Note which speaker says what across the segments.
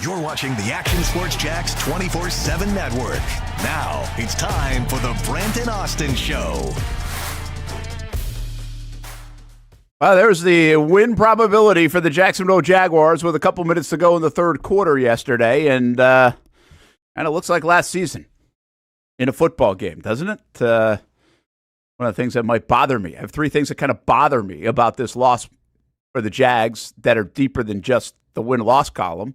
Speaker 1: You're watching the Action Sports Jax 24/7 network. Now it's time for the Brent and Austen Show.
Speaker 2: There's the win probability for the Jacksonville Jaguars with a couple minutes to go in the third quarter yesterday, and it looks like last season in a football game, doesn't it? One of the things that might bother me. I have three things that kind of bother me about this loss for the Jags that are deeper than just the win-loss column.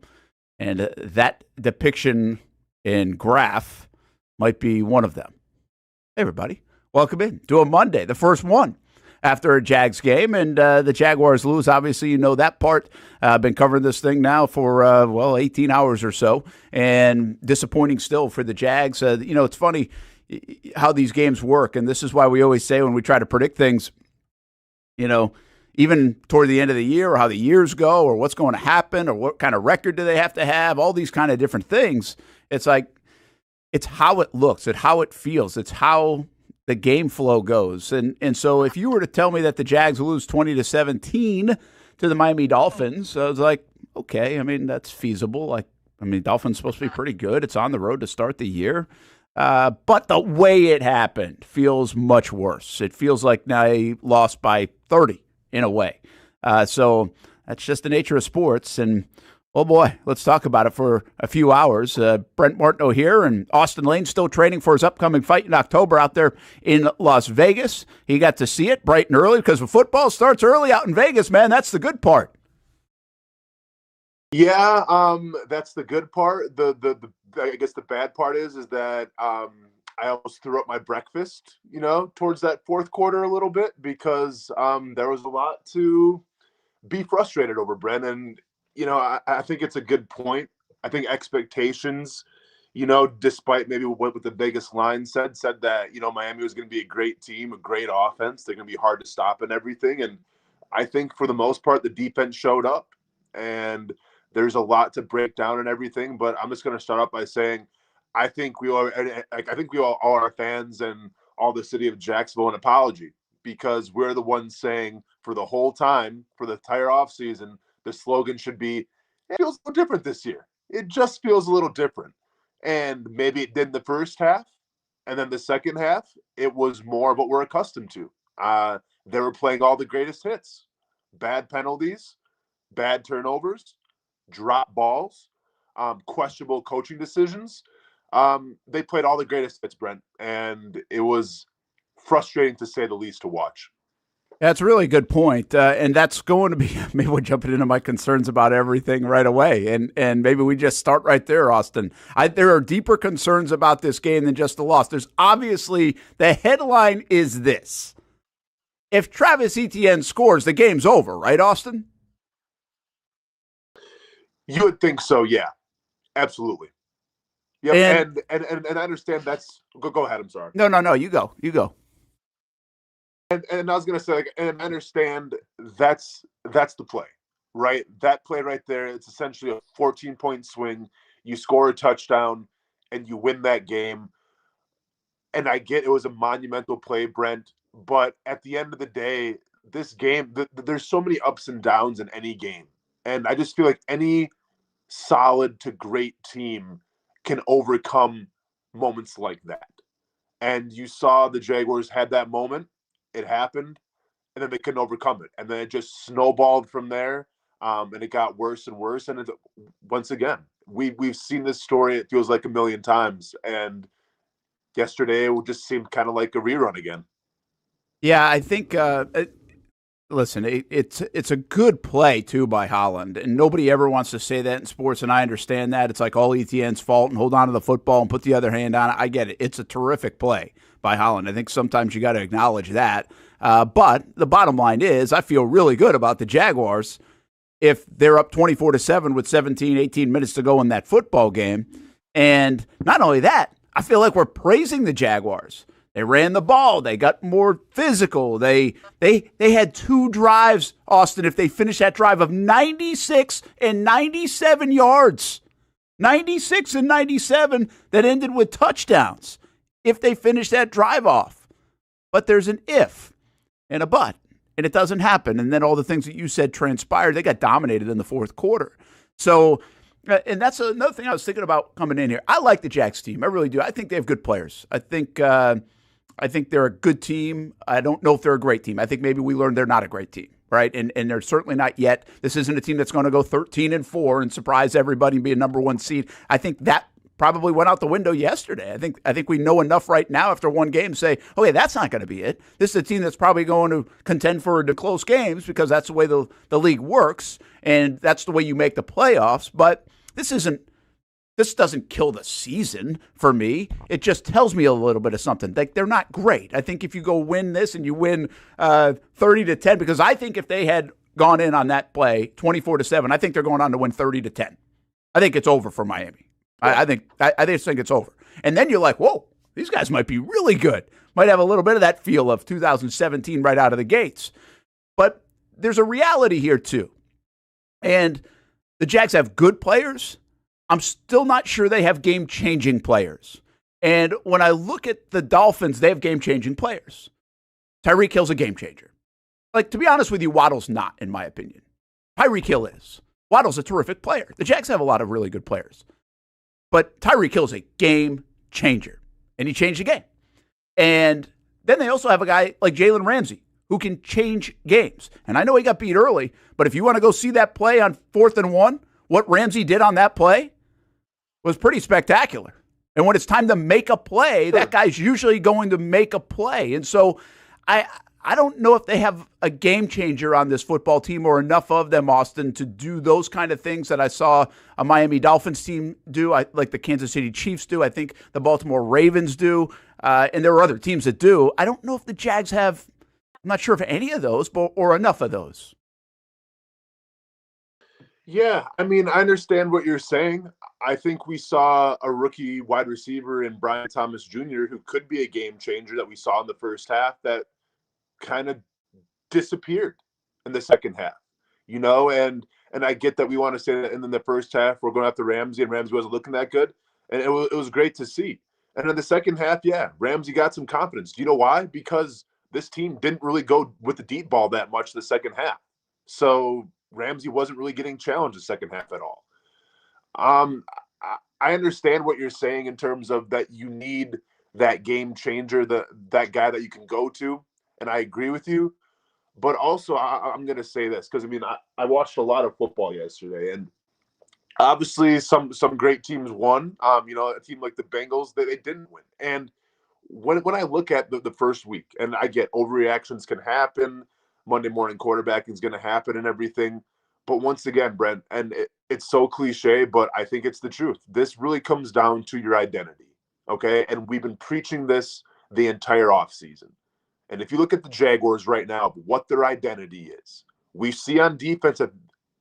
Speaker 2: And that depiction in graph might be one of them. Hey, everybody. Welcome in to a Monday, the first one after a Jags game. And the Jaguars lose. Obviously, you know that part. I've been covering this thing now for, 18 hours or so. And disappointing still for the Jags. It's funny how these games work. And this is why we always say when we try to predict things, even toward the end of the year or how the years go or what's going to happen or what kind of record do they have to have, all these kind of different things. It's like, it's how it looks, it's how it feels, it's how the game flow goes. And so if you were to tell me that the Jags lose 20-17 to the Miami Dolphins, I was like, okay, that's feasible. Dolphins supposed to be pretty good. It's on the road to start the year. But the way it happened feels much worse. It feels like they lost by 30. In a way. So that's just the nature of sports. And, oh boy, let's talk about it for a few hours. Brent Martineau here, and Austen Lane still training for his upcoming fight in October out there in Las Vegas. He got to see it bright and early because football starts early out in Vegas, man. That's the good part.
Speaker 3: Yeah, that's the good part. I guess the bad part is that I almost threw up my breakfast, towards that fourth quarter a little bit because there was a lot to be frustrated over, Brent. And, I think it's a good point. I think expectations, despite maybe what the Vegas line said that, Miami was going to be a great team, a great offense. They're going to be hard to stop and everything. And I think for the most part, the defense showed up and there's a lot to break down and everything. But I'm just going to start off by saying, I think we all our fans and all the city of Jacksonville an apology because we're the ones saying for the whole time, for the entire offseason, the slogan should be, it feels a little different this year. It just feels a little different. And maybe it did in the first half. And then the second half, it was more of what we're accustomed to. They were playing all the greatest hits, bad penalties, bad turnovers, drop balls, questionable coaching decisions. They played all the greatest hits, Brent, and it was frustrating to say the least to watch.
Speaker 2: That's a really good point, and that's going to be, maybe we're jumping into my concerns about everything right away, and maybe we just start right there, Austin. There are deeper concerns about this game than just the loss. There's obviously, the headline is this. If Travis Etienne scores, the game's over, right, Austin?
Speaker 3: You would think so, yeah. Absolutely. Yeah, and I understand that's go ahead. I'm sorry.
Speaker 2: No. You go.
Speaker 3: And I was gonna say, and I understand that's the play, right? That play right there. It's essentially a 14-point swing. You score a touchdown, and you win that game. And I get it was a monumental play, Brent. But at the end of the day, this game, there's so many ups and downs in any game, and I just feel like any solid to great team can overcome moments like that. And you saw the Jaguars had that moment. It happened, and then they couldn't overcome it. And then it just snowballed from there, and it got worse and worse. And once again, we've seen this story, it feels like a million times. And yesterday it just seemed kind of like a rerun again.
Speaker 2: Yeah, I think listen, it's a good play, too, by Holland. And nobody ever wants to say that in sports, and I understand that. It's like all Etienne's fault and hold on to the football and put the other hand on it. I get it. It's a terrific play by Holland. I think sometimes you got to acknowledge that. But the bottom line is I feel really good about the Jaguars if they're up 24-7 with 17, 18 minutes to go in that football game. And not only that, I feel like we're praising the Jaguars. They ran the ball. They got more physical. They had two drives, Austin, if they finished that drive of 96 and 97 yards. 96 and 97 that ended with touchdowns if they finished that drive off. But there's an if and a but, and it doesn't happen. And then all the things that you said transpired. They got dominated in the fourth quarter. So And that's another thing I was thinking about coming in here. I like the Jags team. I really do. I think they have good players. I think they're a good team. I don't know if they're a great team. I think maybe we learned they're not a great team, right? And they're certainly not yet. This isn't a team that's going to go 13-4 and surprise everybody and be a number one seed. I think that probably went out the window yesterday. I think we know enough right now after one game to say, okay, that's not going to be it. This is a team that's probably going to contend for the close games because that's the way the league works, and that's the way you make the playoffs. But this doesn't kill the season for me. It just tells me a little bit of something. Like, they're not great. I think if you go win this and you win 30-10, because I think if they had gone in on that play 24-7, I think they're going on to win 30-10. I think it's over for Miami. I just think it's over. And then you're like, whoa, these guys might be really good. Might have a little bit of that feel of 2017 right out of the gates. But there's a reality here too. And the Jags have good players. I'm still not sure they have game-changing players. And when I look at the Dolphins, they have game-changing players. Tyreek Hill's a game-changer. Like, to be honest with you, Waddle's not, in my opinion. Tyreek Hill is. Waddle's a terrific player. The Jags have a lot of really good players. But Tyreek Hill's a game-changer. And he changed the game. And then they also have a guy like Jalen Ramsey who can change games. And I know he got beat early, but if you want to go see that play on 4th and 1, what Ramsey did on that play was pretty spectacular. And when it's time to make a play, that guy's usually going to make a play. And so I don't know if they have a game changer on this football team or enough of them, Austen, to do those kind of things that I saw a Miami Dolphins team do, like the Kansas City Chiefs do. I think the Baltimore Ravens do. And there are other teams that do. I don't know if the Jags have, I'm not sure if any of those, or enough of those.
Speaker 3: Yeah, I mean, I understand what you're saying. I think we saw a rookie wide receiver in Brian Thomas Jr. who could be a game changer that we saw in the first half that kind of disappeared in the second half, and I get that we want to say that in the first half we're going after Ramsey and Ramsey wasn't looking that good, and it was great to see. And in the second half, yeah, Ramsey got some confidence. Do you know why? Because this team didn't really go with the deep ball that much the second half. So Ramsey wasn't really getting challenged the second half at all. I understand what you're saying in terms of that you need that game changer, that guy that you can go to, and I agree with you. But also, I'm going to say this because, I watched a lot of football yesterday, and obviously some great teams won. A team like the Bengals, they didn't win. And when I look at the first week, and I get overreactions can happen, Monday morning quarterbacking is going to happen and everything. But once again, Brent, and it's so cliche, but I think it's the truth. This really comes down to your identity, okay? And we've been preaching this the entire offseason. And if you look at the Jaguars right now, what their identity is, we see on defense that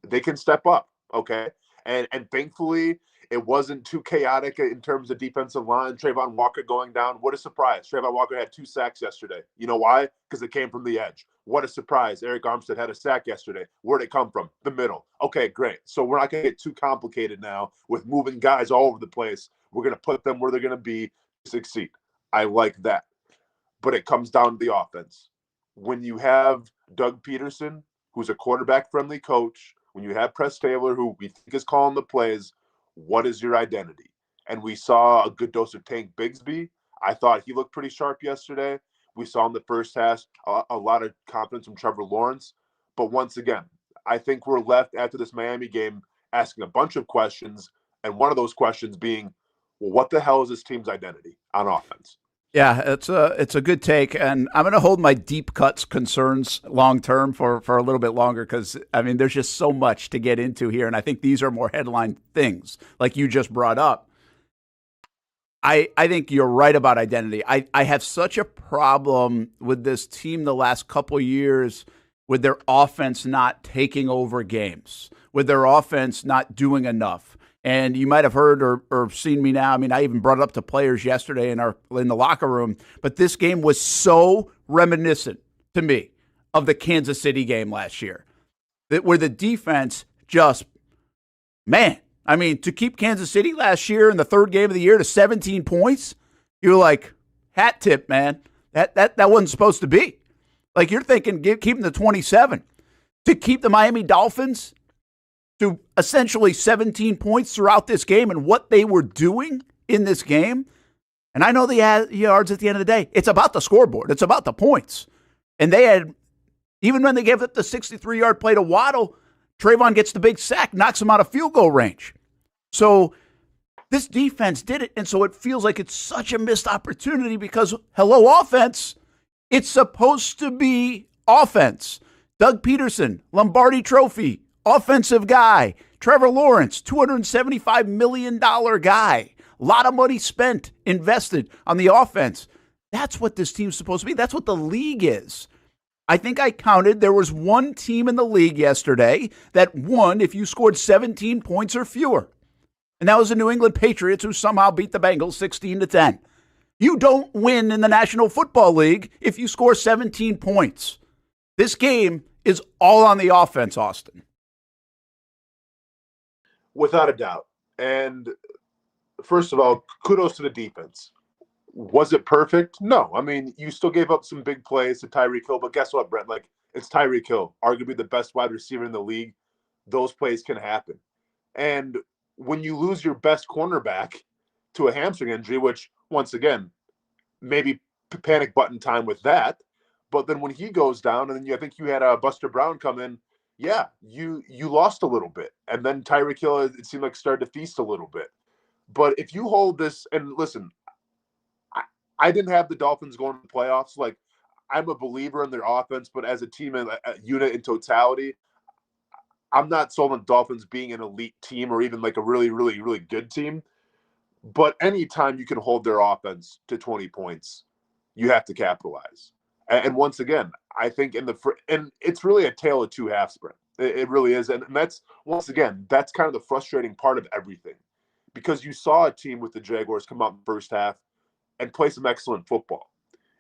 Speaker 3: they can step up, okay? And thankfully, it wasn't too chaotic in terms of defensive line. Trayvon Walker going down. What a surprise. Trayvon Walker had 2 sacks yesterday. You know why? Because it came from the edge. What a surprise. Eric Armstead had a sack yesterday. Where'd it come from? The middle. Okay, great. So we're not going to get too complicated now with moving guys all over the place. We're going to put them where they're going to be to succeed. I like that. But it comes down to the offense. When you have Doug Pederson, who's a quarterback-friendly coach, when you have Press Taylor, who we think is calling the plays, what is your identity? And we saw a good dose of Tank Bigsby. I thought he looked pretty sharp yesterday. We saw in the first half a lot of confidence from Trevor Lawrence. But once again, I think we're left after this Miami game asking a bunch of questions, and one of those questions being, well, what the hell is this team's identity on offense?
Speaker 2: Yeah, it's a good take, and I'm going to hold my deep cuts concerns long term for a little bit longer because, there's just so much to get into here, and I think these are more headline things like you just brought up. I think you're right about identity. I have such a problem with this team the last couple of years with their offense not taking over games, with their offense not doing enough. And you might have heard or seen me now. I even brought it up to players yesterday in the locker room. But this game was so reminiscent to me of the Kansas City game last year, where the defense just, to keep Kansas City last year in the third game of the year to 17 points, you're like, hat tip, man. That wasn't supposed to be. Like, you're thinking keep them to 27. To keep the Miami Dolphins to essentially 17 points throughout this game and what they were doing in this game. And I know the yards at the end of the day. It's about the scoreboard. It's about the points. And they had, even when they gave up the 63-yard play to Waddle, Trayvon gets the big sack, knocks him out of field goal range. So this defense did it, and so it feels like it's such a missed opportunity because, hello, offense, it's supposed to be offense. Doug Pederson, Lombardi Trophy, offensive guy. Trevor Lawrence, $275 million guy. A lot of money spent, invested on the offense. That's what this team's supposed to be. That's what the league is. I think I counted there was one team in the league yesterday that won if you scored 17 points or fewer. And that was the New England Patriots, who somehow beat the Bengals 16-10. You don't win in the National Football League if you score 17 points. This game is all on the offense, Austin.
Speaker 3: Without a doubt. And first of all, kudos to the defense. Was it perfect? No. I mean, you still gave up some big plays to Tyreek Hill, but guess what, Brent? Like, it's Tyreek Hill, arguably the best wide receiver in the league. Those plays can happen. And when you lose your best cornerback to a hamstring injury, which, once again, maybe panic button time with that, but then when he goes down, and then I think you had Buster Brown come in, yeah, you lost a little bit. And then Tyreek Hill, it seemed like, started to feast a little bit. But if you hold this, and listen, I didn't have the Dolphins going to the playoffs. Like, I'm a believer in their offense, but as a team and a unit in totality, I'm not sold on Dolphins being an elite team or even like a really, really, really good team. But anytime you can hold their offense to 20 points, you have to capitalize. And once again, I think and it's really a tale of two halves, Brent. It really is. And that's, once again, that's kind of the frustrating part of everything. Because you saw a team with the Jaguars come out in the first half and play some excellent football.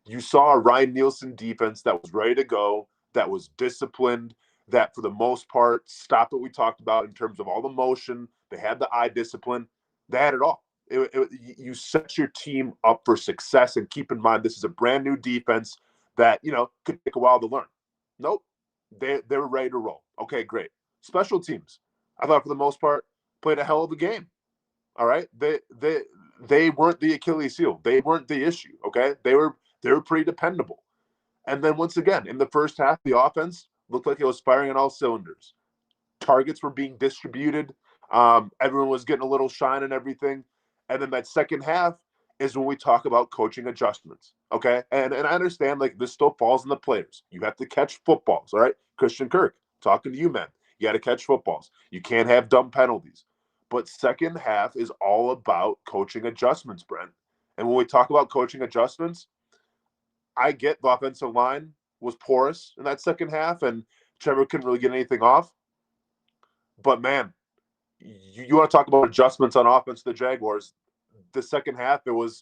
Speaker 3: You saw a Ryan Nielsen defense that was ready to go, that was disciplined, that for the most part stopped what we talked about in terms of all the motion. They had the eye discipline. They had it all. You set your team up for success, and keep in mind this is a brand new defense that, could take a while to learn. Nope. They were ready to roll. Okay, great. Special teams, I thought for the most part, played a hell of a game. All right. They weren't the Achilles heel. They weren't the issue. Okay. They were pretty dependable. And then once again, in the first half, the offense looked like it was firing on all cylinders. Targets were being distributed. Everyone was getting a little shine and everything. And then that second half is when we talk about coaching adjustments. Okay. And I understand, like, this still falls on the players. You have to catch footballs. All right. Christian Kirk, talking to you, man. You got to catch footballs. You can't have dumb penalties. But second half is all about coaching adjustments, Brent. And when we talk about coaching adjustments, I get the offensive line was porous in that second half, and Trevor couldn't really get anything off. But, man, you want to talk about adjustments on offense to the Jaguars. The second half, I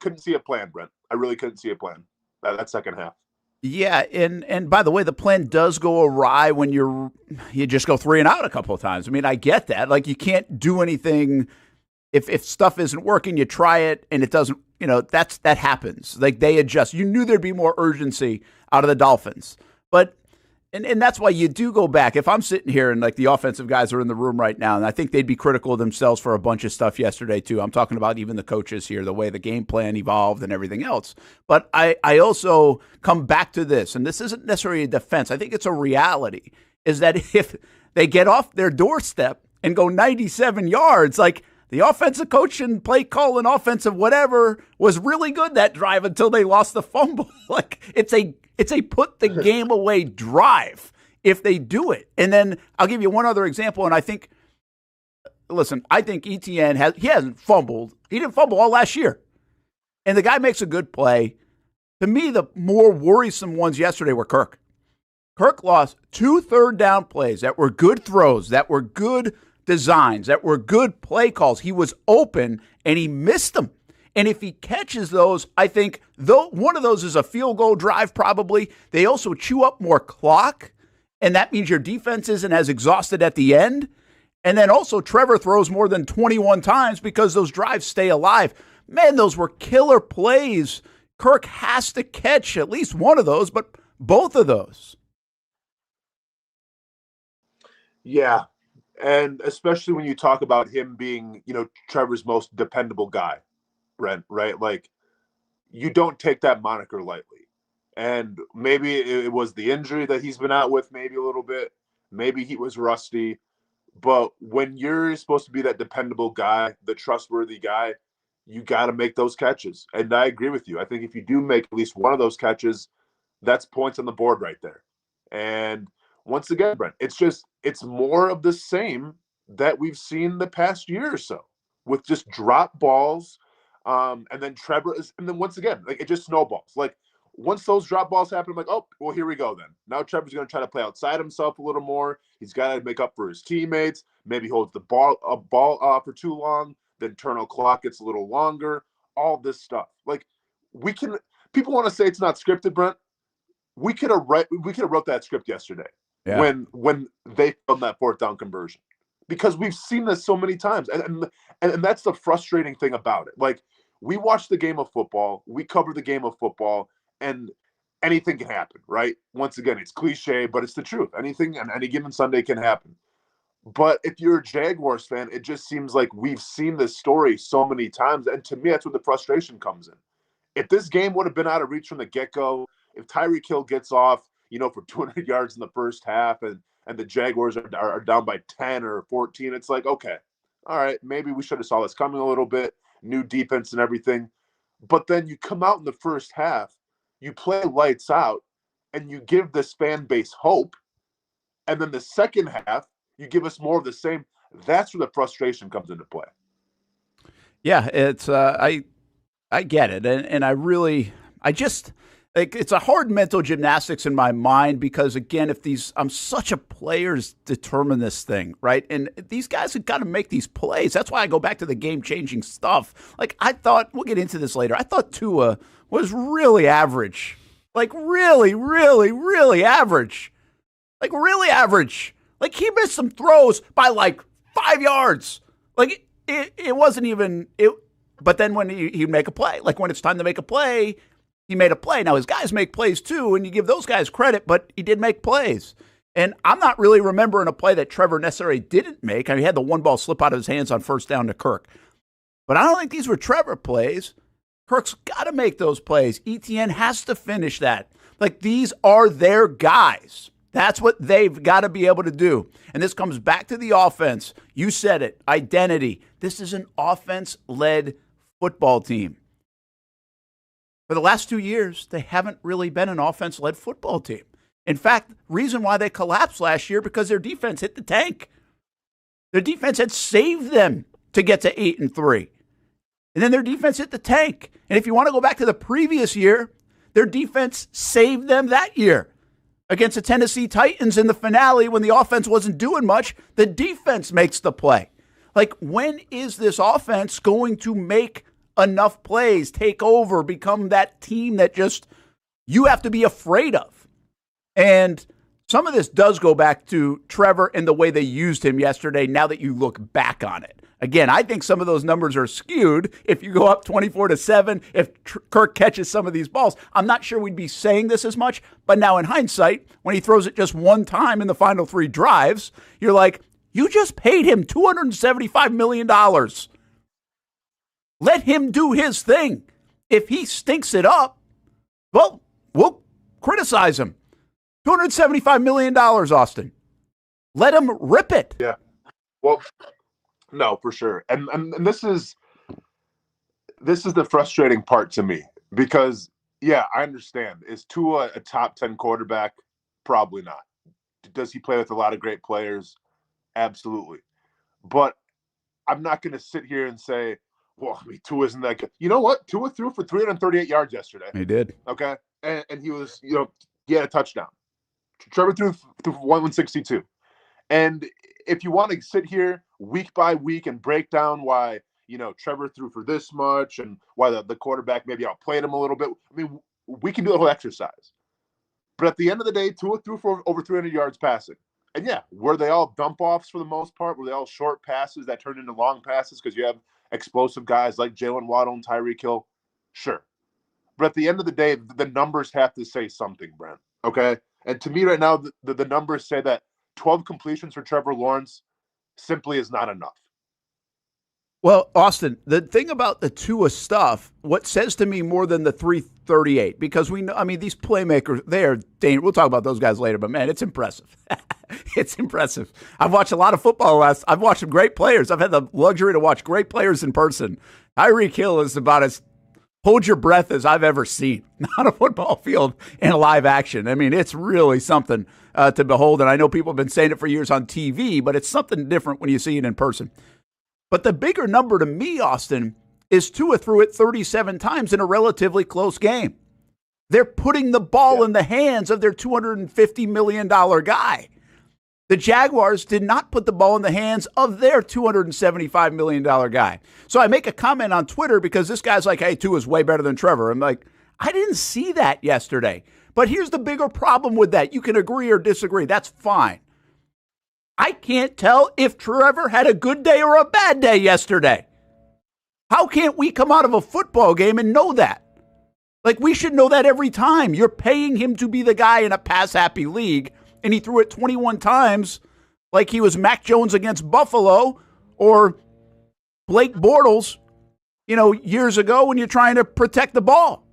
Speaker 3: couldn't see a plan, Brent. I really couldn't see a plan that second half.
Speaker 2: Yeah, and by the way, the plan does go awry when you just go 3 and out a couple of times. I mean, I get that. Like, you can't do anything if stuff isn't working. You try it and it doesn't. That happens. Like, they adjust. You knew there'd be more urgency out of the Dolphins, but and that's why you do go back. If I'm sitting here and, like, the offensive guys are in the room right now, and I think they'd be critical of themselves for a bunch of stuff yesterday too. I'm talking about even the coaches here, the way the game plan evolved and everything else. But I also come back to this, and this isn't necessarily a defense. I think it's a reality, is that if they get off their doorstep and go 97 yards, like, the offensive coach and play call and offensive whatever was really good that drive until they lost the fumble. Like, it's a put the game away drive if they do it. And then I'll give you one other example. And I think Etienne hasn't fumbled. He didn't fumble all last year. And the guy makes a good play. To me, the more worrisome ones yesterday were Kirk. Kirk lost 2 third-down plays that were good throws, that were good designs, that were good play calls. He was open, and he missed them. And if he catches those, I think one of those is a field goal drive probably. They also chew up more clock, and that means your defense isn't as exhausted at the end. And then also Trevor throws more than 21 times because those drives stay alive. Man, those were killer plays. Kirk has to catch at least one of those, but both of those.
Speaker 3: Yeah. And especially when you talk about him being, Trevor's most dependable guy, Brent, right? Like, you don't take that moniker lightly. And maybe it was the injury that he's been out with, maybe a little bit. Maybe he was rusty. But when you're supposed to be that dependable guy, the trustworthy guy, you got to make those catches. And I agree with you. I think if you do make at least one of those catches, that's points on the board right there. And once again, Brent, it's more of the same that we've seen the past year or so with just drop balls. And then and then once again, like, it just snowballs. Like, once those drop balls happen, I'm like, oh, well, here we go then. Now Trevor's going to try to play outside himself a little more. He's got to make up for his teammates. Maybe holds the ball for too long. Then turn clock gets a little longer. All this stuff. Like, people want to say it's not scripted, Brent. We could have wrote that script yesterday.
Speaker 2: Yeah.
Speaker 3: When they filmed that fourth down conversion, because we've seen this so many times, and that's the frustrating thing about it. Like, we watch the game of football, we cover the game of football, and anything can happen, right? Once again, it's cliche, but it's the truth. Anything on any given Sunday can happen. But if you're a Jaguars fan, it just seems like we've seen this story so many times, and to me, that's where the frustration comes in. If this game would have been out of reach from the get-go, if Tyreek Hill gets off, for 200 yards in the first half, and the Jaguars are down by 10 or 14, it's like, okay, all right, maybe we should have saw this coming a little bit, new defense and everything. But then you come out in the first half, you play lights out, and you give this fan base hope. And then the second half, you give us more of the same. That's where the frustration comes into play.
Speaker 2: Yeah, it's I get it, and I just like, it's a hard mental gymnastics in my mind, because again, I'm such a players determine this thing, right? And these guys have got to make these plays. That's why I go back to the game changing stuff. Like, I thought, we'll get into this later, I thought Tua was really average, like really, really, really average, like really average. Like, he missed some throws by like 5 yards. Like, it wasn't even it. But then when he'd make a play, like when it's time to make a play, he made a play. Now, his guys make plays too, and you give those guys credit, but he did make plays. And I'm not really remembering a play that Trevor necessarily didn't make. I mean, he had the one ball slip out of his hands on first down to Kirk. But I don't think these were Trevor plays. Kirk's got to make those plays. Etienne has to finish that. Like, these are their guys. That's what they've got to be able to do. And this comes back to the offense. You said it, identity. This is an offense-led football team. For the last 2 years, they haven't really been an offense-led football team. In fact, reason why they collapsed last year, because their defense hit the tank. Their defense had saved them to get to 8-3. And then their defense hit the tank. And if you want to go back to the previous year, their defense saved them that year. Against the Tennessee Titans in the finale, when the offense wasn't doing much, the defense makes the play. Like, when is this offense going to make enough plays, take over, become that team that just you have to be afraid of? And some of this does go back to Trevor and the way they used him yesterday, now that you look back on it. Again, I think some of those numbers are skewed. If you go up 24-7, if Kirk catches some of these balls, I'm not sure we'd be saying this as much. But now in hindsight, when he throws it just one time in the final 3 drives, you're like, you just paid him $275 million. Let him do his thing. If he stinks it up, well, we'll criticize him. $275 million, Austen. Let him rip it.
Speaker 3: Yeah. Well, no, for sure. And this is the frustrating part to me, because, yeah, I understand. Is Tua a top 10 quarterback? Probably not. Does he play with a lot of great players? Absolutely. But I'm not going to sit here and say, well, I mean, Tua isn't that good. You know what? Tua threw for 338 yards yesterday.
Speaker 2: He did.
Speaker 3: Okay. And he was, he had a touchdown. Trevor threw for 162. And if you want to sit here week by week and break down why, Trevor threw for this much and why the quarterback maybe outplayed him a little bit, I mean, we can do a whole exercise. But at the end of the day, Tua threw for over 300 yards passing. And yeah, were they all dump-offs for the most part? Were they all short passes that turned into long passes because you have explosive guys like Jalen Waddle and Tyreek Hill? Sure. But at the end of the day, the numbers have to say something, Brent. Okay? And to me right now, the numbers say that 12 completions for Trevor Lawrence simply is not enough.
Speaker 2: Well, Austin, the thing about the Tua stuff, what says to me more than the 338, because we know, I mean, these playmakers, we'll talk about those guys later, but man, it's impressive. It's impressive. I've watched a lot of football. I've watched some great players. I've had the luxury to watch great players in person. Tyreek Hill is about as hold your breath as I've ever seen on a football field in live action. I mean, it's really something to behold. And I know people have been saying it for years on TV, but it's something different when you see it in person. But the bigger number to me, Austin, is Tua threw it 37 times in a relatively close game. They're putting the ball in the hands of their $250 million guy. The Jaguars did not put the ball in the hands of their $275 million guy. So I make a comment on Twitter because this guy's like, hey, Tua's way better than Trevor. I'm like, I didn't see that yesterday. But here's the bigger problem with that. You can agree or disagree. That's fine. I can't tell if Trevor had a good day or a bad day yesterday. How can't we come out of a football game and know that? Like, we should know that every time. You're paying him to be the guy in a pass-happy league, and he threw it 21 times like he was Mac Jones against Buffalo or Blake Bortles, years ago when you're trying to protect the ball.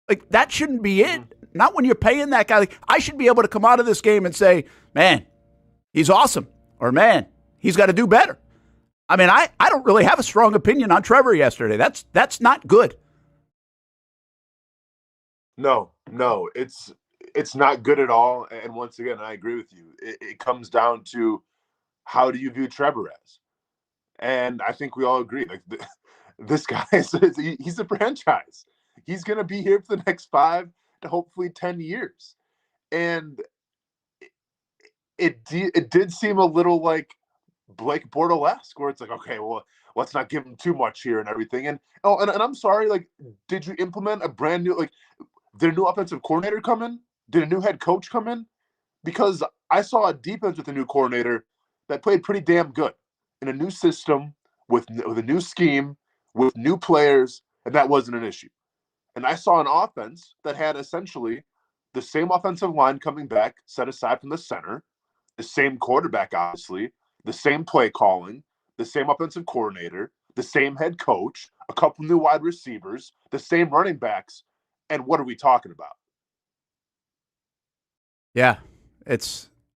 Speaker 2: Like, that shouldn't be it. Not when you're paying that guy. Like, I should be able to come out of this game and say, man, he's awesome. Or, man, he's got to do better. I mean, I don't really have a strong opinion on Trevor yesterday. That's not good.
Speaker 3: No, it's not good at all. And once again, I agree with you. It comes down to how do you view Trevor as? And I think we all agree. Like, this guy, he's a franchise. He's going to be here for the next 5 to hopefully 10 years. And it did seem a little like Blake Bortles-esque, where it's like, okay, well, let's not give him too much here and everything. And I'm sorry, like, did you implement a brand new, like, did a new offensive coordinator come in? Did a new head coach come in? Because I saw a defense with a new coordinator that played pretty damn good in a new system with a new scheme, with new players, and that wasn't an issue. And I saw an offense that had essentially the same offensive line coming back, set aside from the center, the same quarterback, obviously, the same play calling, the same offensive coordinator, the same head coach, a couple new wide receivers, the same running backs. And what are we talking about?
Speaker 2: Yeah,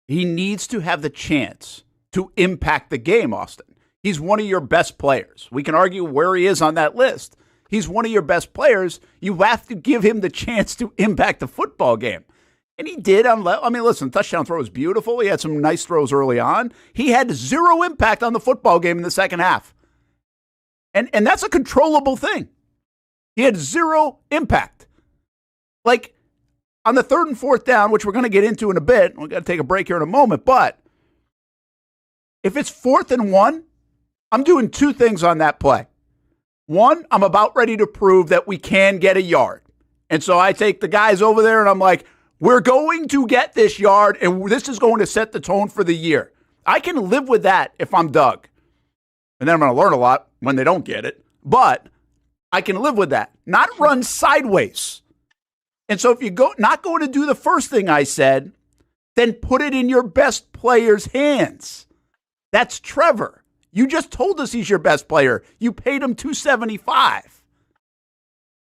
Speaker 2: he needs to have the chance to impact the game, Austin. He's one of your best players. We can argue where he is on that list. He's one of your best players. You have to give him the chance to impact the football game. And he did. I mean, listen, touchdown throw was beautiful. He had some nice throws early on. He had zero impact on the football game in the second half. And that's a controllable thing. He had zero impact. Like, on the 3rd and 4th down, which we're going to get into in a bit, we're going to take a break here in a moment, but if it's 4th and 1, I'm doing 2 things on that play. One, I'm about ready to prove that we can get a yard. And so I take the guys over there and I'm like, we're going to get this yard and this is going to set the tone for the year. I can live with that if I'm Doug. And then I'm going to learn a lot when they don't get it. But I can live with that. Not run sideways. And so if you not going to do the first thing I said, then put it in your best player's hands. That's Trevor. You just told us he's your best player. You paid him $275.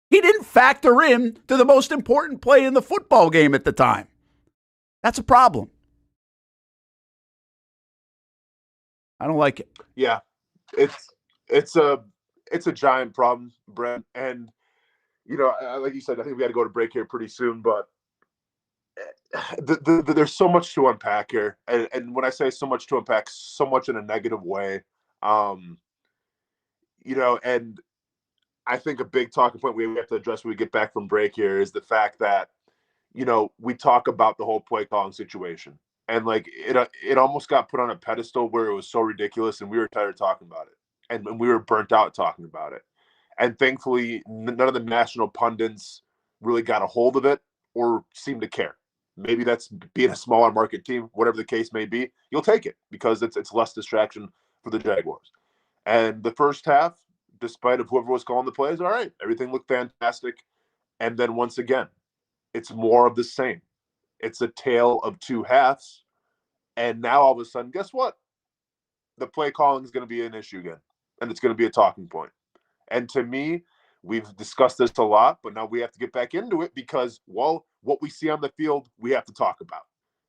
Speaker 2: He didn't factor in to the most important play in the football game at the time. That's a problem. I don't like it.
Speaker 3: Yeah, it's a giant problem, Brent. And like you said, I think we got to go to break here pretty soon. But there's so much to unpack here, and when I say so much to unpack, so much in a negative way. And I think a big talking point we have to address when we get back from break here is the fact that we talk about the whole play calling situation, and like it almost got put on a pedestal where it was so ridiculous, and we were tired of talking about it, and we were burnt out talking about it. And thankfully, none of the national pundits really got a hold of it or seemed to care. Maybe that's being a smaller market team, whatever the case may be. You'll take it because it's less distraction for the Jaguars. And the first half, despite of whoever was calling the plays, all right, everything looked fantastic. And then once again, it's more of the same. It's a tale of two halves. And now all of a sudden, guess what? The play calling is going to be an issue again, and it's going to be a talking point. And to me, we've discussed this a lot, but now we have to get back into it because, well, what we see on the field, we have to talk about.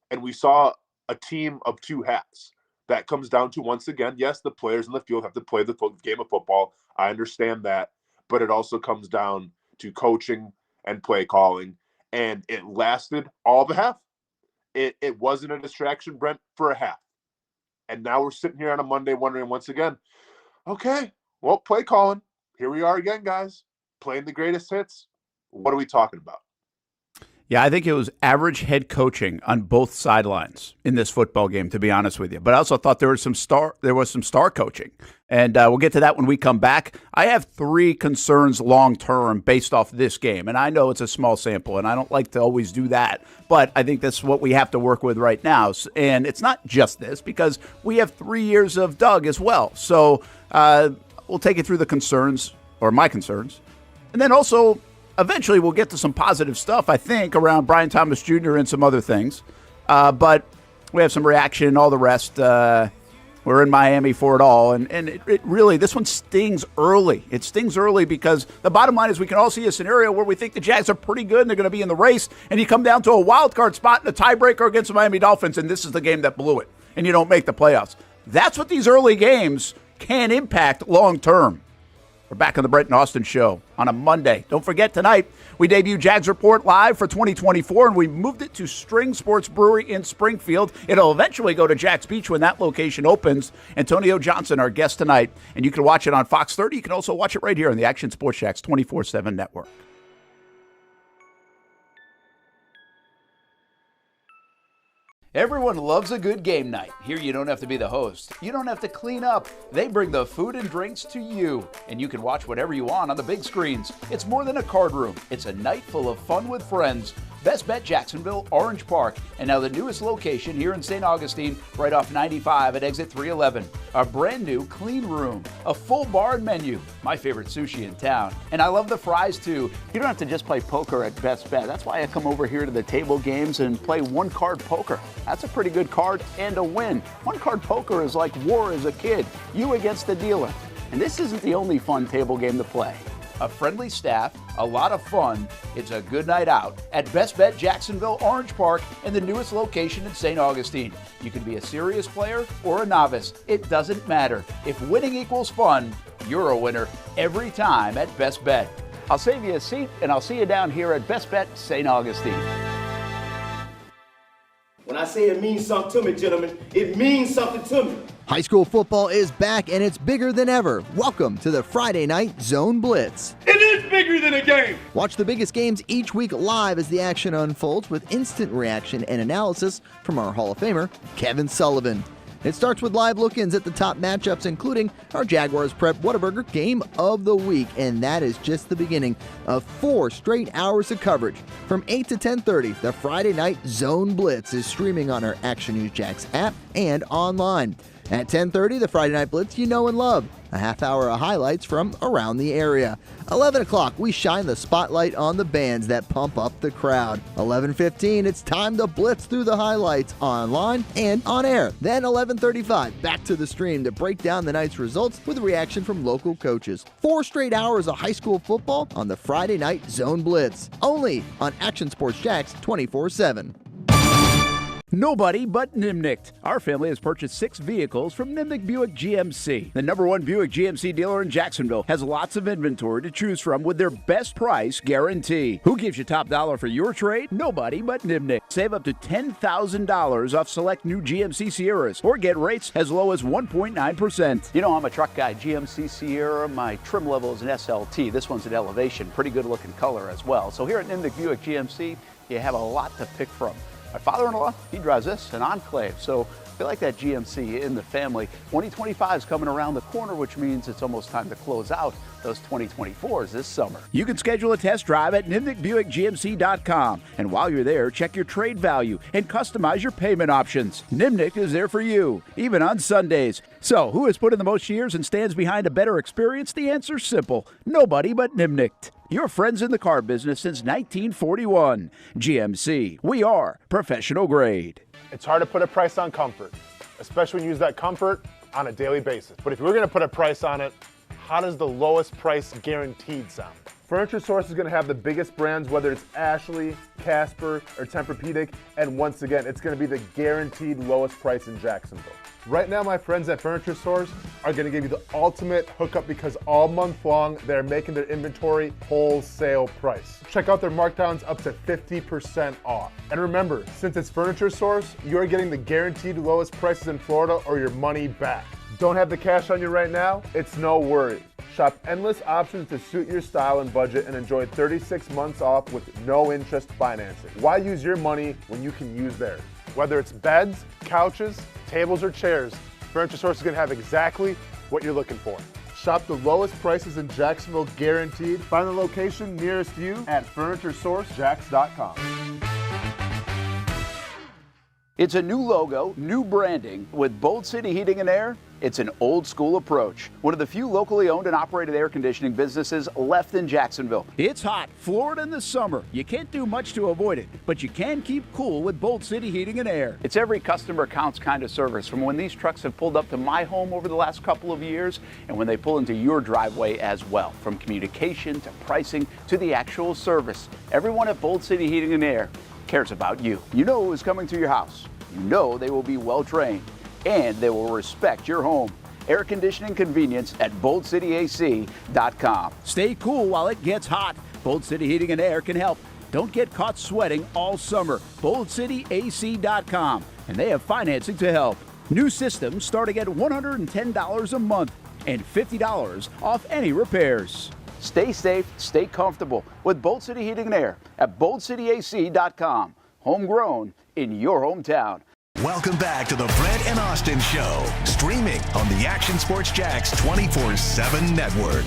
Speaker 3: And we saw a team of two halves. That comes down to, once again, yes, the players in the field have to play the game of football. I understand that. But it also comes down to coaching and play calling. And it lasted all the half. It wasn't a distraction, Brent, for a half. And now we're sitting here on a Monday wondering once again, okay, well, play calling. Here we are again, guys, playing the greatest hits. What are we talking about?
Speaker 2: Yeah, I think it was average head coaching on both sidelines in this football game, to be honest with you. But I also thought there was some star coaching, and we'll get to that when we come back. I have 3 concerns long term based off this game, and I know it's a small sample, and I don't like to always do that. But I think that's what we have to work with right now, and it's not just this because we have 3 years of Doug as well. So we'll take you through the concerns or my concerns, and then also. Eventually, we'll get to some positive stuff, I think, around Brian Thomas Jr. and some other things. But we have some reaction and all the rest. We're in Miami for it all. And it really, this one stings early. It stings early because the bottom line is we can all see a scenario where we think the Jags are pretty good and they're going to be in the race. And you come down to a wild card spot in a tiebreaker against the Miami Dolphins, and this is the game that blew it. And you don't make the playoffs. That's what these early games can impact long term. We're back on the Brent and Austen Show on a Monday. Don't forget, tonight we debut Jags Report Live for 2024, and we moved it to String Sports Brewery in Springfield. It'll eventually go to Jax Beach when that location opens. Antonio Johnson, our guest tonight, and you can watch it on Fox 30. You can also watch it right here on the Action Sports Jax 24/7 network. Everyone loves a good game night. Here you don't have to be the host. You don't have to clean up. They bring the food and drinks to you, and you can watch whatever you want on the big screens. It's more than a card room. It's a night full of fun with friends. Best Bet Jacksonville, Orange Park, and now the newest location here in St. Augustine, right off 95 at exit 311. A brand new clean room, a full bar and menu, my favorite sushi in town. And I love the fries too. You don't have to just play poker at Best Bet. That's why I come over here to the table games and play one-card poker. That's a pretty good card and a win. One-card poker is like war as a kid, you against the dealer. And this isn't the only fun table game to play. A friendly staff, a lot of fun. It's a good night out at Best Bet Jacksonville, Orange Park, and the newest location in St. Augustine. You can be a serious player or a novice. It doesn't matter. If winning equals fun, you're a winner every time at Best Bet. I'll save you a seat, and I'll see you down here at Best Bet St. Augustine.
Speaker 4: When I say it means something to me, gentlemen, it means something to me.
Speaker 5: High school football is back, and it's bigger than ever. Welcome to the Friday Night Zone Blitz.
Speaker 4: It is bigger than a game.
Speaker 5: Watch the biggest games each week live as the action unfolds with instant reaction and analysis from our Hall of Famer, Kevin Sullivan. It starts with live look-ins at the top matchups, including our Jaguars Prep Whataburger Game of the Week, and that is just the beginning of 4 straight hours of coverage. From 8 to 10:30, the Friday Night Zone Blitz is streaming on our Action News Jax app and online. At 10:30, the Friday Night Blitz you know and love. A half hour of highlights from around the area. 11 o'clock, we shine the spotlight on the bands that pump up the crowd. 11:15, it's time to blitz through the highlights online and on air. Then 11:35, back to the stream to break down the night's results with a reaction from local coaches. 4 straight hours of high school football on the Friday Night Zone Blitz. Only on Action Sports Jax 24/7.
Speaker 2: Nobody but Nimnicht. Our family has purchased 6 vehicles from Nimnicht Buick GMC. The #1 Buick GMC dealer in Jacksonville has lots of inventory to choose from with their best price guarantee. Who gives you top dollar for your trade? Nobody but Nimnicht. Save up to $10,000 off select new GMC Sierras or get rates as low as 1.9%. You know I'm a truck guy. GMC Sierra, my trim level is an SLT. This one's an Elevation. Pretty good looking color as well. So here at Nimnicht Buick GMC, you have a lot to pick from. My father-in-law, he drives this, an Enclave, so I like that GMC in the family. 2025 is coming around the corner, which means it's almost time to close out those 2024s this summer. You can schedule a test drive at NimnichtBuickGMC.com, and while you're there, check your trade value and customize your payment options. Nimnicht is there for you, even on Sundays. So, who has put in the most years and stands behind a better experience? The answer's simple. Nobody but Nimnicht. Your friends in the car business since 1941. GMC, we are professional grade.
Speaker 6: It's hard to put a price on comfort, especially when you use that comfort on a daily basis. But if we're gonna put a price on it, how does the lowest price guaranteed sound? Furniture Source is gonna have the biggest brands, whether it's Ashley, Casper, or Tempur-Pedic, and once again, it's gonna be the guaranteed lowest price in Jacksonville. Right now, my friends at Furniture Source are gonna give you the ultimate hookup because all month long, they're making their inventory wholesale price. Check out their markdowns up to 50% off. And remember, since it's Furniture Source, you're getting the guaranteed lowest prices in Florida or your money back. Don't have the cash on you right now? It's no worry. Shop endless options to suit your style and budget and enjoy 36 months off with no interest financing. Why use your money when you can use theirs? Whether it's beds, couches, tables, or chairs, Furniture Source is going to have exactly what you're looking for. Shop the lowest prices in Jacksonville guaranteed. Find the location nearest you at FurnitureSourceJacks.com.
Speaker 2: It's a new logo, new branding. With Bold City Heating and Air, it's an old school approach. One of the few locally owned and operated air conditioning businesses left in Jacksonville.
Speaker 7: It's hot, Florida in the summer. You can't do much to avoid it, but you can keep cool with Bold City Heating and Air.
Speaker 2: It's every customer counts kind of service, from when these trucks have pulled up to my home over the last couple of years and when they pull into your driveway as well. From communication to pricing to the actual service, everyone at Bold City Heating and Air cares about you. You know who is coming to your house. You know they will be well trained and they will respect your home. Air conditioning convenience at BoldCityAC.com.
Speaker 7: Stay cool while it gets hot. Bold City Heating and Air can help. Don't get caught sweating all summer. BoldCityAC.com. And they have financing to help. New systems starting at $110 a month and $50 off any repairs.
Speaker 2: Stay safe, stay comfortable with Bold City Heating and Air at BoldCityAC.com. Homegrown in your hometown.
Speaker 1: Welcome back to the Brent and Austin Show, streaming on the Action Sports Jacks 24/7 network.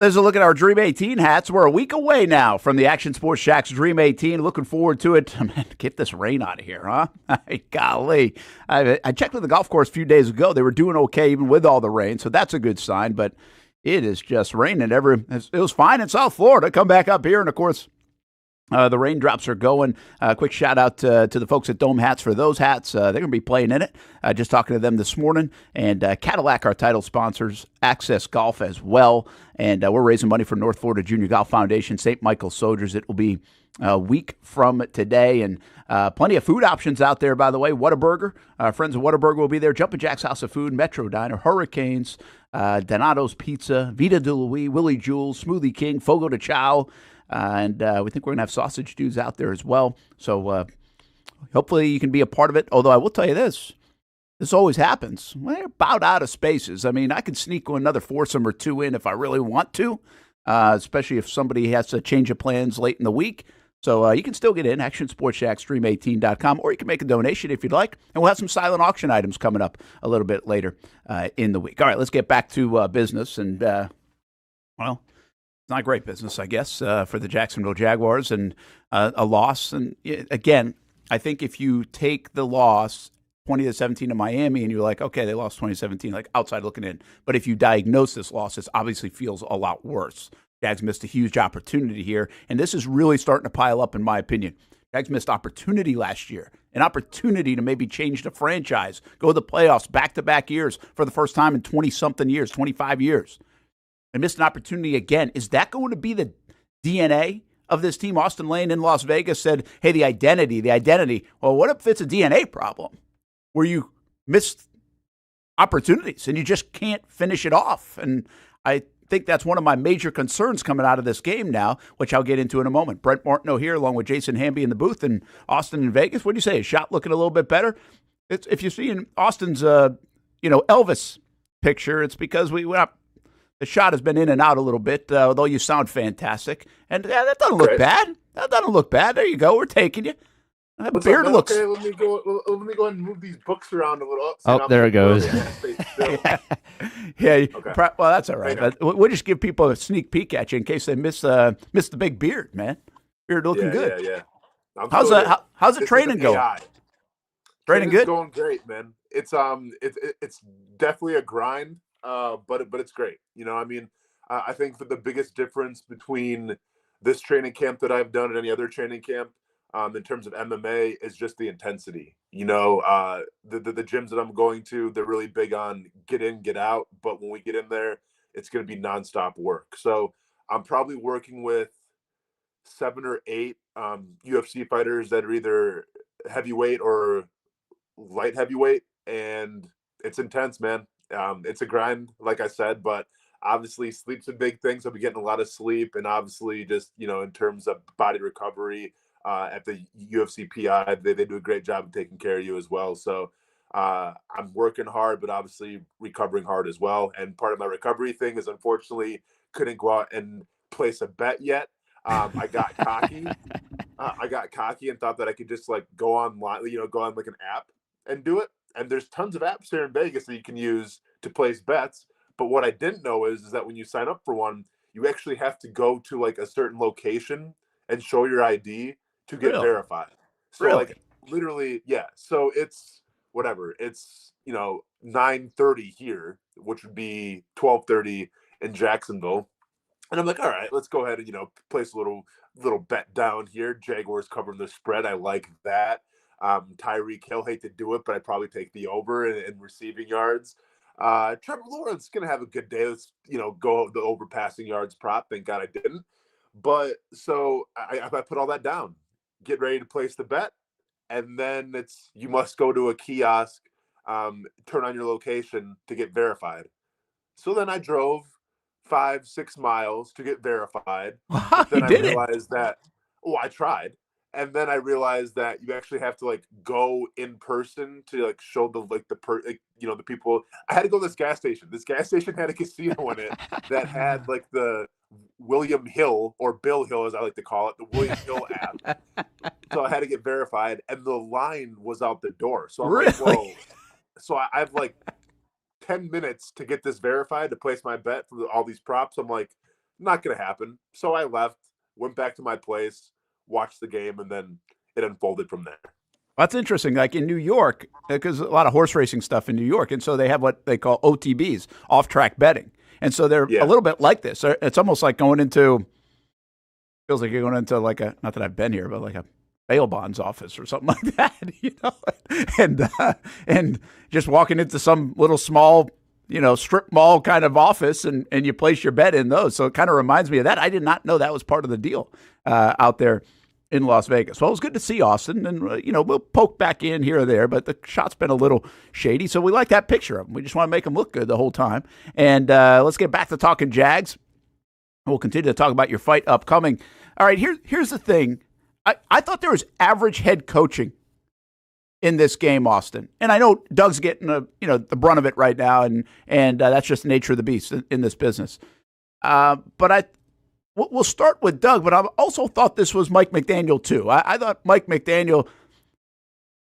Speaker 2: There's a look at our Dream 18 hats. We're a week away now from the Action Sports Jacks Dream 18. Looking forward to it. Man, get this rain out of here, huh? Golly. I checked with the golf course a few days ago. They were doing okay even with all the rain, so that's a good sign. But it is just raining. It was fine in South Florida. Come back up here, and, of course, the raindrops are going. Quick shout out to the folks at Dome Hats for those hats. They're going to be playing in it. Just talking to them this morning. And Cadillac, our title sponsors, Access Golf as well. And we're raising money for North Florida Junior Golf Foundation, St. Michael Soldiers. It will be a week from today. And plenty of food options out there, by the way. Whataburger. Friends of Whataburger will be there. Jumpin' Jack's House of Food, Metro Diner, Hurricanes, Donato's Pizza, Vita de Louis, Willie Jules, Smoothie King, Fogo de Chao. And we think we're going to have sausage dudes out there as well. So hopefully you can be a part of it. Although I will tell you this always happens. We're about out of spaces. I mean, I can sneak another foursome or two in if I really want to, especially if somebody has to change of plans late in the week. So you can still get in, ActionSportsJacksDream18.com, or you can make a donation if you'd like. And we'll have some silent auction items coming up a little bit later in the week. All right, let's get back to business. And, well, not great business, I guess, for the Jacksonville Jaguars, and a loss. And again, I think if you take the loss 20-17 to Miami and you're like, okay, they lost 2017, like outside looking in. But if you diagnose this loss, this obviously feels a lot worse. Jags missed a huge opportunity here, and this is really starting to pile up, in my opinion. Jags missed opportunity last year, an opportunity to maybe change the franchise, go to the playoffs back-to-back years for the first time in 20-something years, 25 years. I missed an opportunity again. Is that going to be the DNA of this team? Austen Lane in Las Vegas said, hey, the identity. Well, what if it's a DNA problem where you missed opportunities and you just can't finish it off? And I think that's one of my major concerns coming out of this game now, which I'll get into in a moment. Brent Martineau here along with Jason Hamby in the booth, and Austin in Vegas. What do you say? A shot looking a little bit better? If you see in Austin's Elvis picture, it's because we went up. The shot has been in and out a little bit, although you sound fantastic. And that doesn't look bad. That doesn't look bad. There you go. We're taking you. That beard looks.
Speaker 3: Okay, let me go ahead and move these books around a little.
Speaker 8: Oh, there it goes.
Speaker 2: Yeah. Okay. Well, that's all right. But we'll just give people a sneak peek at you in case they miss the big beard, man. Beard looking good.
Speaker 3: Yeah.
Speaker 2: How's the training going? Training good?
Speaker 3: Going great, man. It's definitely a grind. But it's great. You know, I mean, I think for the biggest difference between this training camp that I've done at any other training camp, in terms of MMA, is just the intensity. The gyms that I'm going to, they're really big on get in, get out. But when we get in there, it's going to be nonstop work. So I'm probably working with 7 or 8 UFC fighters that are either heavyweight or light heavyweight, and it's intense, man. It's a grind, like I said, but obviously sleep's a big thing. So I'll be getting a lot of sleep, and obviously just, in terms of body recovery, at the UFC PI, they do a great job of taking care of you as well. So I'm working hard, but obviously recovering hard as well. And part of my recovery thing is, unfortunately, couldn't go out and place a bet yet. I got cocky. And thought that I could just go online, go on like an app and do it. And there's tons of apps here in Vegas that you can use to place bets. But what I didn't know is that when you sign up for one, you actually have to go to a certain location and show your ID to get verified. So literally, yeah. So it's whatever. It's 9:30 here, which would be 12:30 in Jacksonville. And I'm like, all right, let's go ahead and place a little bet down here. Jaguars covering the spread. I like that. Tyreek Hill, hate to do it, but I'd probably take the over in receiving yards. Trevor Lawrence gonna have a good day. Let's go the over passing yards prop. Thank God I didn't. But so I put all that down, get ready to place the bet, and then you must go to a kiosk, turn on your location to get verified. So then I drove 5-6 miles to get verified.
Speaker 2: Wow,
Speaker 3: then
Speaker 2: you
Speaker 3: I
Speaker 2: did
Speaker 3: realized that I tried. And then I realized that you actually have to go in person to show the people. I had to go to this gas station. This gas station had a casino in it that had the William Hill, or Bill Hill as I like to call it, the William Hill app. So I had to get verified, and the line was out the door. So I'm like, whoa. So I have 10 minutes to get this verified to place my bet for all these props. I'm like, not gonna happen. So I left, went back to my place, watched the game, and then it unfolded from there.
Speaker 2: That's interesting. Like in New York, because a lot of horse racing stuff in New York, and so they have what they call OTBs, off-track betting, and so they're a little bit like this. It's almost like feels like you're going into not that I've been here, but a bail bonds office or something like that, and just walking into some little small, strip mall kind of office, and you place your bet in those. So it kind of reminds me of that. I did not know that was part of the deal out there in Las Vegas. Well, it was good to see Austin, and we'll poke back in here or there, but the shot's been a little shady, so we like that picture of him. We just want to make him look good the whole time. And let's get back to talking Jags. We'll continue to talk about your fight upcoming. All right, here's the thing. I thought there was average head coaching in this game, Austin. And I know Doug's getting the brunt of it right now, and that's just the nature of the beast in this business. But we'll start with Doug, but I also thought this was Mike McDaniel too. I thought Mike McDaniel,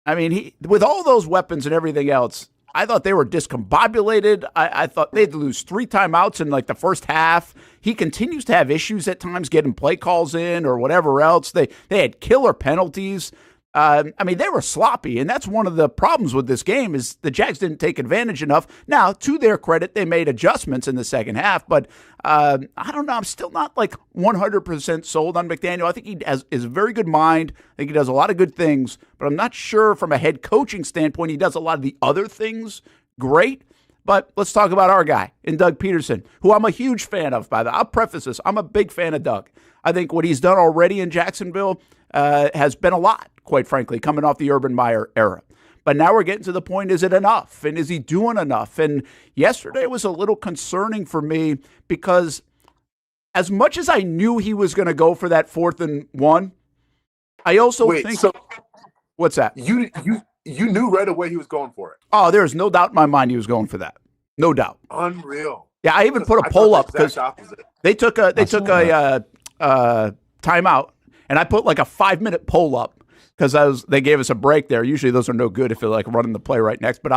Speaker 2: he with all those weapons and everything else, I thought they were discombobulated. I thought they'd lose 3 timeouts in the first half. He continues to have issues at times getting play calls in or whatever else. They had killer penalties. They were sloppy, and that's one of the problems with this game is the Jags didn't take advantage enough. Now, to their credit, they made adjustments in the second half, but I don't know. I'm still not 100% sold on McDaniel. I think he is a very good mind. I think he does a lot of good things, but I'm not sure from a head coaching standpoint he does a lot of the other things great. But let's talk about our guy in Doug Pederson, who I'm a huge fan of, by the way. I'll preface this. I'm a big fan of Doug. I think what he's done already in Jacksonville has been a lot, quite frankly, coming off the Urban Meyer era. But now we're getting to the point, is it enough? And is he doing enough? And yesterday was a little concerning for me because as much as I knew he was going to go for that 4th and 1, I also think... So, what's that?
Speaker 3: You knew right away he was going for it.
Speaker 2: Oh, there's no doubt in my mind he was going for that. No doubt.
Speaker 3: Unreal.
Speaker 2: Yeah, I even put a poll up because they took a timeout, and I put a 5-minute poll up because they gave us a break there. Usually those are no good if they're running the play right next. But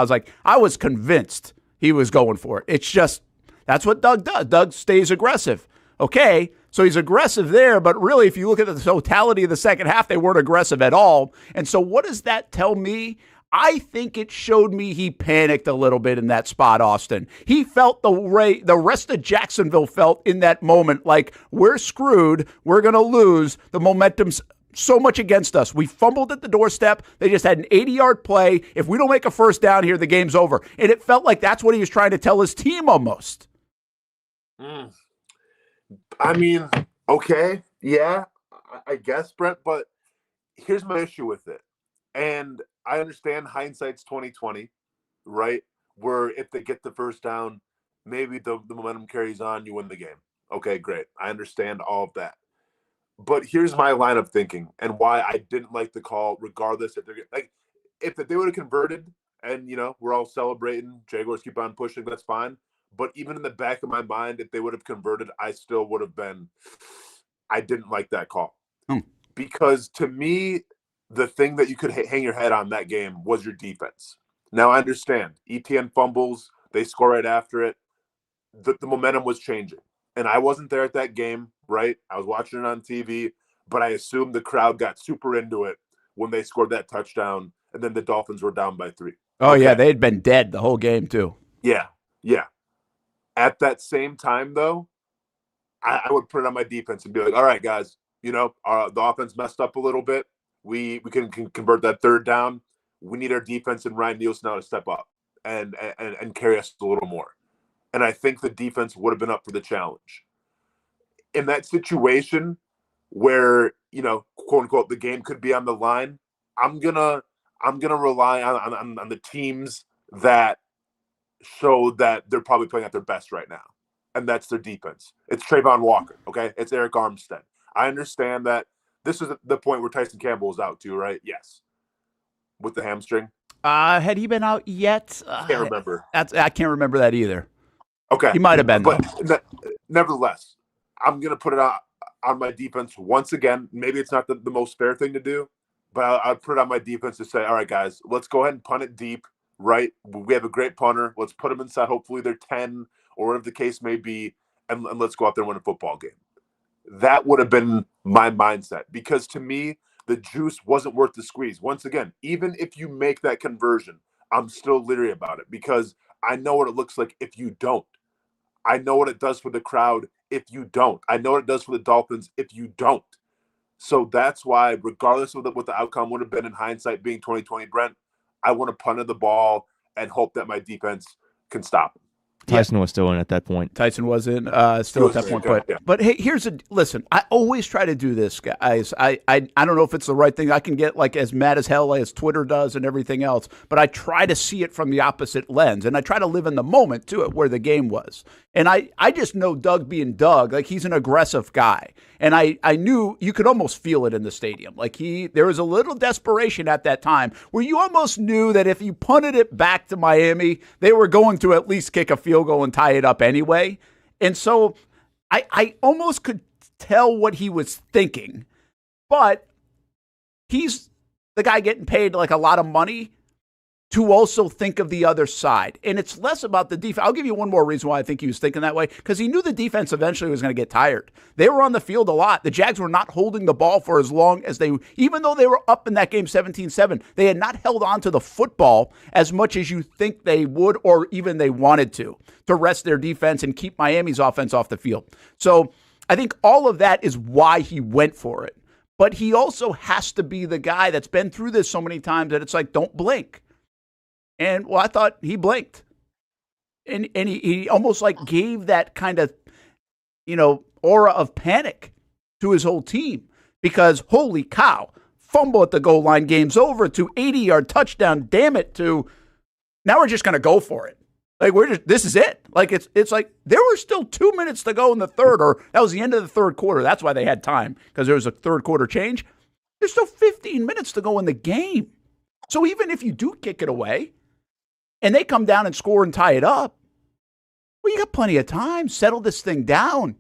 Speaker 2: I was convinced he was going for it. It's just that's what Doug does. Doug stays aggressive. Okay, so he's aggressive there, but really, if you look at the totality of the second half, they weren't aggressive at all. And so what does that tell me? I think it showed me he panicked a little bit in that spot, Austin. He felt the rest of Jacksonville felt in that moment, like we're screwed, we're going to lose, the momentum's so much against us. We fumbled at the doorstep. They just had an 80-yard play. If we don't make a first down here, the game's over. And it felt like that's what he was trying to tell his team almost.
Speaker 3: I mean, okay, yeah, I guess, Brent, but here's my issue with it. And I understand hindsight's 20/20, right? Where if they get the first down, maybe the momentum carries on, you win the game. Okay, great. I understand all of that. But here's my line of thinking and why I didn't like the call, regardless if they're like, if they would have converted and, you know, we're all celebrating, Jaguars keep on pushing, that's fine. But even in the back of my mind, if they would have converted, I still would have been, I didn't like that call. Because to me, the thing that you could hang your head on that game was your defense. Now, I understand. Etienne fumbles. They score right after it. The momentum was changing. And I wasn't there at that game, right? I was watching it on TV, but I assumed the crowd got super into it when they scored that touchdown, and then the Dolphins were down by 3.
Speaker 2: Oh, okay. Yeah, they had been dead the whole game, too.
Speaker 3: Yeah. At that same time, though, I would put it on my defense and be like, all right, guys, you know, the offense messed up a little bit. We can convert that third down. We need our defense and Ryan Nielsen now to step up and carry us a little more. And I think the defense would have been up for the challenge. In that situation where, you know, quote unquote, the game could be on the line, I'm gonna rely on the teams that show that they're probably playing at their best right now. And that's their defense. It's Trayvon Walker, okay? It's Eric Armstead. I understand that this is the point where Tyson Campbell is out too, right? Yes. With the hamstring.
Speaker 2: Had he been out yet?
Speaker 3: Can't remember.
Speaker 2: I can't remember that either.
Speaker 3: Okay.
Speaker 2: He might have been,
Speaker 3: but nevertheless, I'm going to put it on my defense once again. Maybe it's not the most fair thing to do, but I'll put it on my defense to say, all right, guys, let's go ahead and punt it deep, right? We have a great punter. Let's put them inside. Hopefully they're 10 or whatever the case may be, and let's go out there and win a football game. That would have been my mindset, because to me, the juice wasn't worth the squeeze. Once again, even if you make that conversion, I'm still leery about it because I know what it looks like if you don't. I know what it does for the crowd if you don't. I know what it does for the Dolphins if you don't. So that's why, regardless of what the outcome would have been in hindsight being 2020, Brent, I want to punt the ball and hope that my defense can stop him.
Speaker 8: Tyson was still in at that point.
Speaker 2: Tyson was in still at that point. But hey, listen, I always try to do this, guys. I don't know if it's the right thing. I can get like as mad as hell as Twitter does and everything else, but I try to see it from the opposite lens. And I try to live in the moment to it where the game was. And I just know Doug being Doug, like he's an aggressive guy. And I knew you could almost feel it in the stadium. Like there was a little desperation at that time where you almost knew that if you punted it back to Miami, they were going to at least kick a field goal and tie it up anyway. And so I almost could tell what he was thinking. But he's the guy getting paid like a lot of money to also think of the other side. And it's less about the defense. I'll give you one more reason why I think he was thinking that way, because he knew the defense eventually was going to get tired. They were on the field a lot. The Jags were not holding the ball for as long as even though they were up in that game 17-7, they had not held on to the football as much as you think they would or even they wanted to rest their defense and keep Miami's offense off the field. So I think all of that is why he went for it. But he also has to be the guy that's been through this so many times that it's like, don't blink. And, well, I thought he blinked. And he almost like gave that kind of, aura of panic to his whole team. Because, holy cow, fumble at the goal line, game's over, to 80-yard touchdown, damn it, to now we're just going to go for it. Like, this is it. Like, it's like there were still 2 minutes to go in the third, or that was the end of the third quarter. That's why they had time, because there was a third quarter change. There's still 15 minutes to go in the game. So even if you do kick it away, and they come down and score and tie it up, well, you got plenty of time. Settle this thing down.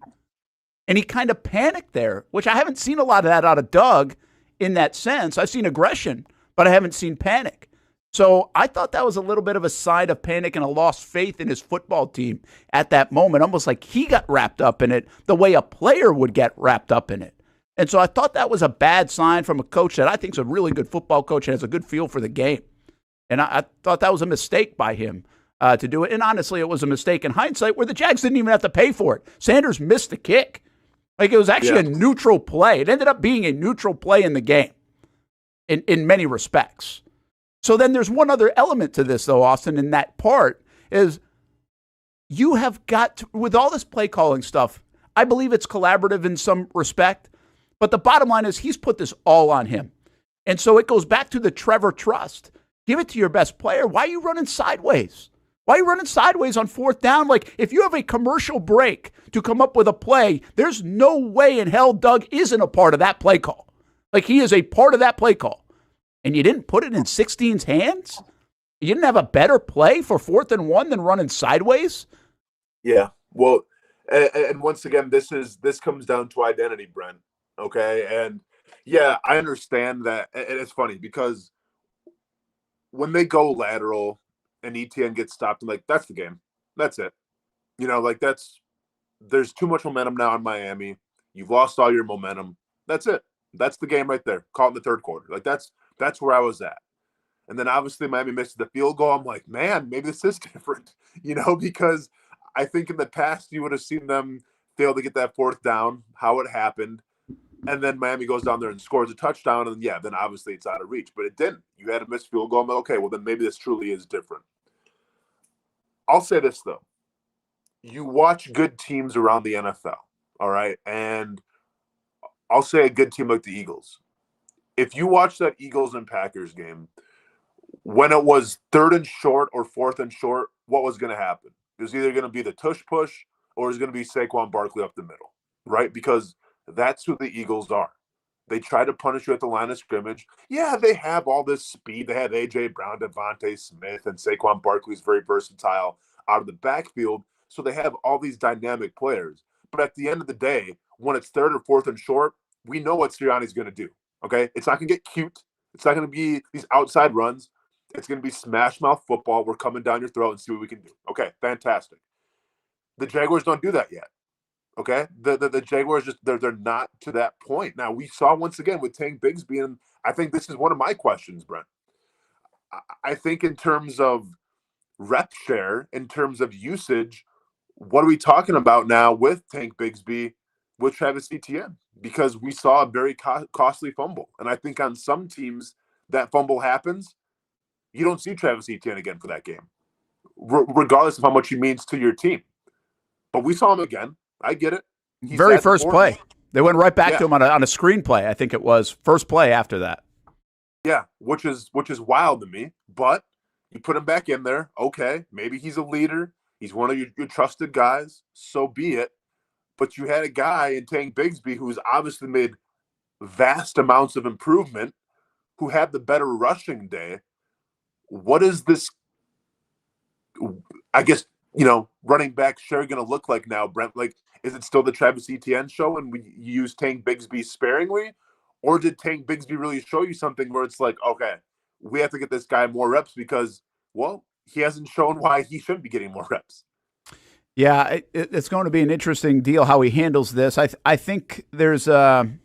Speaker 2: And he kind of panicked there, which I haven't seen a lot of that out of Doug in that sense. I've seen aggression, but I haven't seen panic. So I thought that was a little bit of a sign of panic and a lost faith in his football team at that moment, almost like he got wrapped up in it the way a player would get wrapped up in it. And so I thought that was a bad sign from a coach that I think is a really good football coach and has a good feel for the game. And I thought that was a mistake by him to do it. And honestly, it was a mistake in hindsight where the Jags didn't even have to pay for it. Sanders missed the kick. Like, it was actually a neutral play. It ended up being a neutral play in the game in many respects. So then there's one other element to this, though, Austin, in that part is you have got to, with all this play calling stuff, I believe it's collaborative in some respect, but the bottom line is he's put this all on him. And so it goes back to the Trevor trust. Give it to your best player. Why are you running sideways? Why are you running sideways on fourth down? Like, if you have a commercial break to come up with a play, there's no way in hell Doug isn't a part of that play call. Like, he is a part of that play call. And you didn't put it in 16's hands? You didn't have a better play for 4th and 1 than running sideways?
Speaker 3: Yeah. Well, and once again, this comes down to identity, Brent. Okay. And yeah, I understand that. And it's funny because when they go lateral and Etienne gets stopped, I'm like, that's the game. That's it. You know, like there's too much momentum now in Miami. You've lost all your momentum. That's it. That's the game right there. Caught in the third quarter. Like that's where I was at. And then obviously Miami missed the field goal. I'm like, man, maybe this is different, you know, because I think in the past you would have seen them fail to get that 4th down, how it happened. And then Miami goes down there and scores a touchdown. And yeah, then obviously it's out of reach, but it didn't. You had a missed field goal. I'm like, okay, well then maybe this truly is different. I'll say this though. You watch good teams around the NFL. All right. And I'll say a good team like the Eagles. If you watch that Eagles and Packers game, when it was 3rd and short or 4th and short, what was going to happen? It was either going to be the tush push or it was going to be Saquon Barkley up the middle, right? Because that's who the Eagles are. They try to punish you at the line of scrimmage. Yeah, they have all this speed. They have A.J. Brown, Devontae Smith, and Saquon Barkley is very versatile out of the backfield. So they have all these dynamic players. But at the end of the day, when it's 3rd or 4th and short, we know what Sirianni's going to do, okay? It's not going to get cute. It's not going to be these outside runs. It's going to be smash mouth football. We're coming down your throat and see what we can do. Okay, fantastic. The Jaguars don't do that yet. Okay, the Jaguars just they're not to that point. Now we saw once again with Tank Bigsby, and I think this is one of my questions, Brent. I think in terms of rep share, in terms of usage, what are we talking about now with Tank Bigsby with Travis Etienne? Because we saw a very costly fumble, and I think on some teams that fumble happens. You don't see Travis Etienne again for that game, regardless of how much he means to your team. But we saw him again. I get it. He's
Speaker 2: very first play. They went right back to him on a screen play. I think it was first play after that.
Speaker 3: Yeah, which is wild to me. But you put him back in there. Okay, maybe he's a leader. He's one of your trusted guys. So be it. But you had a guy in Tank Bigsby who's obviously made vast amounts of improvement, who had the better rushing day. What is this, I guess, running back share going to look like now, Brent? Like, is it still the Travis Etienne show and we use Tank Bigsby sparingly? Or did Tank Bigsby really show you something where it's like, okay, we have to get this guy more reps because, well, he hasn't shown why he shouldn't be getting more reps?
Speaker 2: Yeah, it's going to be an interesting deal how he handles this. I think there's, again,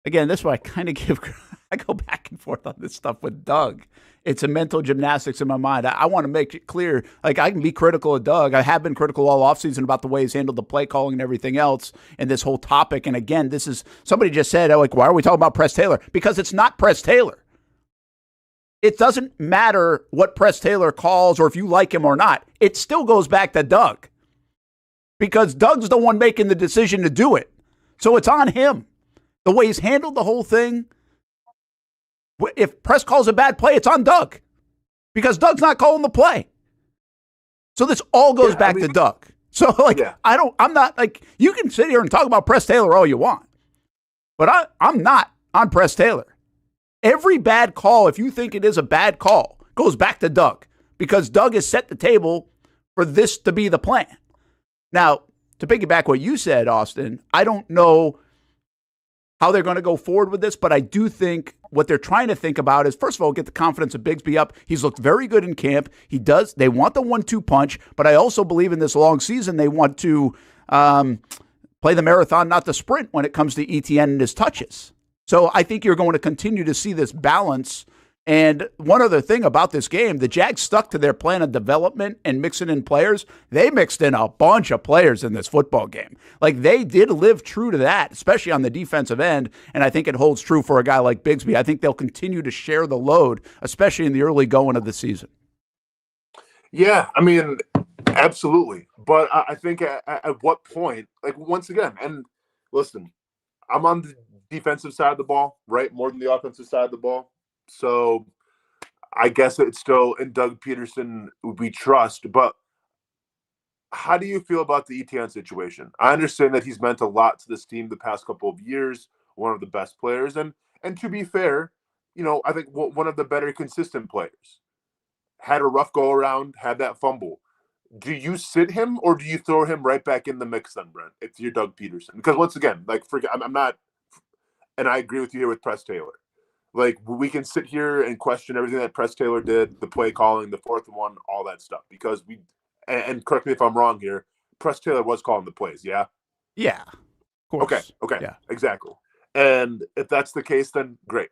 Speaker 2: this is why I kind of I go back and forth on this stuff with Doug. It's a mental gymnastics in my mind. I want to make it clear, like, I can be critical of Doug. I have been critical all offseason about the way he's handled the play calling and everything else and this whole topic. And again, this is, somebody just said, like, why are we talking about Press Taylor? Because it's not Press Taylor. It doesn't matter what Press Taylor calls or if you like him or not. It still goes back to Doug. Because Doug's the one making the decision to do it. So it's on him. The way he's handled the whole thing. If Press calls a bad play, it's on Doug. Because Doug's not calling the play. So this all goes back to Doug. So, like, I'm not, like, you can sit here and talk about Press Taylor all you want. But I'm not on Press Taylor. Every bad call, if you think it is a bad call, goes back to Doug. Because Doug has set the table for this to be the plan. Now, to piggyback what you said, Austin, I don't know how they're going to go forward with this, but I do think what they're trying to think about is, first of all, get the confidence of Bigsby up. He's looked very good in camp. They want the 1-2 punch, but I also believe in this long season they want to play the marathon, not the sprint, when it comes to Etienne and his touches. So I think you're going to continue to see this balance And one other thing about this game, the Jags stuck to their plan of development and mixing in players. They mixed in a bunch of players in this football game. Like, they did live true to that, especially on the defensive end, and I think it holds true for a guy like Bigsby. I think they'll continue to share the load, especially in the early going of the season.
Speaker 3: Yeah, I mean, absolutely. But I think at what point, like, once again, and listen, I'm on the defensive side of the ball, right? More than the offensive side of the ball. So I guess it's still in Doug Pederson we trust. But how do you feel about the Etienne situation? I understand that he's meant a lot to this team the past couple of years, one of the best players. And to be fair, I think one of the better consistent players. Had a rough go around, had that fumble. Do you sit him or do you throw him right back in the mix then, Brent, if you're Doug Pederson? Because once again, I'm not, and I agree with you here with Press Taylor. Like, we can sit here and question everything that Press Taylor did, the play calling, the fourth one, all that stuff. Because and correct me if I'm wrong here, Press Taylor was calling the plays, yeah?
Speaker 2: Yeah, of course.
Speaker 3: Okay,
Speaker 2: yeah,
Speaker 3: exactly. And if that's the case, then great.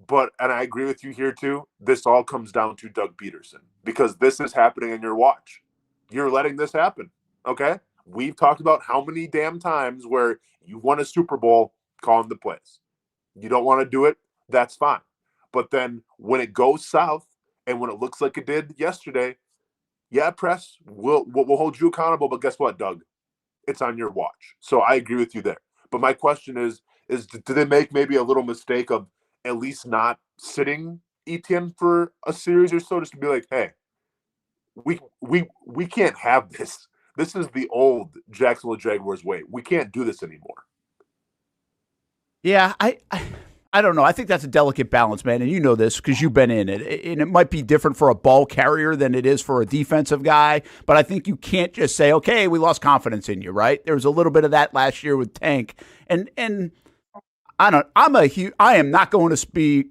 Speaker 3: But, and I agree with you here too, this all comes down to Doug Pederson. Because this is happening in your watch. You're letting this happen, okay? We've talked about how many damn times where you won a Super Bowl calling the plays. You don't want to do it, that's fine. But then when it goes south and when it looks like it did yesterday, yeah, Press, we'll hold you accountable. But guess what, Doug? It's on your watch. So I agree with you there. But my question is do they make maybe a little mistake of at least not sitting Etienne for a series or so, just to be like, hey, we can't have this. This is the old Jacksonville Jaguars way. We can't do this anymore.
Speaker 2: Yeah, I don't know. I think that's a delicate balance, man, and you know this because you've been in it. And it might be different for a ball carrier than it is for a defensive guy, but I think you can't just say, okay, we lost confidence in you, right? There was a little bit of that last year with Tank. And I am not going to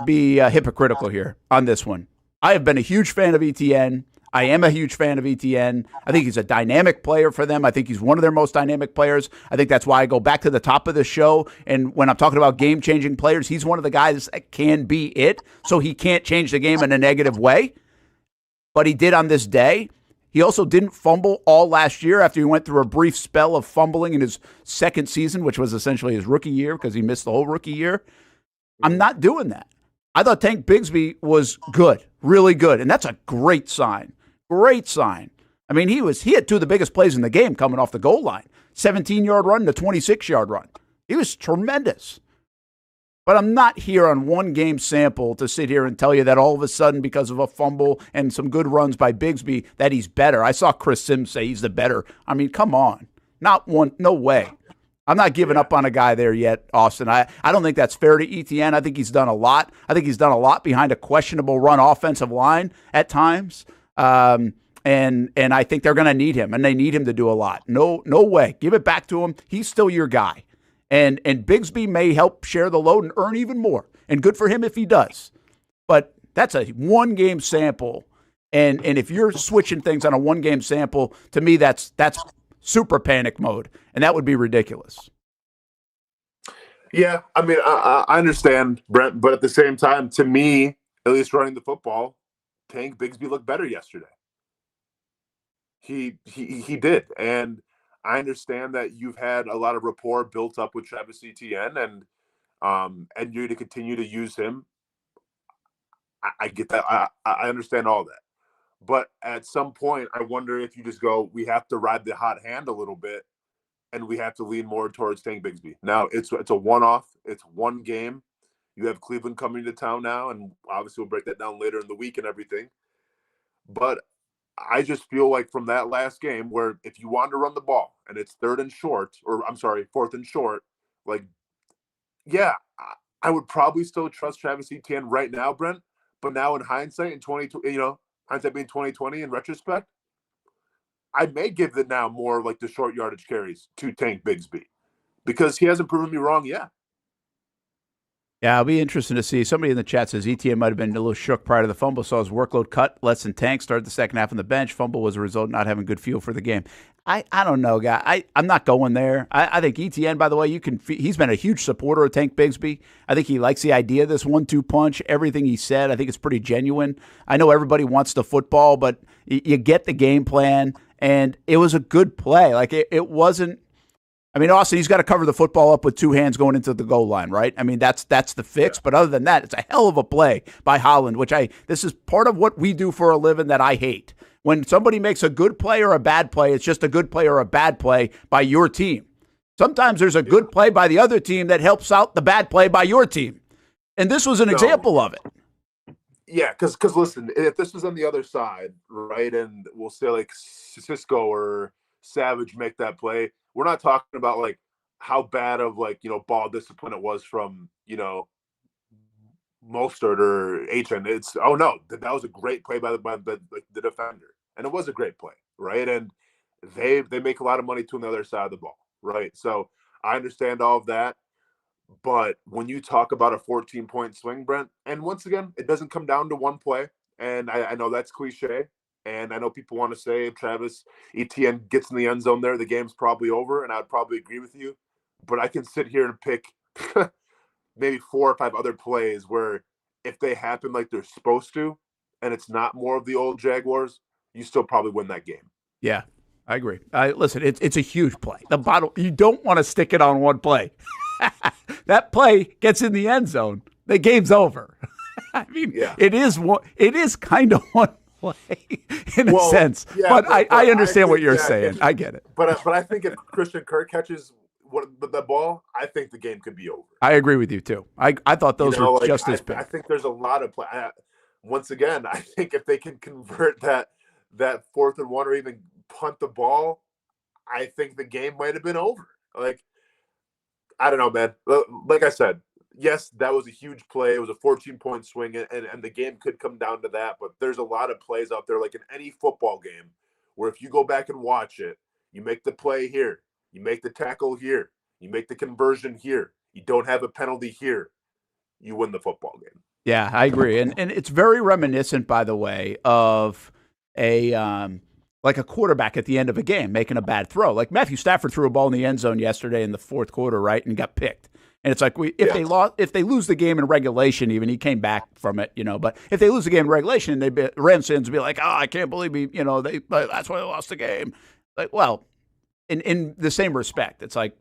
Speaker 2: be hypocritical here on this one. I have been a huge fan of Etienne. I am a huge fan of Etienne. I think he's a dynamic player for them. I think he's one of their most dynamic players. I think that's why I go back to the top of the show. And when I'm talking about game-changing players, he's one of the guys that can be it. So he can't change the game in a negative way. But he did on this day. He also didn't fumble all last year after he went through a brief spell of fumbling in his second season, which was essentially his rookie year because he missed the whole rookie year. I'm not doing that. I thought Tank Bigsby was good, really good. And that's a great sign. Great sign. I mean, he had two of the biggest plays in the game coming off the goal line. 17-yard run to 26-yard run. He was tremendous. But I'm not here on one game sample to sit here and tell you that all of a sudden, because of a fumble and some good runs by Bigsby, that he's better. I saw Chris Sims say he's the better. I mean, come on. Not one, no way. I'm not giving up on a guy there yet, Austin. I don't think that's fair to Etienne. I think he's done a lot. I think he's done a lot behind a questionable run offensive line at times. And I think they're going to need him, and they need him to do a lot. No way. Give it back to him. He's still your guy. And Bigsby may help share the load and earn even more. And good for him if he does. But that's a one-game sample. And if you're switching things on a one-game sample, to me, that's super panic mode. And that would be ridiculous.
Speaker 3: Yeah, I mean, I understand, Brent. But at the same time, to me, at least running the football, Tank Bigsby looked better yesterday. He did. And I understand that you've had a lot of rapport built up with Travis Etienne, and you're to continue to use him. I get that. I understand all that. But at some point, I wonder if you just go, we have to ride the hot hand a little bit, and we have to lean more towards Tank Bigsby. Now, it's a one-off. It's one game. You have Cleveland coming to town now, and obviously we'll break that down later in the week and everything. But I just feel like from that last game where if you want to run the ball and it's fourth and short, like, yeah, I would probably still trust Travis Etienne right now, Brent. But now in hindsight, hindsight being 2020 in retrospect, I may give it now more like the short yardage carries to Tank Bigsby because he hasn't proven me wrong yet.
Speaker 2: Yeah, it'll be interesting to see. Somebody in the chat says Etienne might have been a little shook prior to the fumble, saw his workload cut less than Tank, started the second half on the bench. Fumble was a result of not having good feel for the game. I don't know, guy. I'm not going there. I think Etienne, by the way, he's been a huge supporter of Tank Bigsby. I think he likes the idea of this 1-2 punch. Everything he said, I think it's pretty genuine. I know everybody wants the football, but you get the game plan, and it was a good play. Like, it wasn't. I mean, Austin, he's got to cover the football up with two hands going into the goal line, right? I mean, that's the fix. Yeah. But other than that, it's a hell of a play by Holland, this is part of what we do for a living that I hate. When somebody makes a good play or a bad play, it's just a good play or a bad play by your team. Sometimes there's a good play by the other team that helps out the bad play by your team. And this was an example of it.
Speaker 3: Yeah, because listen, if this was on the other side, right, and we'll say like Cisco or Savage make that play, we're not talking about like how bad of like, ball discipline it was from, Mostert or Etienne. It's, oh no, that was a great play by the defender. And it was a great play, right? And they make a lot of money too on the other side of the ball, right? So I understand all of that. But when you talk about a 14-point swing, Brent, and once again, it doesn't come down to one play. And I know that's cliche. And I know people want to say if Travis Etienne gets in the end zone there, the game's probably over, and I would probably agree with you. But I can sit here and pick maybe 4 or 5 other plays where if they happen like they're supposed to, and it's not more of the old Jaguars, you still probably win that game.
Speaker 2: Yeah, I agree. Listen, it's a huge play. You don't want to stick it on one play. That play gets in the end zone, the game's over. I mean, yeah. It is kind of one in a sense, yeah, but I understand what you're saying. I get it.
Speaker 3: But I think if Christian Kirk catches the ball, I think the game could be over.
Speaker 2: I agree with you too. I thought those were just as bad.
Speaker 3: I think there's a lot of play. Once again, I think if they can convert that 4th and 1 or even punt the ball, I think the game might have been over. Like, I don't know, man. Like I said, yes, that was a huge play. It was a 14-point swing, and the game could come down to that. But there's a lot of plays out there, like in any football game, where if you go back and watch it, you make the play here, you make the tackle here, you make the conversion here, you don't have a penalty here, you win the football game.
Speaker 2: Yeah, I agree. And it's very reminiscent, by the way, of like a quarterback at the end of a game making a bad throw. Like Matthew Stafford threw a ball in the end zone yesterday in the 4th quarter, right, and got picked. And it's like if they lose the game in regulation, even he came back from it, But if they lose the game in regulation, Rams fans would be like, "Oh, I can't believe that's why they lost the game." Like, well, in the same respect, it's like,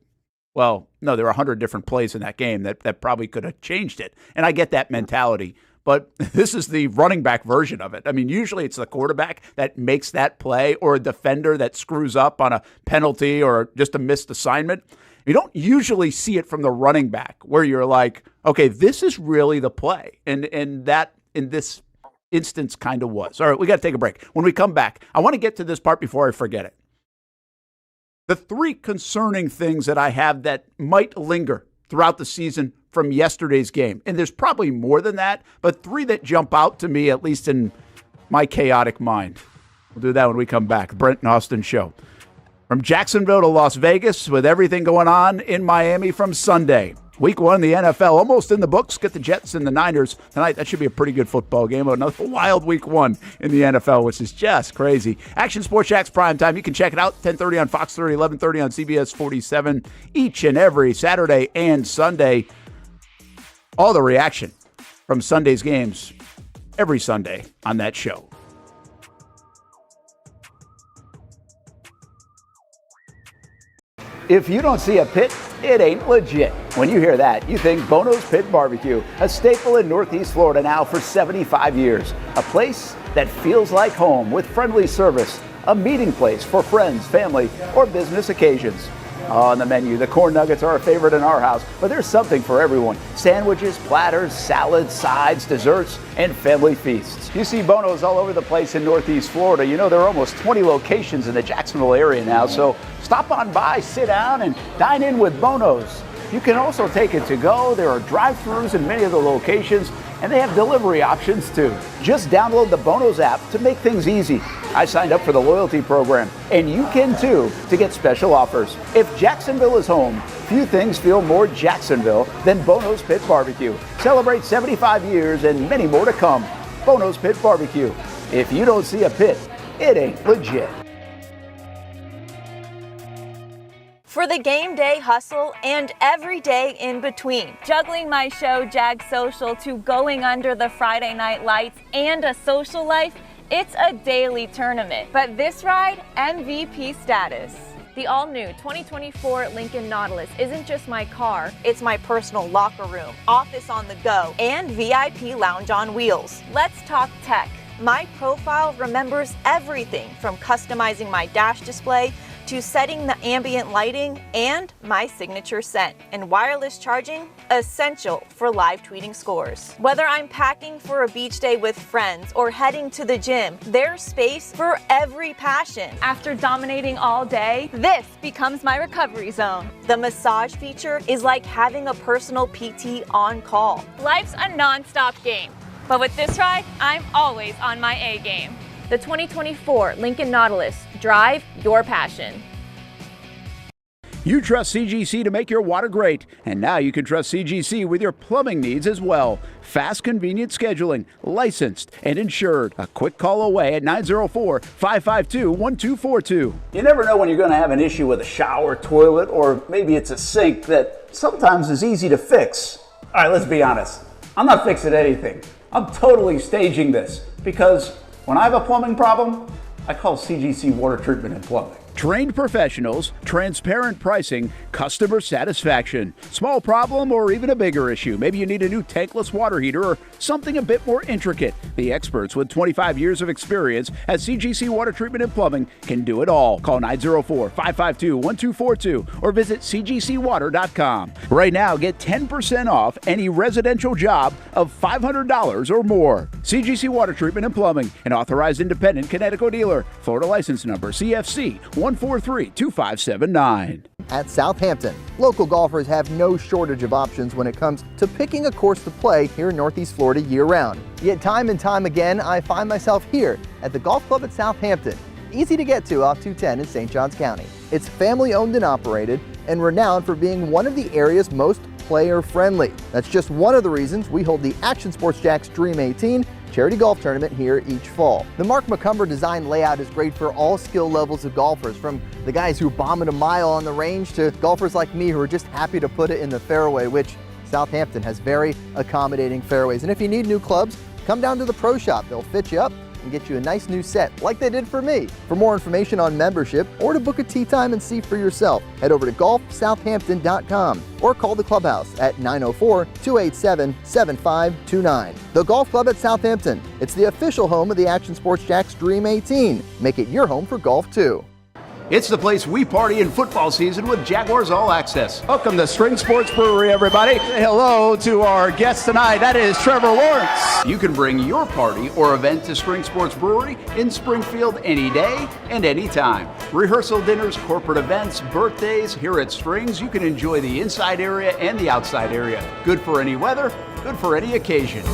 Speaker 2: well, no, there were 100 different plays in that game that probably could have changed it, and I get that mentality. But this is the running back version of it. I mean, usually it's the quarterback that makes that play or a defender that screws up on a penalty or just a missed assignment. You don't usually see it from the running back where you're like, okay, this is really the play. And that in this instance kind of was. All right, we got to take a break. When we come back, I want to get to this part before I forget it. The 3 concerning things that I have that might linger throughout the season from yesterday's game. And there's probably more than that, but 3 that jump out to me, at least in my chaotic mind. We'll do that when we come back. Brent and Austen Show. From Jacksonville to Las Vegas, with everything going on in Miami from Sunday. Week 1 in the NFL, almost in the books. Get the Jets and the Niners tonight. That should be a pretty good football game. Another wild week 1 in the NFL, which is just crazy. Action Sports Jax primetime. You can check it out, 10:30 on Fox 30, 11:30 on CBS 47, each and every Saturday and Sunday. All the reaction from Sunday's games every Sunday on that show. If you don't see a pit, it ain't legit. When you hear that, you think Bono's Pit Barbecue, a staple in Northeast Florida now for 75 years. A place that feels like home with friendly service, a meeting place for friends, family, or business occasions. On the menu, the corn nuggets are a favorite in our house, but there's something for everyone. Sandwiches, platters, salads, sides, desserts, and family feasts. You see Bono's all over the place in Northeast Florida. There are almost 20 locations in the Jacksonville area now, so stop on by, sit down, and dine in with Bono's. You can also take it to go. There are drive-thrus in many of the locations,
Speaker 7: And they have delivery options too. Just download the Bonos app to make things easy. I signed up for the loyalty program, and you can too, to get special offers. If Jacksonville is home, few things feel more Jacksonville than Bonos Pit Barbecue. Celebrate 75 years and many more to come. Bonos Pit Barbecue. If you don't see a pit, it ain't legit.
Speaker 9: For the game day hustle and every day in between. Juggling my show, Jag Social, to going under the Friday night lights and a social life, it's a daily tournament. But this ride, MVP status. The all-new 2024 Lincoln Nautilus isn't just my car, it's my personal locker room, office on the go, and VIP lounge on wheels. Let's talk tech. My profile remembers everything from customizing my dash display to setting the ambient lighting and my signature scent. And wireless charging, essential for live tweeting scores. Whether I'm packing for a beach day with friends or heading to the gym, there's space for every passion. After dominating all day, this becomes my recovery zone. The massage feature is like having a personal PT on call. Life's a non-stop game, but with this ride, I'm always on my A game. The 2024 Lincoln Nautilus. Drive your passion.
Speaker 7: You trust CGC to make your water great, and now you can trust CGC with your plumbing needs as well. Fast, convenient scheduling, licensed and insured. A quick call away at 904-552-1242.
Speaker 2: You never know when you're going to have an issue with a shower, toilet, or maybe it's a sink that sometimes is easy to fix. All right, let's be honest. I'm not fixing anything. I'm totally staging this because when I have a plumbing problem, I call CGC Water Treatment and Plumbing.
Speaker 7: Trained professionals, transparent pricing, customer satisfaction. Small problem or even a bigger issue. Maybe you need a new tankless water heater or something a bit more intricate. The experts with 25 years of experience at CGC Water Treatment and Plumbing can do it all. Call 904-552-1242 or visit cgcwater.com. Right now, get 10% off any residential job of $500 or more. CGC Water Treatment and Plumbing, an authorized independent Connecticut dealer. Florida license number CFC 1432579.
Speaker 5: At Southampton, local golfers have no shortage of options when it comes to picking a course to play here in Northeast Florida year-round. Yet time and time again, I find myself here at the Golf Club at Southampton. Easy to get to off 210 in St. Johns County. It's family-owned and operated and renowned for being one of the area's most player-friendly. That's just one of the reasons we hold the Action Sports Jax Dream 18 charity golf tournament here each fall. The Mark McCumber design layout is great for all skill levels of golfers, from the guys who bomb it a mile on the range to golfers like me who are just happy to put it in the fairway, which Southampton has very accommodating fairways. And if you need new clubs, come down to the pro shop. They'll fit you up and get you a nice new set like they did for me. For more information on membership or to book a tee time and see for yourself, head over to golfsouthampton.com or call the clubhouse at 904-287-7529. The Golf Club at Southampton. It's the official home of the Action Sports Jax Dream 18. Make it your home for golf too.
Speaker 2: It's the place we party in football season with Jaguars All Access. Welcome to Spring Sports Brewery, everybody. Say hello to our guest tonight. That is Trevor Lawrence. You can bring your party or event to Spring Sports Brewery in Springfield any day and any time. Rehearsal dinners, corporate events, birthdays. Here at Strings, you can enjoy the inside area and the outside area. Good for any weather, good for any occasion.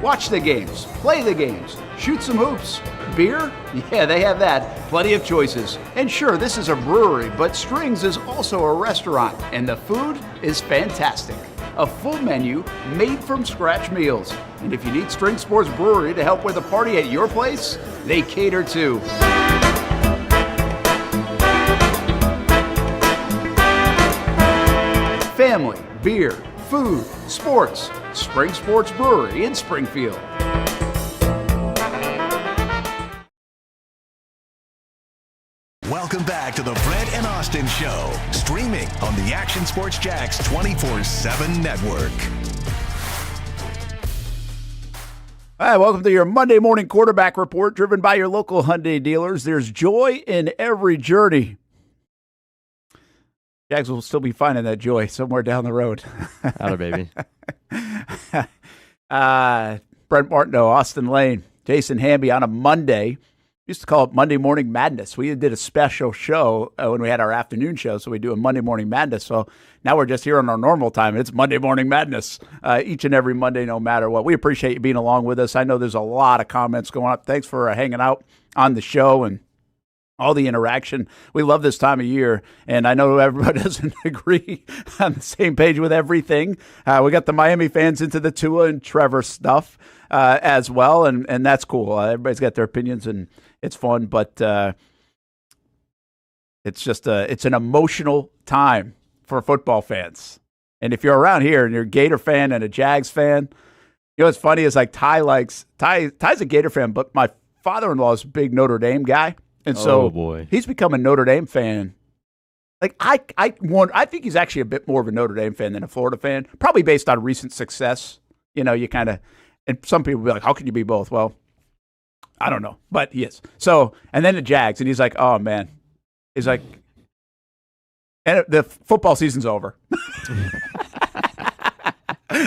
Speaker 2: Watch the games, play the games, shoot some hoops. Beer? Yeah, they have that. Plenty of choices. And sure, this is a brewery, but Strings is also a restaurant, and the food is fantastic. A full menu made from scratch meals. And if you need String Sports Brewery to help with a party at your place, they cater too. Family, beer, food, sports. Spring Sports Brewery in Springfield.
Speaker 1: Welcome back to the Brent and Austen Show, streaming on the Action Sports Jax 24/7 network.
Speaker 2: All right, welcome to your Monday morning quarterback report, driven by your local Hyundai dealers. There's joy in every journey. Jags will still be finding that joy somewhere down the road.
Speaker 8: Atta baby.
Speaker 2: Brent Martineau, Austen Lane, Jason Hamby on a Monday. used to call it Monday Morning Madness. We did a special show when we had our afternoon show, so we do a Monday Morning Madness. So now we're just here on our normal time. It's Monday Morning Madness each and every Monday, no matter what. We appreciate you being along with us. I know there's a lot of comments going up. Thanks for hanging out on the show and all the interaction. We love this time of year, and I know everybody doesn't agree on the same page with everything. We got the Miami fans into the Tua and Trevor stuff as well, and that's cool. Everybody's got their opinions, and it's fun, but it's just it's an emotional time for football fans. And if you're around here and you're a Gator fan and a Jags fan, you know what's funny is like Ty's a Gator fan, but my father-in-law is a big Notre Dame guy. And so he's become a Notre Dame fan. Like I think he's actually a bit more of a Notre Dame fan than a Florida fan, probably based on recent success. You know, you kind of, and some people be like, how can you be both? Well, I don't know, but he is. So, and then the Jags, and he's like, oh man, he's like, and the football season's over.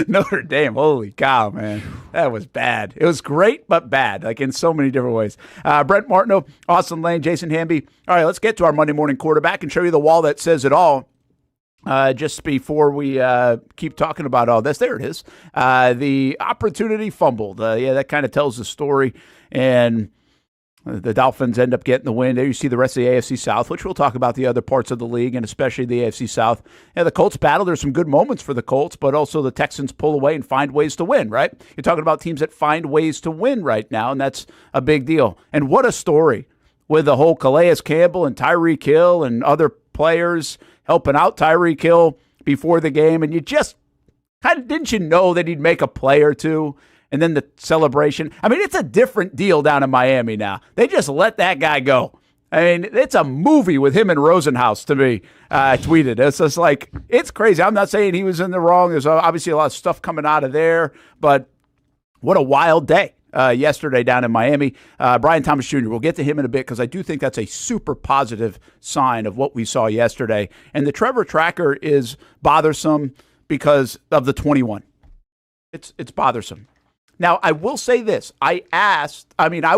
Speaker 2: Notre Dame, holy cow, man. That was bad. It was great, but bad, like in so many different ways. Brent Martineau, Austen Lane, Jason Hamby. All right, let's get to our Monday morning quarterback and show you the wall that says it all. Just before we keep talking about all this, there it is. The opportunity fumbled. Yeah, that kind of tells the story. And the Dolphins end up getting the win. There you see the rest of the AFC South, which we'll talk about the other parts of the league, and especially the AFC South. Yeah, the Colts battle. There's some good moments for the Colts, but also the Texans pull away and find ways to win, right? You're talking about teams that find ways to win right now, and that's a big deal. And what a story with the whole Calais Campbell and Tyreek Hill and other players helping out Tyreek Hill before the game. And you just kind of, didn't you know that he'd make a play or two? And then the celebration. I mean, it's a different deal down in Miami now. They just let that guy go. I mean, it's a movie with him and Rosenhaus to me. I tweeted. It's just like, it's crazy. I'm not saying he was in the wrong. There's obviously a lot of stuff coming out of there, but what a wild day yesterday down in Miami. Brian Thomas Jr., we'll get to him in a bit because I do think that's a super positive sign of what we saw yesterday. And the Trevor tracker is bothersome because of the 21. It's bothersome. Now, I will say this. I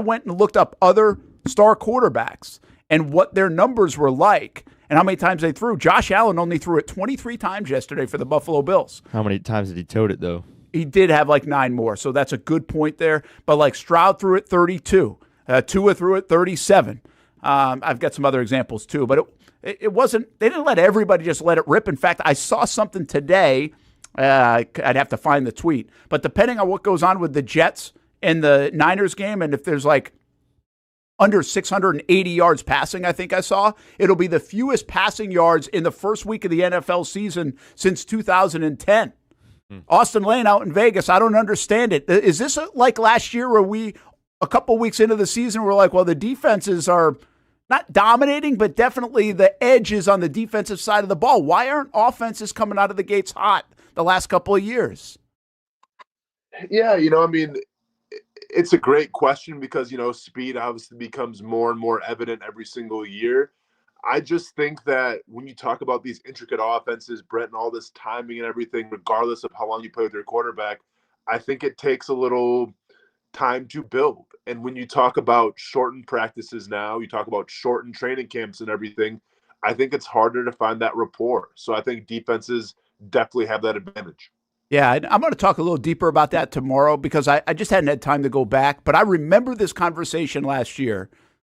Speaker 2: went and looked up other star quarterbacks and what their numbers were like and how many times they threw. Josh Allen only threw it 23 times yesterday for the Buffalo Bills.
Speaker 8: How many times did he tote it, though?
Speaker 2: He did have like 9 more, so that's a good point there. But like Stroud threw it 32. Tua threw it 37. I've got some other examples too, but it wasn't, they didn't let everybody just let it rip. In fact, I saw something today. I'd have to find the tweet. But depending on what goes on with the Jets in the Niners game, and if there's like under 680 yards passing, I think I saw, it'll be the fewest passing yards in the first week of the NFL season since 2010. Austen Lane out in Vegas, I don't understand it. Is this like last year where we, a couple weeks into the season, we're like, well, the defenses are not dominating, but definitely the edge is on the defensive side of the ball. Why aren't offenses coming out of the gates hot the last couple of years?
Speaker 3: Yeah, I mean, it's a great question because, speed obviously becomes more and more evident every single year. I just think that when you talk about these intricate offenses, Brent, and all this timing and everything, regardless of how long you play with your quarterback, I think it takes a little time to build. And when you talk about shortened practices now, you talk about shortened training camps and everything, I think it's harder to find that rapport. So I think defenses definitely have that advantage.
Speaker 2: Yeah, I'm going to talk a little deeper about that tomorrow because I just hadn't had time to go back. But I remember this conversation last year.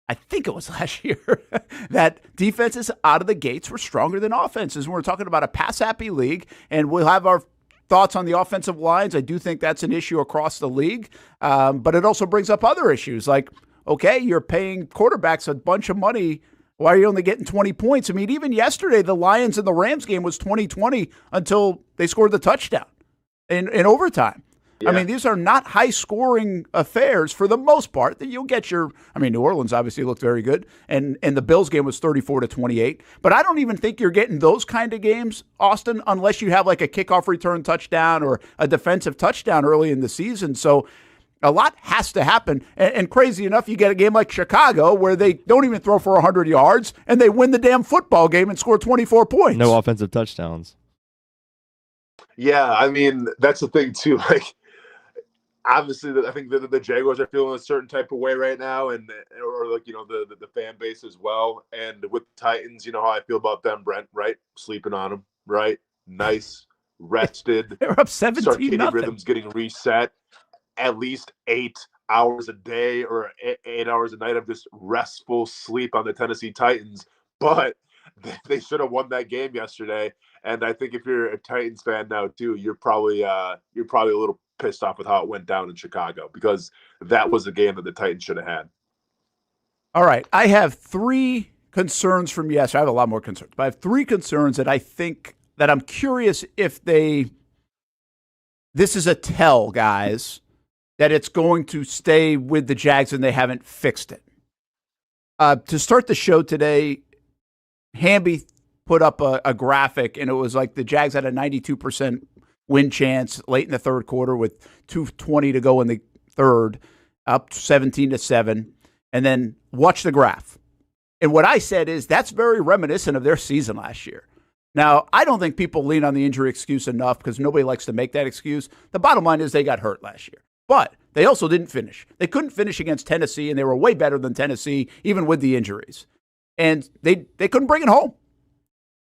Speaker 2: I think it was last year that defenses out of the gates were stronger than offenses. We're talking about a pass-happy league, and we'll have our thoughts on the offensive lines. I do think that's an issue across the league, but it also brings up other issues like, okay, you're paying quarterbacks a bunch of money. Why are you only getting 20 points? I mean, even yesterday, the Lions and the Rams game was 20-20 until they scored the touchdown in overtime. Yeah. I mean, these are not high-scoring affairs for the most part. You'll get New Orleans obviously looked very good, and the Bills game was 34-28. But I don't even think you're getting those kind of games, Austin, unless you have like a kickoff return touchdown or a defensive touchdown early in the season. So a lot has to happen. And crazy enough, you get a game like Chicago where they don't even throw for 100 yards, and they win the damn football game and score 24 points.
Speaker 8: No offensive touchdowns.
Speaker 3: Yeah, I mean, that's the thing, too. Like, obviously, I think the Jaguars are feeling a certain type of way right now, and or like the fan base as well. And with the Titans, you know how I feel about them, Brent. Right, sleeping on them. Right, nice, rested.
Speaker 2: They're up 17-0.
Speaker 3: Circadian rhythms getting reset. At least 8 hours a day or 8 hours a night of just restful sleep on the Tennessee Titans. But they should have won that game yesterday. And I think if you're a Titans fan now too, you're probably a little pissed off with how it went down in Chicago, because that was the game that the Titans should have had.
Speaker 2: All right. I have 3 concerns from yesterday. I have a lot more concerns, but I have 3 concerns that I think that I'm curious if this is a tell, guys, that it's going to stay with the Jags and they haven't fixed it. To start the show today, Hamby put up a graphic, and it was like the Jags had a 92% win chance late in the third quarter with 2:20 to go in the third, up 17-7, and then watch the graph. And what I said is that's very reminiscent of their season last year. Now, I don't think people lean on the injury excuse enough because nobody likes to make that excuse. The bottom line is they got hurt last year. But they also didn't finish. They couldn't finish against Tennessee, and they were way better than Tennessee, even with the injuries. And they couldn't bring it home.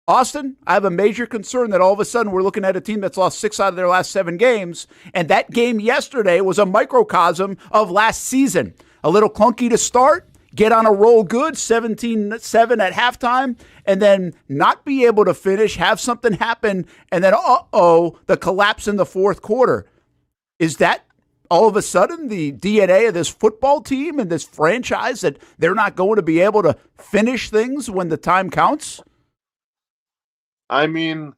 Speaker 2: Austin, I have a major concern that all of a sudden we're looking at a team that's lost 6 out of their last 7 games, and that game yesterday was a microcosm of last season. A little clunky to start, get on a roll good, 17-7 at halftime, and then not be able to finish, have something happen, and then, the collapse in the fourth quarter. Is that all of a sudden the DNA of this football team and this franchise, that they're not going to be able to finish things when the time counts?
Speaker 3: I mean,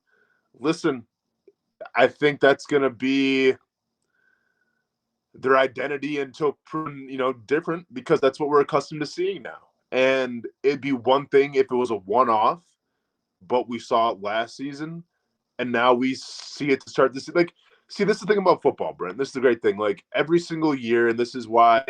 Speaker 3: listen, I think that's going to be their identity until proven, different, because that's what we're accustomed to seeing now. And it'd be one thing if it was a one-off, but we saw it last season, and now we see it to start this. See, this is the thing about football, Brent. This is the great thing. Like, every single year, and this is why,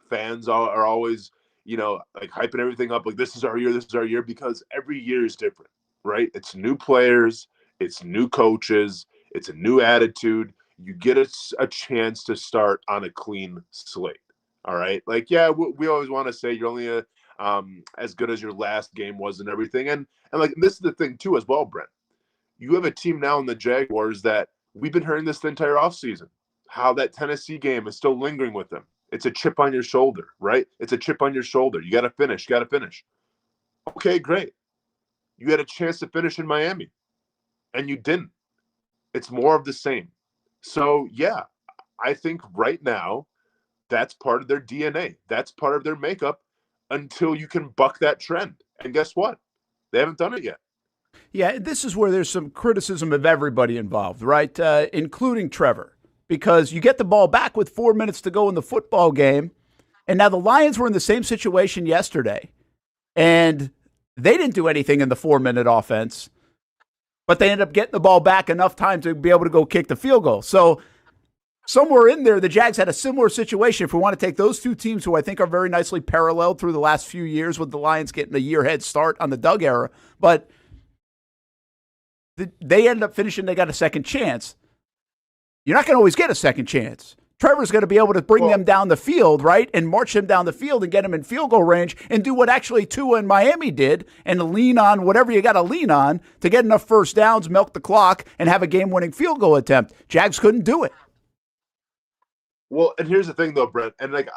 Speaker 3: fans are always, like, hyping everything up. Like, this is our year, because every year is different, right? It's new players, it's new coaches, it's a new attitude. You get a chance to start on a clean slate, all right? Like, yeah, we always want to say you're only as good as your last game was and everything. And like, this is the thing, too, as well, Brent. You have a team now in the Jaguars that we've been hearing this the entire offseason, how that Tennessee game is still lingering with them. It's a chip on your shoulder, right? It's a chip on your shoulder. You got to finish. Okay, great. You had a chance to finish in Miami, and you didn't. It's more of the same. So, yeah, I think right now that's part of their DNA. That's part of their makeup until you can buck that trend. And guess what? They haven't done it yet.
Speaker 2: Yeah, this is where there's some criticism of everybody involved, right? Including Trevor, because you get the ball back with 4 minutes to go in the football game. And now the Lions were in the same situation yesterday, and they didn't do anything in the 4-minute offense, but they ended up getting the ball back enough time to be able to go kick the field goal. So somewhere in there, the Jags had a similar situation. If we want to take those two teams, who I think are very nicely paralleled through the last few years, with the Lions getting a year head start on the Doug era, but they ended up finishing, they got a second chance. You're not going to always get a second chance. Trevor's going to be able to bring them down the field, right, and march them down the field and get them in field goal range and do what actually Tua and Miami did, and lean on whatever you got to lean on to get enough first downs, milk the clock, and have a game-winning field goal attempt. Jags couldn't do it.
Speaker 3: Well, and here's the thing, though, Brent, and like,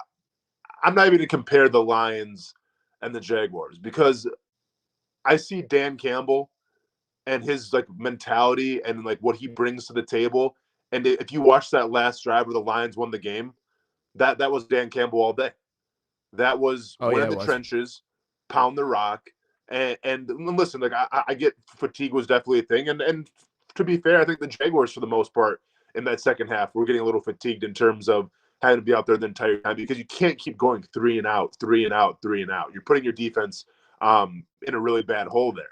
Speaker 3: I'm not even going to compare the Lions and the Jaguars, because I see Dan Campbell and his like mentality and like what he brings to the table. And if you watch that last drive where the Lions won the game, that was Dan Campbell all day. That was win in the trenches, pound the rock, and listen, like I get fatigue was definitely a thing, and to be fair, I think the Jaguars for the most part in that second half were getting a little fatigued in terms of having to be out there the entire time, because you can't keep going 3 and out. You're putting your defense in a really bad hole there.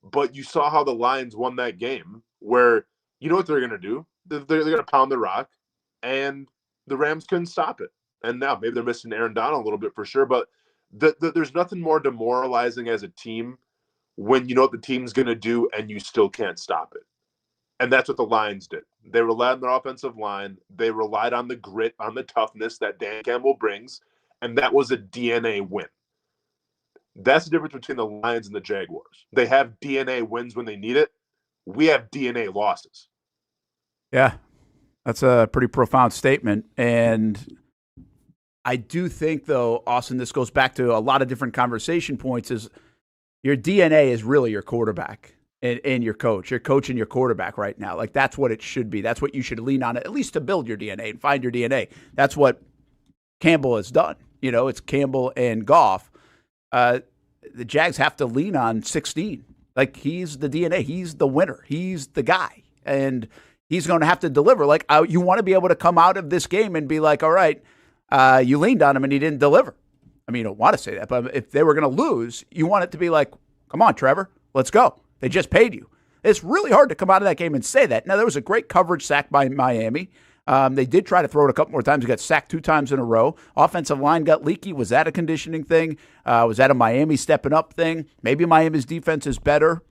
Speaker 3: But you saw how the Lions won that game, where you know what they're going to do. They're going to pound the rock, and the Rams couldn't stop it. And now maybe they're missing Aaron Donald a little bit for sure, but there's nothing more demoralizing as a team when you know what the team's going to do and you still can't stop it. And that's what the Lions did. They relied on their offensive line. They relied on the grit, on the toughness that Dan Campbell brings, and that was a DNA win. That's the difference between the Lions and the Jaguars. They have DNA wins when they need it. We have DNA losses.
Speaker 2: Yeah, that's a pretty profound statement. And I do think, though, Austin, this goes back to a lot of different conversation points, is your DNA is really your quarterback and your coach. Your coach and your quarterback right now. Like, that's what it should be. That's what you should lean on, at least to build your DNA and find your DNA. That's what Campbell has done. It's Campbell and Goff. The Jags have to lean on 16. Like, he's the DNA. He's the winner. He's the guy. And he's going to have to deliver. Like, you want to be able to come out of this game and be like, all right, you leaned on him and he didn't deliver. I mean, you don't want to say that, but if they were going to lose, you want it to be like, come on, Trevor, let's go. They just paid you. It's really hard to come out of that game and say that. Now, there was a great coverage sack by Miami. They did try to throw it a couple more times. They got sacked 2 times in a row. Offensive line got leaky. Was that a conditioning thing? Was that a Miami stepping up thing? Maybe Miami's defense is better.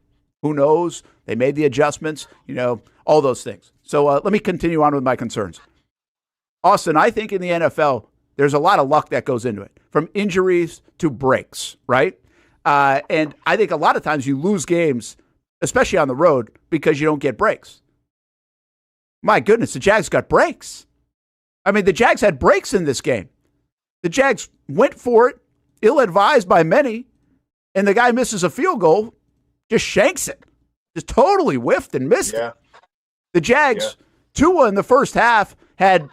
Speaker 2: Who knows? They made the adjustments, all those things. So let me continue on with my concerns. Austin, I think in the NFL, there's a lot of luck that goes into it, from injuries to breaks, right? And I think a lot of times you lose games, especially on the road, because you don't get breaks. My goodness, the Jags got breaks. I mean, the Jags had breaks in this game. The Jags went for it, ill-advised by many, and the guy misses a field goal, just shanks it. Just totally whiffed and missed it. The Jags, Tua in the first half, had a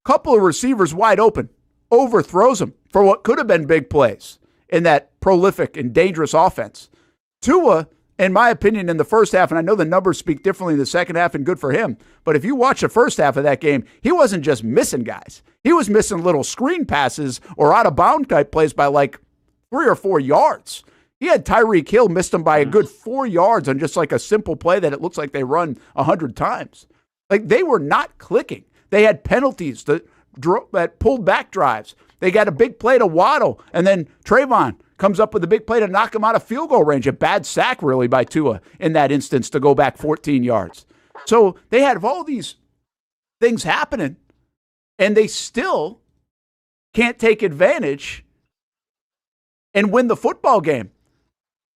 Speaker 2: couple of receivers wide open, overthrows them for what could have been big plays in that prolific and dangerous offense. Tua, in my opinion, in the first half, and I know the numbers speak differently in the second half, and good for him, but if you watch the first half of that game, he wasn't just missing guys. He was missing little screen passes or out-of-bound type plays by like 3 or 4 yards. He had Tyreek Hill missed him by a good 4 yards on just like a simple play that it looks like they run 100 times. Like, they were not clicking. They had penalties that pulled back drives. They got a big play to Waddle, and then Trayvon comes up with a big play to knock him out of field goal range. A bad sack, really, by Tua in that instance to go back 14 yards. So they had all these things happening, and they still can't take advantage and win the football game.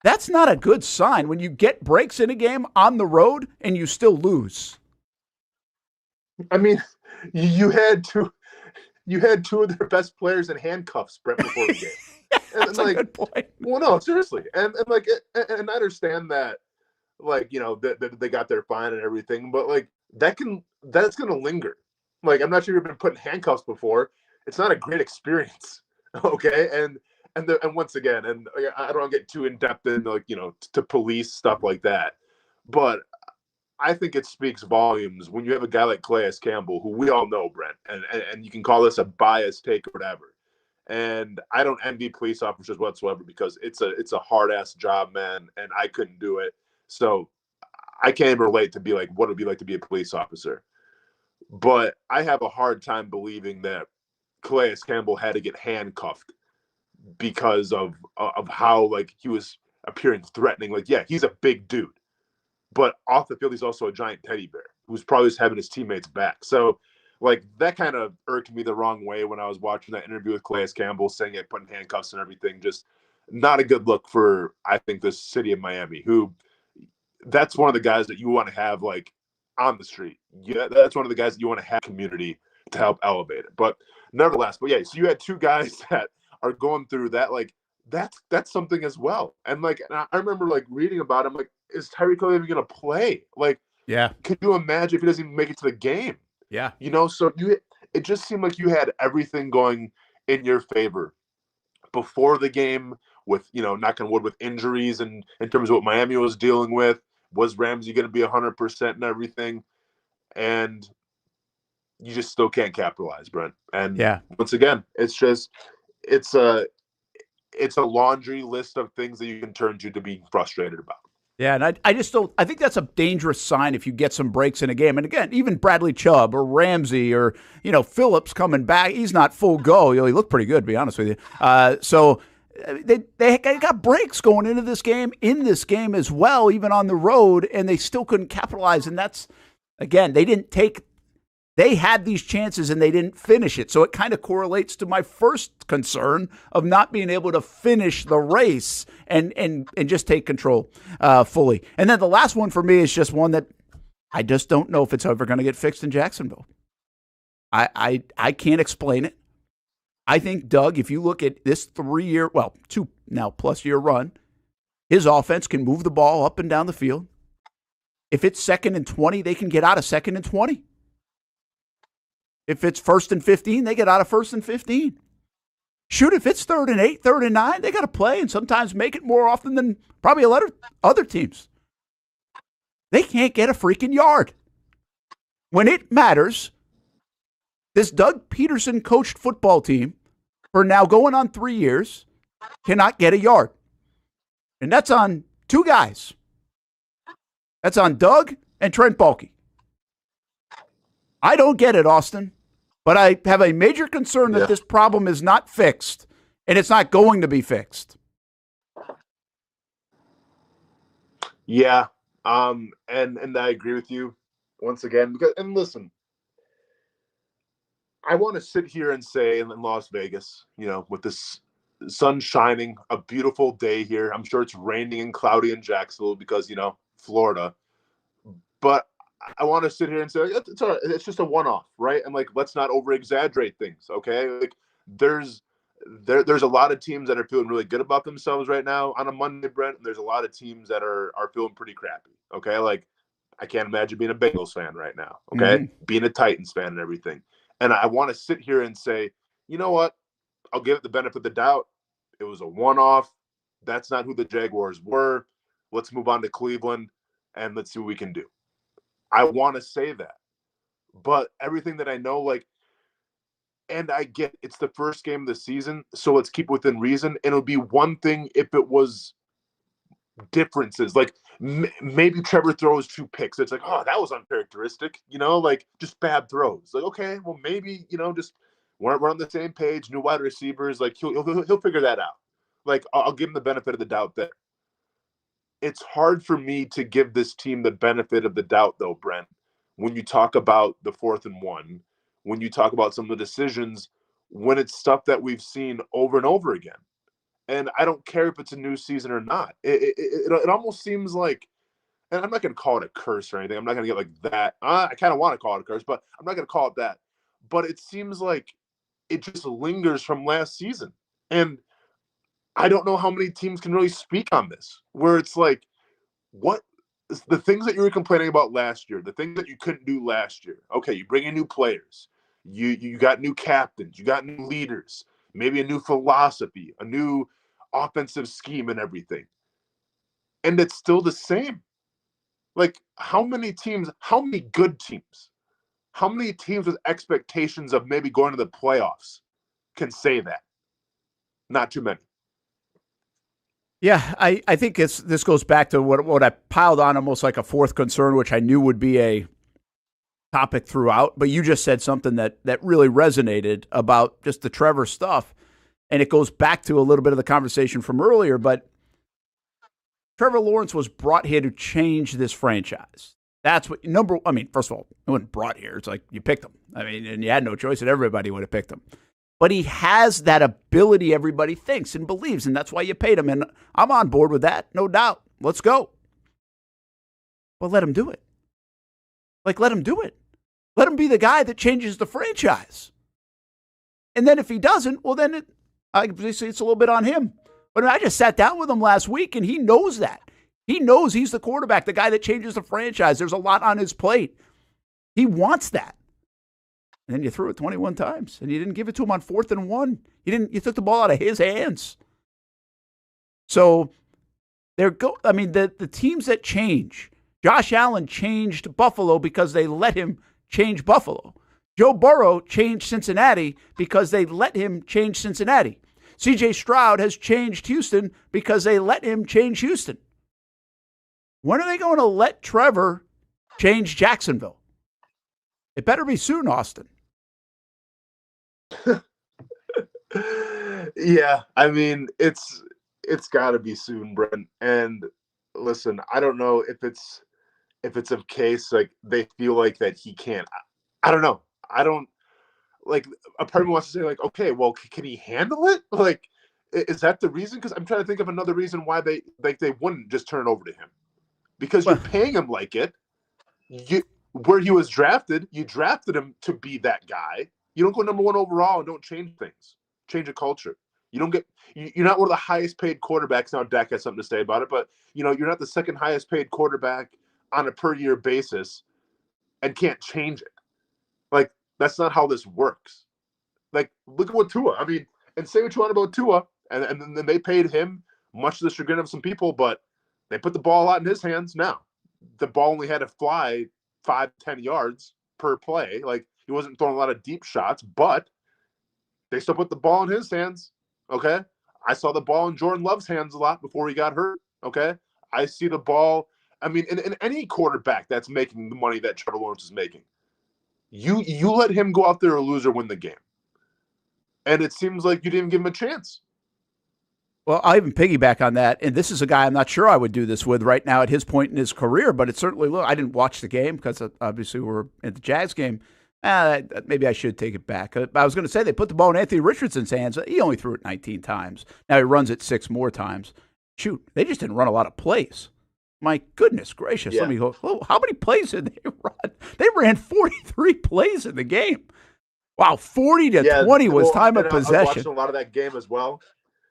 Speaker 2: That's not a good sign when you get breaks in a game on the road and you still lose.
Speaker 3: I mean, you had two of their best players in handcuffs, Brent, before the game.
Speaker 2: That's a good point.
Speaker 3: Well, no, seriously, and I understand that, like, that they got their fine and everything, but like that's gonna linger. Like, I'm not sure you've been put in handcuffs before. It's not a great experience, okay? And once again, and I don't want to get too in depth in to police stuff like that, but I think it speaks volumes when you have a guy like Calais Campbell, who we all know, Brent, and you can call this a biased take or whatever. And I don't envy police officers whatsoever, because it's a hard ass job, man, and I couldn't do it. So I can't even relate to be like what it would be like to be a police officer. But I have a hard time believing that Calais Campbell had to get handcuffed because of how, like, he was appearing threatening. Like, yeah, he's a big dude, but off the field, he's also a giant teddy bear who's probably just having his teammates back. So, like, that kind of irked me the wrong way when I was watching that interview with Calais Campbell, saying it, putting handcuffs and everything. Just not a good look for, I think, the city of Miami, who that's one of the guys that you want to have, like, on the street. Yeah, that's one of the guys that you want to have community to help elevate it. But nevertheless, yeah, so you had two guys that are going through that. Like, that's something as well. And like, I remember like reading about him, like, is Tyreek Hill even going to play? Like,
Speaker 2: yeah,
Speaker 3: could you imagine if he doesn't even make it to the game?
Speaker 2: Yeah.
Speaker 3: So it just seemed like you had everything going in your favor before the game with, knock on wood, with injuries and in terms of what Miami was dealing with. Was Ramsey going to be 100% and everything? And you just still can't capitalize, Brent. And once again, it's a laundry list of things that you can turn to be frustrated about.
Speaker 2: Yeah, and I just don't – I think that's a dangerous sign if you get some breaks in a game. And again, even Bradley Chubb or Ramsey or, Phillips coming back, he's not full go. He looked pretty good, to be honest with you. So They got breaks going into this game, as well, even on the road, and they still couldn't capitalize. And that's, again, they had these chances and they didn't finish it. So it kind of correlates to my first concern of not being able to finish the race and just take control fully. And then the last one for me is just one that I just don't know if it's ever going to get fixed in Jacksonville. I can't explain it. I think, Doug, if you look at this 2 now plus year run, his offense can move the ball up and down the field. If it's 2nd and 20, they can get out of 2nd and 20. If it's 1st and 15, they get out of 1st and 15. Shoot, if it's 3rd and 8, 3rd and 9, they got to play and sometimes make it more often than probably a lot of other teams. They can't get a freaking yard. When it matters, this Doug Pederson coached football team for now going on 3 years cannot get a yard. And that's on 2 guys. That's on Doug and Trent Baalke. I don't get it, Austin, but I have a major concern that this problem is not fixed, and it's not going to be fixed.
Speaker 3: Yeah, and I agree with you once again. And listen, I want to sit here and say in Las Vegas, with this sun shining, a beautiful day here. I'm sure it's raining and cloudy in Jacksonville because, Florida. But I want to sit here and say, it's all right. It's just a one-off, right? And let's not over-exaggerate things, okay? There's a lot of teams that are feeling really good about themselves right now on a Monday, Brent. And there's a lot of teams that are feeling pretty crappy, okay? I can't imagine being a Bengals fan right now, okay? Being a Titans fan and everything. And I want to sit here and say, you know what? I'll give it the benefit of the doubt. It was a one-off. That's not who the Jaguars were. Let's move on to Cleveland, and let's see what we can do. I want to say that. But everything that I know, and I get it's the first game of the season, so let's keep within reason. And it would be one thing if it was differences. Maybe Trevor throws 2 picks. It's oh, that was uncharacteristic, just bad throws. Okay, well, maybe, just we're on the same page, new wide receivers. He'll figure that out. I'll give him the benefit of the doubt there. It's hard for me to give this team the benefit of the doubt, though, Brent, when you talk about the 4th and 1, when you talk about some of the decisions, when it's stuff that we've seen over and over again. And I don't care if it's a new season or not. It almost seems like, and I'm not going to call it a curse or anything. I'm not going to get that. I kind of want to call it a curse, but I'm not going to call it that. But it seems like it just lingers from last season. And I don't know how many teams can really speak on this, where it's what the things that you were complaining about last year, the things that you couldn't do last year. Okay, you bring in new players. You got new captains. You got new leaders. Maybe a new philosophy, a new offensive scheme and everything. And it's still the same. How many good teams, how many teams with expectations of maybe going to the playoffs can say that? Not too many.
Speaker 2: Yeah, I think this goes back to what I piled on almost like a fourth concern, which I knew would be a topic throughout. But you just said something that really resonated about just the Trevor stuff. And it goes back to a little bit of the conversation from earlier. But Trevor Lawrence was brought here to change this franchise. That's what first of all, he wasn't brought here. It's you picked him. And you had no choice, and everybody would have picked him. But he has that ability everybody thinks and believes, and that's why you paid him. And I'm on board with that, no doubt. Let's go. But let him do it. Let him do it. Let him be the guy that changes the franchise. And then if he doesn't, well, then obviously it's a little bit on him. But I just sat down with him last week, and he knows that. He knows he's the quarterback, the guy that changes the franchise. There's a lot on his plate. He wants that. And then you threw it 21 times, and you didn't give it to him on 4th and 1. You took the ball out of his hands. So the teams that change. Josh Allen changed Buffalo because they let him change Buffalo. Joe Burrow changed Cincinnati because they let him change Cincinnati. C.J. Stroud has changed Houston because they let him change Houston. When are they going to let Trevor change Jacksonville? It better be soon, Austin.
Speaker 3: Yeah, I mean, it's got to be soon, Brent. And listen, I don't know if it's a case like they feel like that he can't. I don't know. I don't like. A part of me wants to say like, okay, well, can he handle it? Like, is that the reason? Because I'm trying to think of another reason why they wouldn't just turn it over to him. Because you're paying him like it. Where he was drafted, you drafted him to be that guy. You don't go number 1 overall and don't change things, change a culture. You don't get. You're not one of the highest paid quarterbacks. Now Dak has something to say about it, but you're not the second highest paid quarterback on a per year basis, and can't change it. Like, that's not how this works. Like, look at what Tua. I mean, and say what you want about Tua, and then they paid him, much to the chagrin of some people, but they put the ball out in his hands. Now, the ball only had to fly 5-10 yards per play. Like, he wasn't throwing a lot of deep shots, but they still put the ball in his hands. Okay, I saw the ball in Jordan Love's hands a lot before he got hurt. Okay, I see the ball. I mean, in any quarterback that's making the money that Trevor Lawrence is making, you let him go out there or lose or win the game. And it seems like you didn't give him a chance.
Speaker 2: Well, I'll even piggyback on that. And this is a guy I'm not sure I would do this with right now at his point in his career, but it certainly I didn't watch the game because obviously we're at the Jags game. Maybe I should take it back. I was going to say they put the ball in Anthony Richardson's hands. He only threw it 19 times. Now he runs it 6 more times. Shoot, they just didn't run a lot of plays. My goodness gracious.
Speaker 3: Yeah.
Speaker 2: Let me go. How many plays did they run? They ran 43 plays in the game. Wow, 40-20 was time of possession.
Speaker 3: I was watching a lot of that game as well.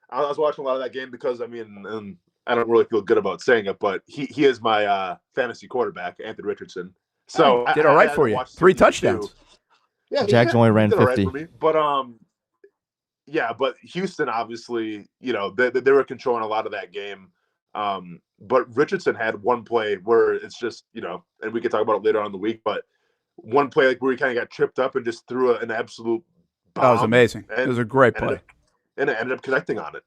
Speaker 3: I was watching a lot of that game because, I mean, I don't really feel good about saying it, but he is my fantasy quarterback, Anthony Richardson. So
Speaker 2: did all right for you. 3 touchdowns.
Speaker 3: Yeah,
Speaker 8: Jags only ran 50.
Speaker 3: Right for me. But yeah, but Houston obviously, they were controlling a lot of that game. But Richardson had one play where it's just, and we can talk about it later on in the week, but one play like where he kind of got tripped up and just threw an absolute bomb.
Speaker 2: That was amazing. It was a great play.
Speaker 3: And it ended up connecting on it,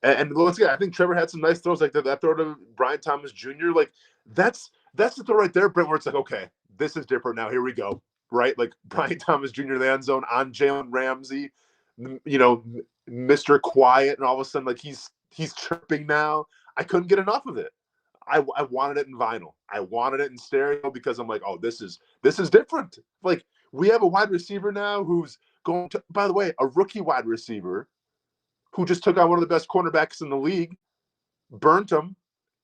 Speaker 3: and once again, I think Trevor had some nice throws like that throw to Brian Thomas Jr. Like that's the throw right there, Brent, where it's like, okay, this is different now. Here we go. Right? Like Brian Thomas Jr. in the end zone on Jalen Ramsey, Mr. Quiet, and all of a sudden, like he's chirping now. I couldn't get enough of it. I wanted it in vinyl. I wanted it in stereo because I'm like, oh, this is different. Like, we have a wide receiver now who's going to, by the way, a rookie wide receiver who just took on one of the best cornerbacks in the league, burnt him,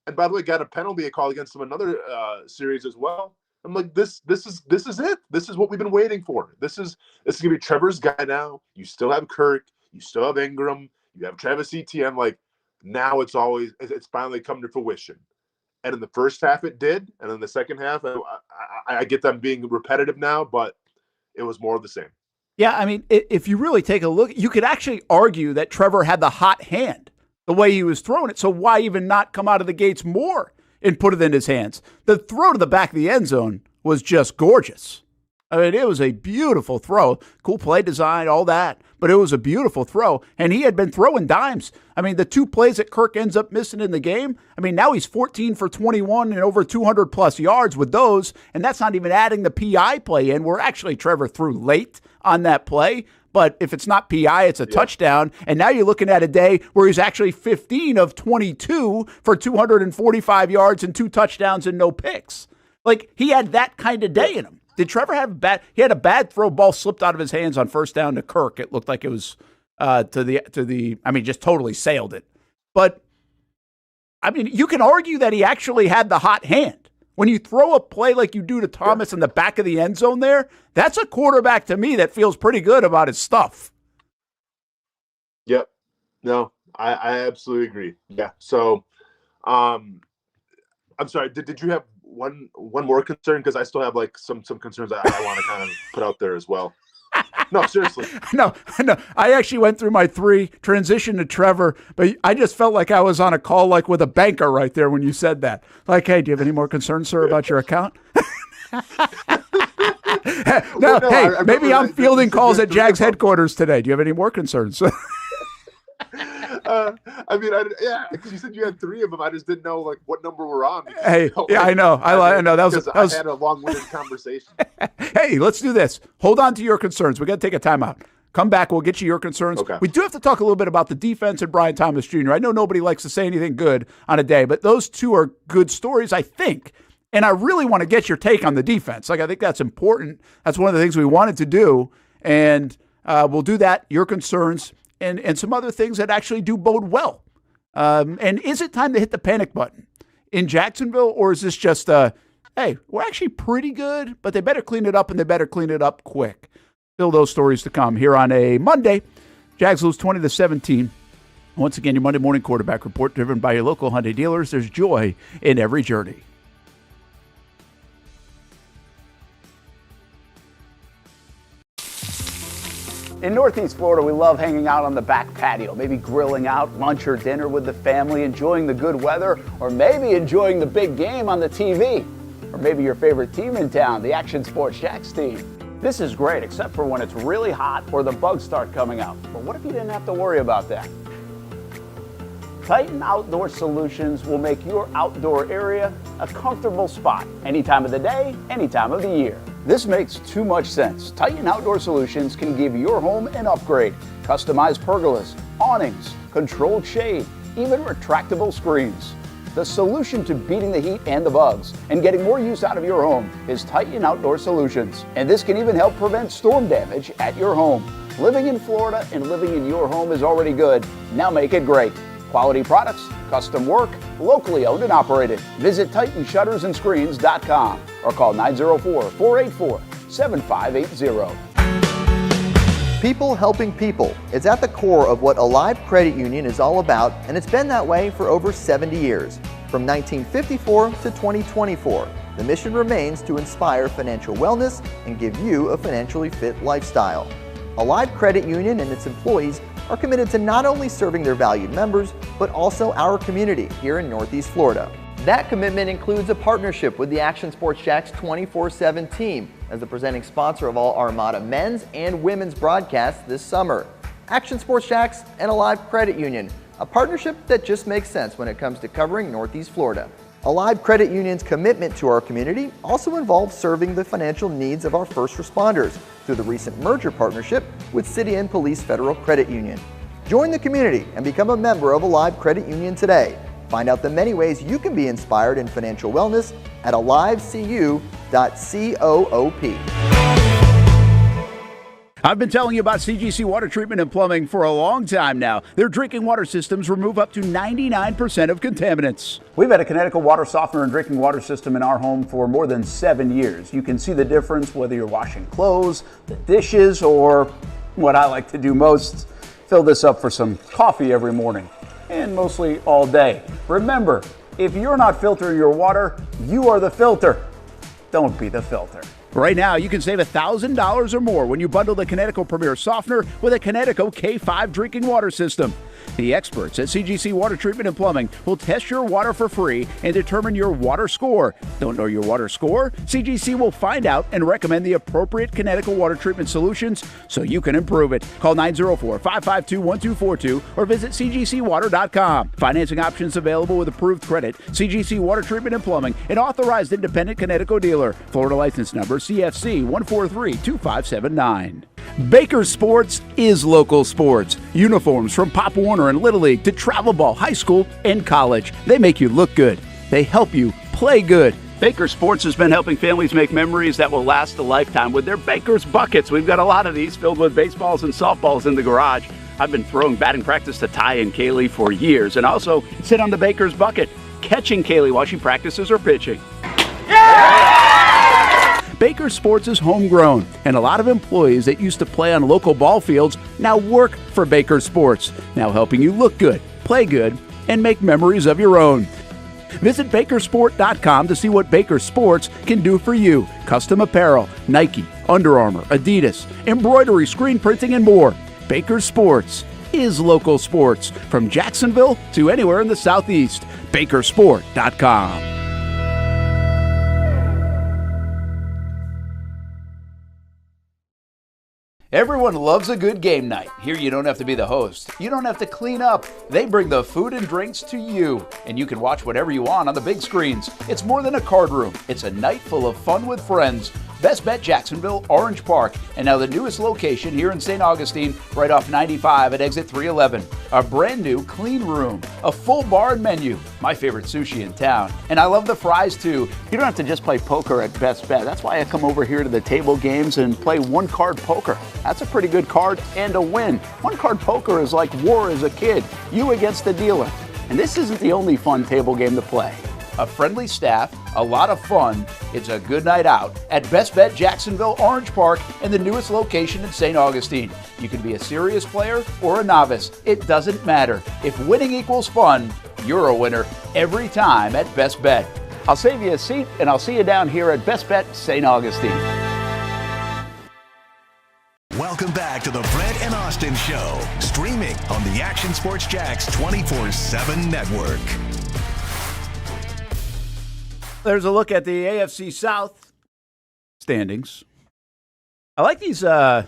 Speaker 3: and by the way, got a penalty call against him another series as well. I'm like, this is it. This is what we've been waiting for. This is gonna be Trevor's guy now. You still have Kirk, you still have Ingram, you have Travis Etienne. Like, now it's finally come to fruition. And in the first half it did, and in the second half, I get them being repetitive now, but it was more of the same.
Speaker 2: Yeah, I mean, if you really take a look, you could actually argue that Trevor had the hot hand, the way he was throwing it. So why even not come out of the gates more and put it in his hands? The throw to the back of the end zone was just gorgeous. I mean, it was a beautiful throw. Cool play design, all that. But it was a beautiful throw. And he had been throwing dimes. I mean, the 2 plays that Kirk ends up missing in the game, I mean, now he's 14 for 21 and over 200-plus yards with those. And that's not even adding the PI play in, where actually Trevor threw late on that play. But if it's not PI, it's a touchdown. And now you're looking at a day where he's actually 15 of 22 for 245 yards and 2 touchdowns and no picks. Like, he had that kind of day in him. Did Trevor have he had a bad throw, ball slipped out of his hands on first down to Kirk. It looked like it was just totally sailed it. But, I mean, you can argue that he actually had the hot hand. When you throw a play like you do to Thomas in the back of the end zone there, that's a quarterback to me that feels pretty good about his stuff.
Speaker 3: Yep. No, I absolutely agree. Yeah. So, I'm sorry. Did you have one more concern? Because I still have like some concerns I want to kind of put out there as well. No, seriously. No.
Speaker 2: I actually went through my 3, transition to Trevor, but I just felt like I was on a call like with a banker right there when you said that. Like, hey, do you have any more concerns, sir, about your account? Maybe I'm fielding calls at Jags headquarters today. Do you have any more concerns?
Speaker 3: Because you said you had 3 of them. I just didn't know like what number we're on.
Speaker 2: I know. I know.
Speaker 3: I had a long-winded conversation.
Speaker 2: Hey, let's do this. Hold on to your concerns. We got to take a timeout. Come back. We'll get you your concerns.
Speaker 3: Okay.
Speaker 2: We do have to talk a little bit about the defense and Brian Thomas Jr. I know nobody likes to say anything good on a day, but those two are good stories, I think. And I really want to get your take on the defense. Like, I think that's important. That's one of the things we wanted to do. And we'll do that, your concerns, and some other things that actually do bode well. And is it time to hit the panic button in Jacksonville, or is this just, hey, we're actually pretty good, but they better clean it up, and they better clean it up quick. Still those stories to come here on a Monday. Jags lose 20-17. Once again, your Monday morning quarterback report driven by your local Hyundai dealers. There's joy in every journey.
Speaker 7: In Northeast Florida, we love hanging out on the back patio, maybe grilling out lunch or dinner with the family, enjoying the good weather, or maybe enjoying the big game on the TV. Or maybe your favorite team in town, the Action Sports Jacks team. This is great, except for when it's really hot or the bugs start coming out. But what if you didn't have to worry about that? Titan Outdoor Solutions will make your outdoor area a comfortable spot, any time of the day, any time of the year. This makes too much sense. Titan Outdoor Solutions can give your home an upgrade. Customized pergolas, awnings, controlled shade, even retractable screens. The solution to beating the heat and the bugs and getting more use out of your home is Titan Outdoor Solutions. And this can even help prevent storm damage at your home. Living in Florida and living in your home is already good. Now make it great. Quality products, custom work, locally owned and operated. Visit TitanShuttersAndScreens.com or call 904-484-7580.
Speaker 5: People helping people is at the core of what Alive Credit Union is all about, and it's been that way for over 70 years. From 1954 to 2024, the mission remains to inspire financial wellness and give you a financially fit lifestyle. Alive Credit Union and its employees are committed to not only serving their valued members, but also our community here in Northeast Florida. That commitment includes a partnership with the Action Sports Jacks 24/7 team as the presenting sponsor of all Armada men's and women's broadcasts this summer. Action Sports Jacks and Alive Credit Union, a partnership that just makes sense when it comes to covering Northeast Florida. Alive Credit Union's commitment to our community also involves serving the financial needs of our first responders through the recent merger partnership with City and Police Federal Credit Union. Join the community and become a member of Alive Credit Union today. Find out the many ways you can be inspired in financial wellness at alivecu.coop.
Speaker 2: I've been telling you about CGC Water Treatment and Plumbing for a long time now. Their drinking water systems remove up to 99% of contaminants. We've had a Connecticut water softener and drinking water system in our home for more than 7 years. You can see the difference whether you're washing clothes, the dishes, or what I like to do most, fill this up for some coffee every morning, and mostly all day. Remember, if you're not filtering your water, you are the filter. Don't be the filter. Right now, you can save $1,000 or more when you bundle the Connecticut Premier Softener with a Connecticut K5 drinking water system. The experts at CGC Water Treatment and Plumbing will test your water for free and determine your water score. Don't know your water score? CGC will find out and recommend the appropriate Connecticut water treatment solutions so you can improve it. Call 904-552-1242 or visit cgcwater.com. Financing options available with approved credit. CGC Water Treatment and Plumbing, an authorized independent Connecticut dealer. Florida license number CFC 1432579. Baker Sports is local sports. Uniforms from Pop Warner and Little League to travel ball, high school, and college. They make you look good. They help you play good. Baker Sports has been helping families make memories that will last a lifetime with their Baker's Buckets. We've got a lot of these filled with baseballs and softballs in the garage. I've been throwing batting practice to Ty and Kaylee for years and also sit on the Baker's Bucket, catching Kaylee while she practices her pitching. Baker Sports is homegrown, and a lot of employees that used to play on local ball fields now work for Baker Sports, now helping you look good, play good, and make memories of your own. Visit Bakersport.com to see what Baker Sports can do for you. Custom apparel, Nike, Under Armour, Adidas, embroidery, screen printing, and more. Baker Sports is local sports from Jacksonville to anywhere in the Southeast. Bakersport.com. Everyone loves a good game night. Here you don't have to be the host. You don't have to clean up. They bring the food and drinks to you, and you can watch whatever you want on the big screens. It's more than a card room. It's a night full of fun with friends.
Speaker 7: Best Bet Jacksonville, Orange Park, and now the newest location here in St. Augustine, right off 95 at exit 311. A brand new clean room, a full bar and menu, my favorite sushi in town. And I love the fries too. You don't have to just play poker at Best Bet. That's why I come over here to the table games and play one-card poker. That's a pretty good card and a win. One-card poker is like war as a kid, you against the dealer. And this isn't the only fun table game to play. A friendly staff, a lot of fun. It's a good night out at Best Bet Jacksonville, Orange Park, and the newest location in St. Augustine. You can be a serious player or a novice. It doesn't matter. If winning equals fun, you're a winner every time at Best Bet. I'll save you a seat, and I'll see you down here at Best Bet St. Augustine.
Speaker 1: Welcome back to the Brent and Austin Show, streaming on the Action Sports Jax 24/7 network.
Speaker 2: There's a look at the AFC South standings. I like these, our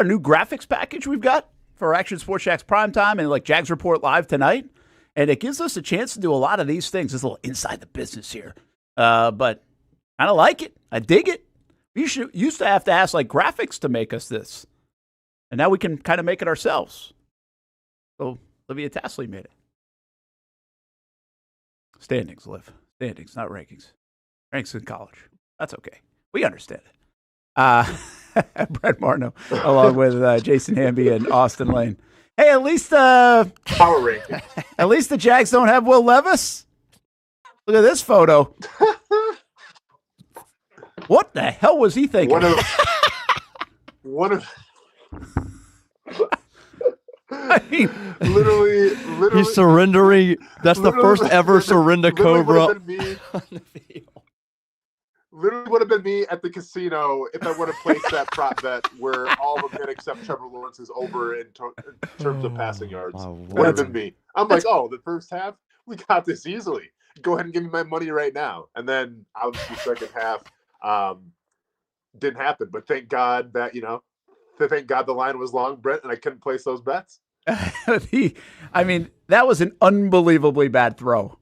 Speaker 2: new graphics package we've got for Action Sports Jax Primetime and like Jags Report Live tonight. And it gives us a chance to do a lot of these things. It's a little inside the business here. But I kind of like it. I dig it. We used to have to ask like graphics to make us this. And now we can kind of make it ourselves. So Olivia Tasley made it. Standings, Liv. Standings, not rankings. Ranks in college. That's okay. We understand it. Brent Martineau, along with Jason Hamby and Austen Lane. Hey, at least
Speaker 3: power ranking.
Speaker 2: At least the Jags don't have Will Levis. Look at this photo. What the hell was he thinking?
Speaker 3: One of
Speaker 2: I mean,
Speaker 3: literally,
Speaker 8: he's surrendering. That's the first ever surrender Cobra.
Speaker 3: Literally would have been me at the casino if I would have placed that prop bet where all of them except Trevor Lawrence is over in terms of passing yards. Would have been me. I'm like, oh, the first half, we got this easily. Go ahead and give me my money right now. And then obviously second half didn't happen. But thank God that, thank God the line was long, Brent, and I couldn't place those bets.
Speaker 2: I mean, that was an unbelievably bad throw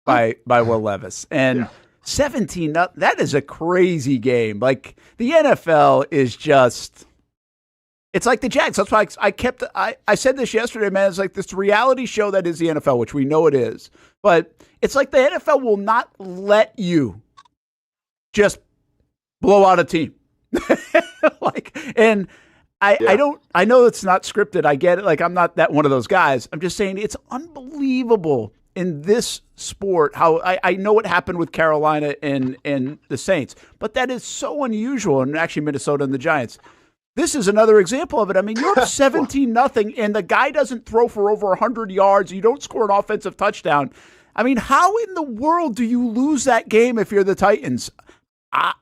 Speaker 2: by Will Levis. And 17, that is a crazy game. Like, the NFL is just, it's like the Jags. That's why I said this yesterday, man. It's like this reality show that is the NFL, which we know it is. But it's like the NFL will not let you just blow out a team. I know it's not scripted. I get it. Like, I'm not that one of those guys. I'm just saying it's unbelievable in this sport how I know what happened with Carolina and the Saints, but that is so unusual. And actually Minnesota and the Giants. This is another example of it. I mean, you're up 17-0 and the guy doesn't throw for over 100 yards. You don't score an offensive touchdown. I mean, how in the world do you lose that game if you're the Titans?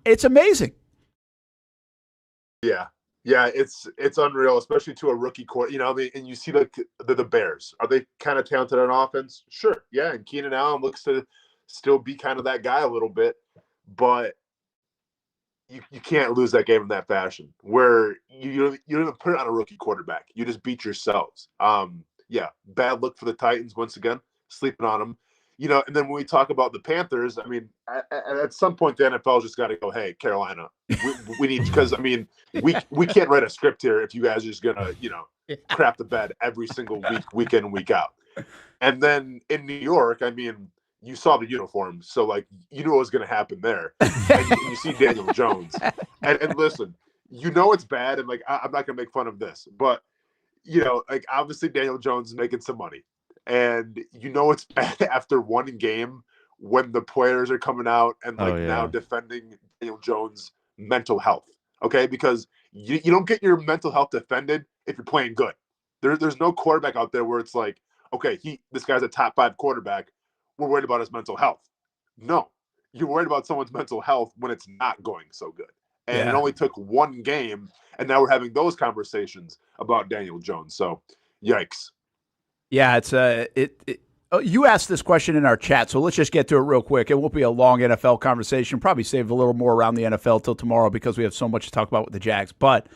Speaker 2: It's amazing.
Speaker 3: Yeah, it's unreal, especially to a rookie court. And you see the Bears. Are they kind of talented on offense? Sure, yeah. And Keenan Allen looks to still be kind of that guy a little bit, but you can't lose that game in that fashion where you don't even put it on a rookie quarterback. You just beat yourselves. Bad look for the Titans once again, sleeping on them. And then when we talk about the Panthers, I mean, at some point the NFL just got to go, hey, Carolina, we need, because I mean, we can't write a script here if you guys are just gonna, crap the bed every single week in, week out. And then in New York, I mean, you saw the uniform, so like you knew what was gonna happen there. And you see Daniel Jones, and listen, it's bad, and like I'm not gonna make fun of this, but like obviously Daniel Jones is making some money. And it's bad after one game when the players are coming out and now defending Daniel Jones' mental health. Okay, because you don't get your mental health defended if you're playing good. There's no quarterback out there where it's like, okay, this guy's a top 5 quarterback. We're worried about his mental health. No, you're worried about someone's mental health when it's not going so good. And it only took one game, and now we're having those conversations about Daniel Jones. So, yikes.
Speaker 2: Yeah, it's you asked this question in our chat, so let's just get to it real quick. It won't be a long NFL conversation. Probably save a little more around the NFL till tomorrow because we have so much to talk about with the Jags. But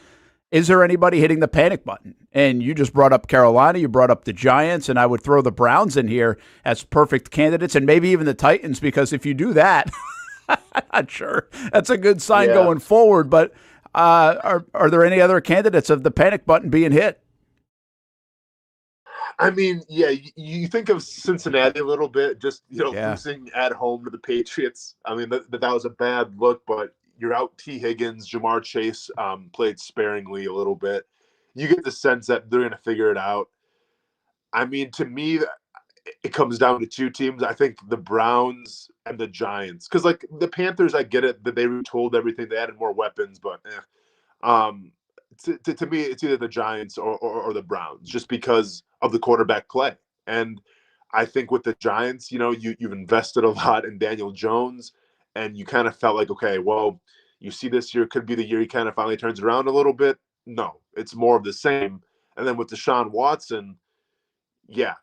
Speaker 2: is there anybody hitting the panic button? And you just brought up Carolina, you brought up the Giants, and I would throw the Browns in here as perfect candidates, and maybe even the Titans, because if you do that, I'm not sure that's a good sign going forward. But are there any other candidates of the panic button being hit?
Speaker 3: I mean, you think of Cincinnati a little bit, just losing at home to the Patriots. I mean, that was a bad look, but you're out T. Higgins, Jamar Chase played sparingly a little bit. You get the sense that they're going to figure it out. I mean, to me, it comes down to two teams. I think the Browns and the Giants, because like the Panthers, I get it that they retooled everything, they added more weapons, but to me, it's either the Giants or the Browns, just because of the quarterback play. And I think with the Giants, you've invested a lot in Daniel Jones, and you kind of felt like, okay, well, you see this year could be the year he kind of finally turns around a little bit. No, it's more of the same. And then with Deshaun Watson,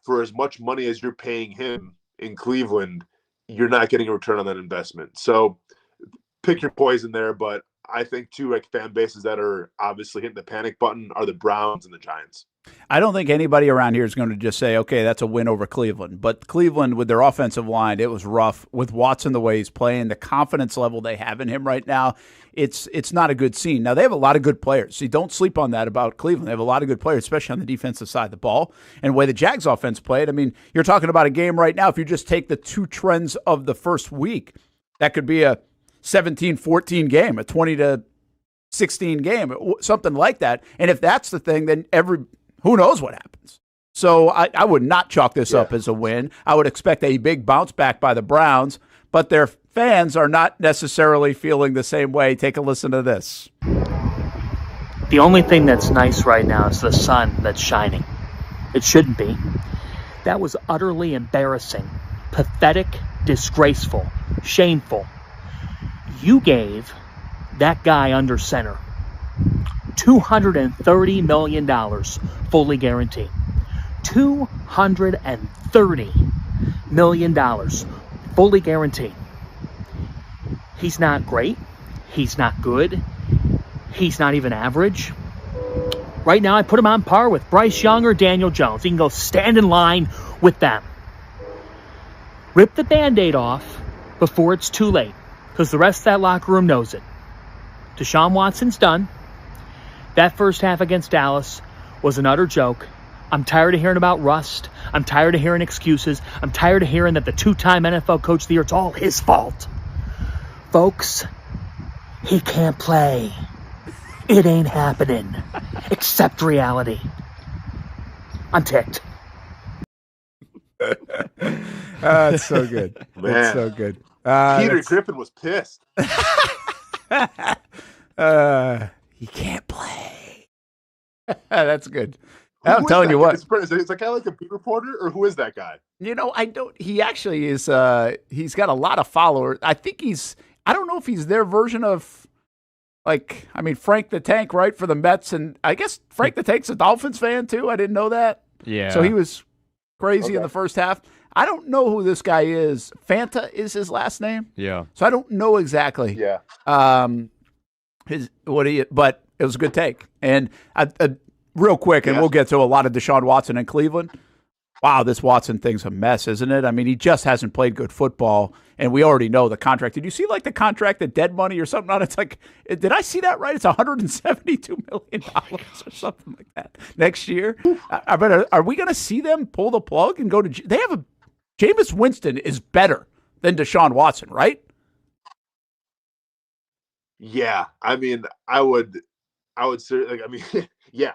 Speaker 3: for as much money as you're paying him in Cleveland, you're not getting a return on that investment. So pick your poison there, but I think two like fan bases that are obviously hitting the panic button are the Browns and the Giants.
Speaker 2: I don't think anybody around here is going to just say, okay, that's a win over Cleveland. But Cleveland, with their offensive line, it was rough. With Watson the way he's playing, the confidence level they have in him right now, it's not a good scene. Now, they have a lot of good players. See, don't sleep on that about Cleveland. They have a lot of good players, especially on the defensive side of the ball. And the way the Jags offense played, I mean, you're talking about a game right now, if you just take the two trends of the first week, that could be a 17-14 game, a 20-16 game, something like that. And if that's the thing, then who knows what happens. So I would not chalk this up as a win. I would expect a big bounce back by the Browns, but their fans are not necessarily feeling the same way. Take a listen to this.
Speaker 10: The only thing that's nice right now is the sun that's shining. It shouldn't be. That was utterly embarrassing, pathetic, disgraceful, shameful. You gave that guy under center $230 million fully guaranteed. $230 million fully guaranteed. He's not great. He's not good. He's not even average. Right now, I put him on par with Bryce Young or Daniel Jones. He can go stand in line with them. Rip the Band-Aid off before it's too late, because the rest of that locker room knows it. Deshaun Watson's done. That first half against Dallas was an utter joke. I'm tired of hearing about rust. I'm tired of hearing excuses. I'm tired of hearing that the two-time NFL Coach of the Year, it's all his fault. Folks, he can't play. It ain't happening. Accept reality. I'm ticked.
Speaker 2: It's so good.
Speaker 3: Man.
Speaker 2: It's so good.
Speaker 3: Peter Griffin was pissed.
Speaker 2: He can't play. That's good. I'm telling you what.
Speaker 3: Is that guy like a beat reporter, or who is that guy?
Speaker 2: I don't. He actually is. He's got a lot of followers. I think I don't know if he's their version of, Frank the Tank, right, for the Mets, and I guess Frank the Tank's a Dolphins fan too. I didn't know that.
Speaker 11: Yeah.
Speaker 2: So he was crazy in the first half. I don't know who this guy is. Fanta is his last name.
Speaker 11: Yeah.
Speaker 2: So I don't know exactly.
Speaker 3: Yeah.
Speaker 2: But it was a good take. And real quick, and we'll get to a lot of Deshaun Watson in Cleveland. Wow, this Watson thing's a mess, isn't it? I mean, he just hasn't played good football, and we already know the contract. Did you see the contract, the dead money or something on it? It's did I see that right? It's $172 million or something like that next year. I bet. Are we going to see them pull the plug and go to? They have Jameis Winston is better than Deshaun Watson, right?
Speaker 3: Yeah, I mean, I would say, yeah.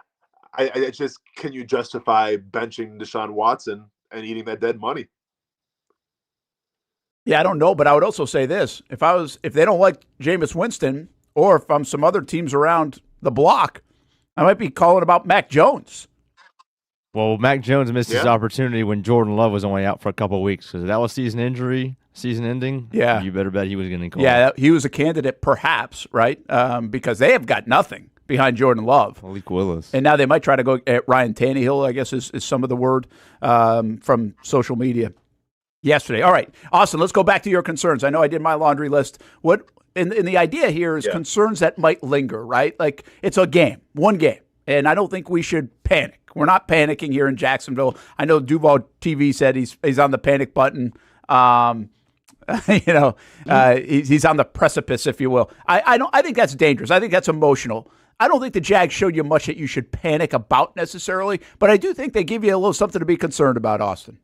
Speaker 3: I just, can you justify benching Deshaun Watson and eating that dead money?
Speaker 2: Yeah, I don't know, but I would also say this: if they don't like Jameis Winston, or if I'm some other teams around the block, I might be calling about Mac Jones.
Speaker 11: Well, Mac Jones missed his opportunity when Jordan Love was only out for a couple of weeks because that was season ending.
Speaker 2: Yeah,
Speaker 11: you better bet he was going to call.
Speaker 2: Yeah, he was a candidate, perhaps, right? Because they have got nothing behind Jordan Love.
Speaker 11: Malik Willis.
Speaker 2: And now they might try to go at Ryan Tannehill, I guess is some of the word from social media yesterday. All right, Austin, let's go back to your concerns. I know I did my laundry list. And the idea here is concerns that might linger, right? Like, it's a game, one game. And I don't think we should panic. We're not panicking here in Jacksonville. I know Duval TV said he's on the panic button. He's on the precipice, if you will. I think that's dangerous. I think that's emotional. I don't think the Jags showed you much that you should panic about necessarily, but I do think they give you a little something to be concerned about, Austin.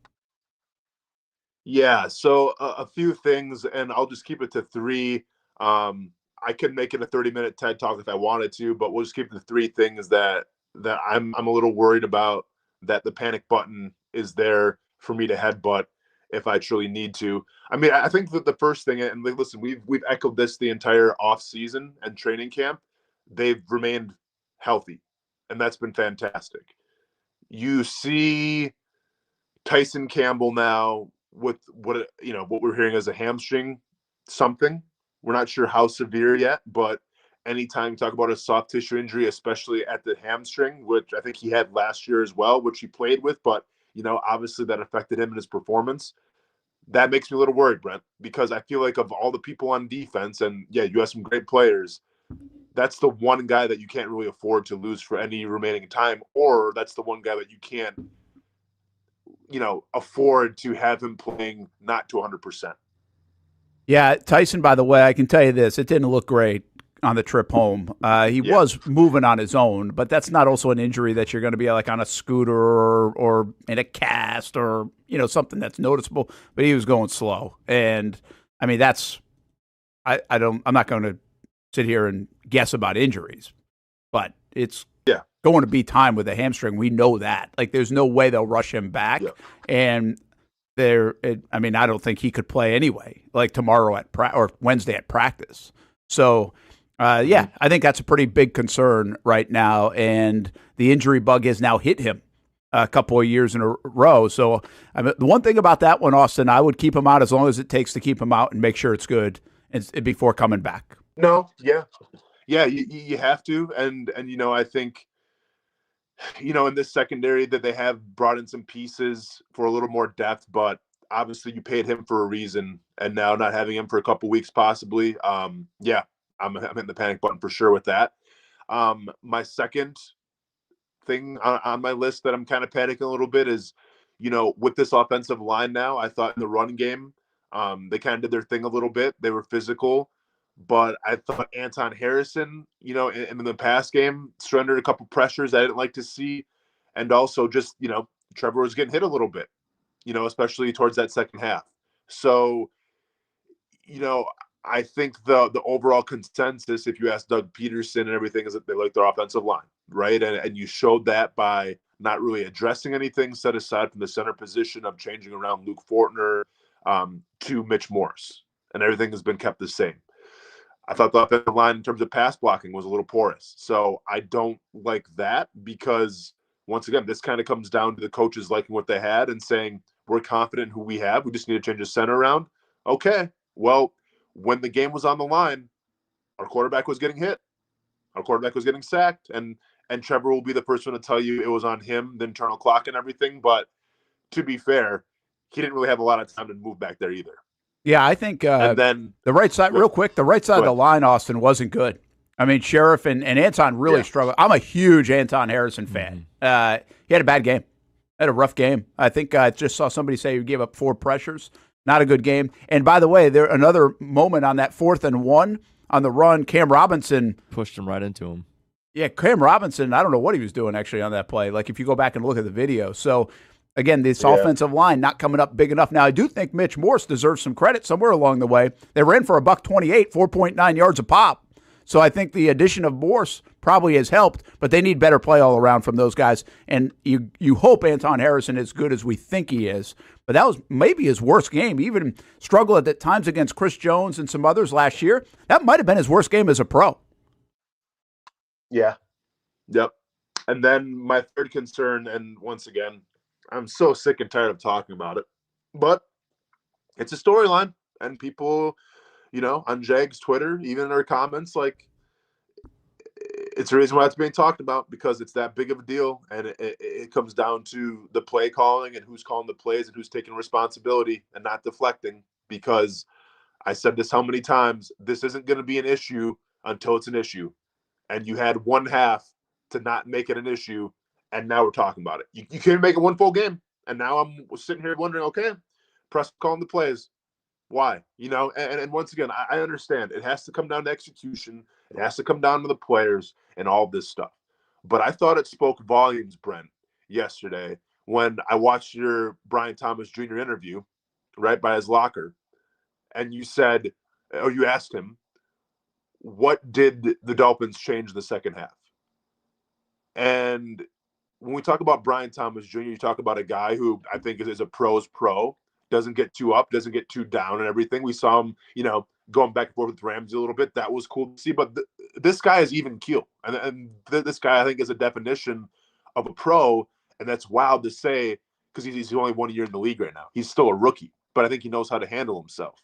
Speaker 3: Yeah, so a few things, and I'll just keep it to three. I could make it a 30-minute TED Talk if I wanted to, but we'll just keep it to three things that I'm a little worried about, that the panic button is there for me to headbutt if I truly need to. I mean, I think that the first thing, and listen, we've echoed this the entire off season and training camp, they've remained healthy, and that's been fantastic. You see Tyson Campbell now with what we're hearing as a hamstring something. We're not sure how severe yet, but anytime you talk about a soft tissue injury, especially at the hamstring, which I think he had last year as well, which he played with, but obviously that affected him in his performance. That makes me a little worried, Brent, because I feel like of all the people on defense, and yeah, you have some great players, that's the one guy that you can't really afford to lose for any remaining time, or that's the one guy that you can't, afford to have him playing not to 100%.
Speaker 2: Yeah, Tyson, by the way, I can tell you this, it didn't look great on the trip home. He was moving on his own, but that's not also an injury that you're going to be like on a scooter or in a cast or, something that's noticeable, but he was going slow. And I mean, I'm not going to sit here and guess about injuries, but it's going to be time with a hamstring. We know that. Like, there's no way they'll rush him back. Yeah. And I don't think he could play anyway, like tomorrow or Wednesday at practice. So, I think that's a pretty big concern right now. And the injury bug has now hit him a couple of years in a row. So, the one thing about that one, Austin, I would keep him out as long as it takes to keep him out and make sure it's good before coming back.
Speaker 3: No, yeah, you have to, and I think, in this secondary that they have brought in some pieces for a little more depth, but obviously you paid him for a reason, and now not having him for a couple weeks possibly, I'm hitting the panic button for sure with that. My second thing on my list that I'm kind of panicking a little bit is, with this offensive line now, I thought in the run game, they kind of did their thing a little bit. They were physical, but I thought Anton Harrison, in the pass game, surrendered a couple pressures I didn't like to see. And also just, Trevor was getting hit a little bit, especially towards that second half. So, I think the overall consensus, if you ask Doug Pederson and everything, is that they like their offensive line, right? And you showed that by not really addressing anything set aside from the center position of changing around Luke Fortner to Mitch Morse, and everything has been kept the same. I thought the offensive line in terms of pass blocking was a little porous. So I don't like that because, once again, this kind of comes down to the coaches liking what they had and saying, we're confident in who we have. We just need to change the center around. Okay, well, when the game was on the line, our quarterback was getting hit. Our quarterback was getting sacked. And Trevor will be the first one to tell you it was on him, the internal clock and everything. But to be fair, he didn't really have a lot of time to move back there either.
Speaker 2: Yeah, I think and then the right side, real quick, the right side of the line, Austin, wasn't good. I mean, Sheriff and Anton really struggled. I'm a huge Anton Harrison fan. He had a bad game. Had a rough game. I think I just saw somebody say he gave up 4 pressures. Not a good game. And by the way, there another moment on that 4th and 1 on the run, Cam Robinson
Speaker 11: pushed him right into him.
Speaker 2: Yeah, Cam Robinson, I don't know what he was doing actually on that play. Like if you go back and look at the video. So again, this offensive line not coming up big enough. Now, I do think Mitch Morse deserves some credit somewhere along the way. They ran for $128, 4.9 yards a pop. So I think the addition of Morse probably has helped, but they need better play all around from those guys. And you hope Anton Harrison is good as we think he is. But that was maybe his worst game. He even struggled at times against Chris Jones and some others last year. That might have been his worst game as a pro.
Speaker 3: Yeah. Yep. And then my third concern, and once again, I'm so sick and tired of talking about it, but it's a storyline, and people, on Jags Twitter, even in their comments, like, it's the reason why it's being talked about, because it's that big of a deal, and it comes down to the play calling and who's calling the plays and who's taking responsibility and not deflecting, because I said this how many times, this isn't going to be an issue until it's an issue, and you had one half to not make it an issue, and now we're talking about it. You can't make it one full game. And now I'm sitting here wondering, okay, press calling the plays. Why? And once again, I understand it has to come down to execution. It has to come down to the players and all this stuff. But I thought it spoke volumes, Brent, yesterday when I watched your Brian Thomas Jr. interview, right by his locker, and you asked him, what did the Dolphins change in the second half? And when we talk about Brian Thomas Jr., you talk about a guy who I think is a pro's pro, doesn't get too up, doesn't get too down and everything. We saw him, going back and forth with Ramsey a little bit. That was cool to see. But this guy is even keel. And this guy, I think, is a definition of a pro. And that's wild to say because he's only 1 year in the league right now. He's still a rookie, but I think he knows how to handle himself.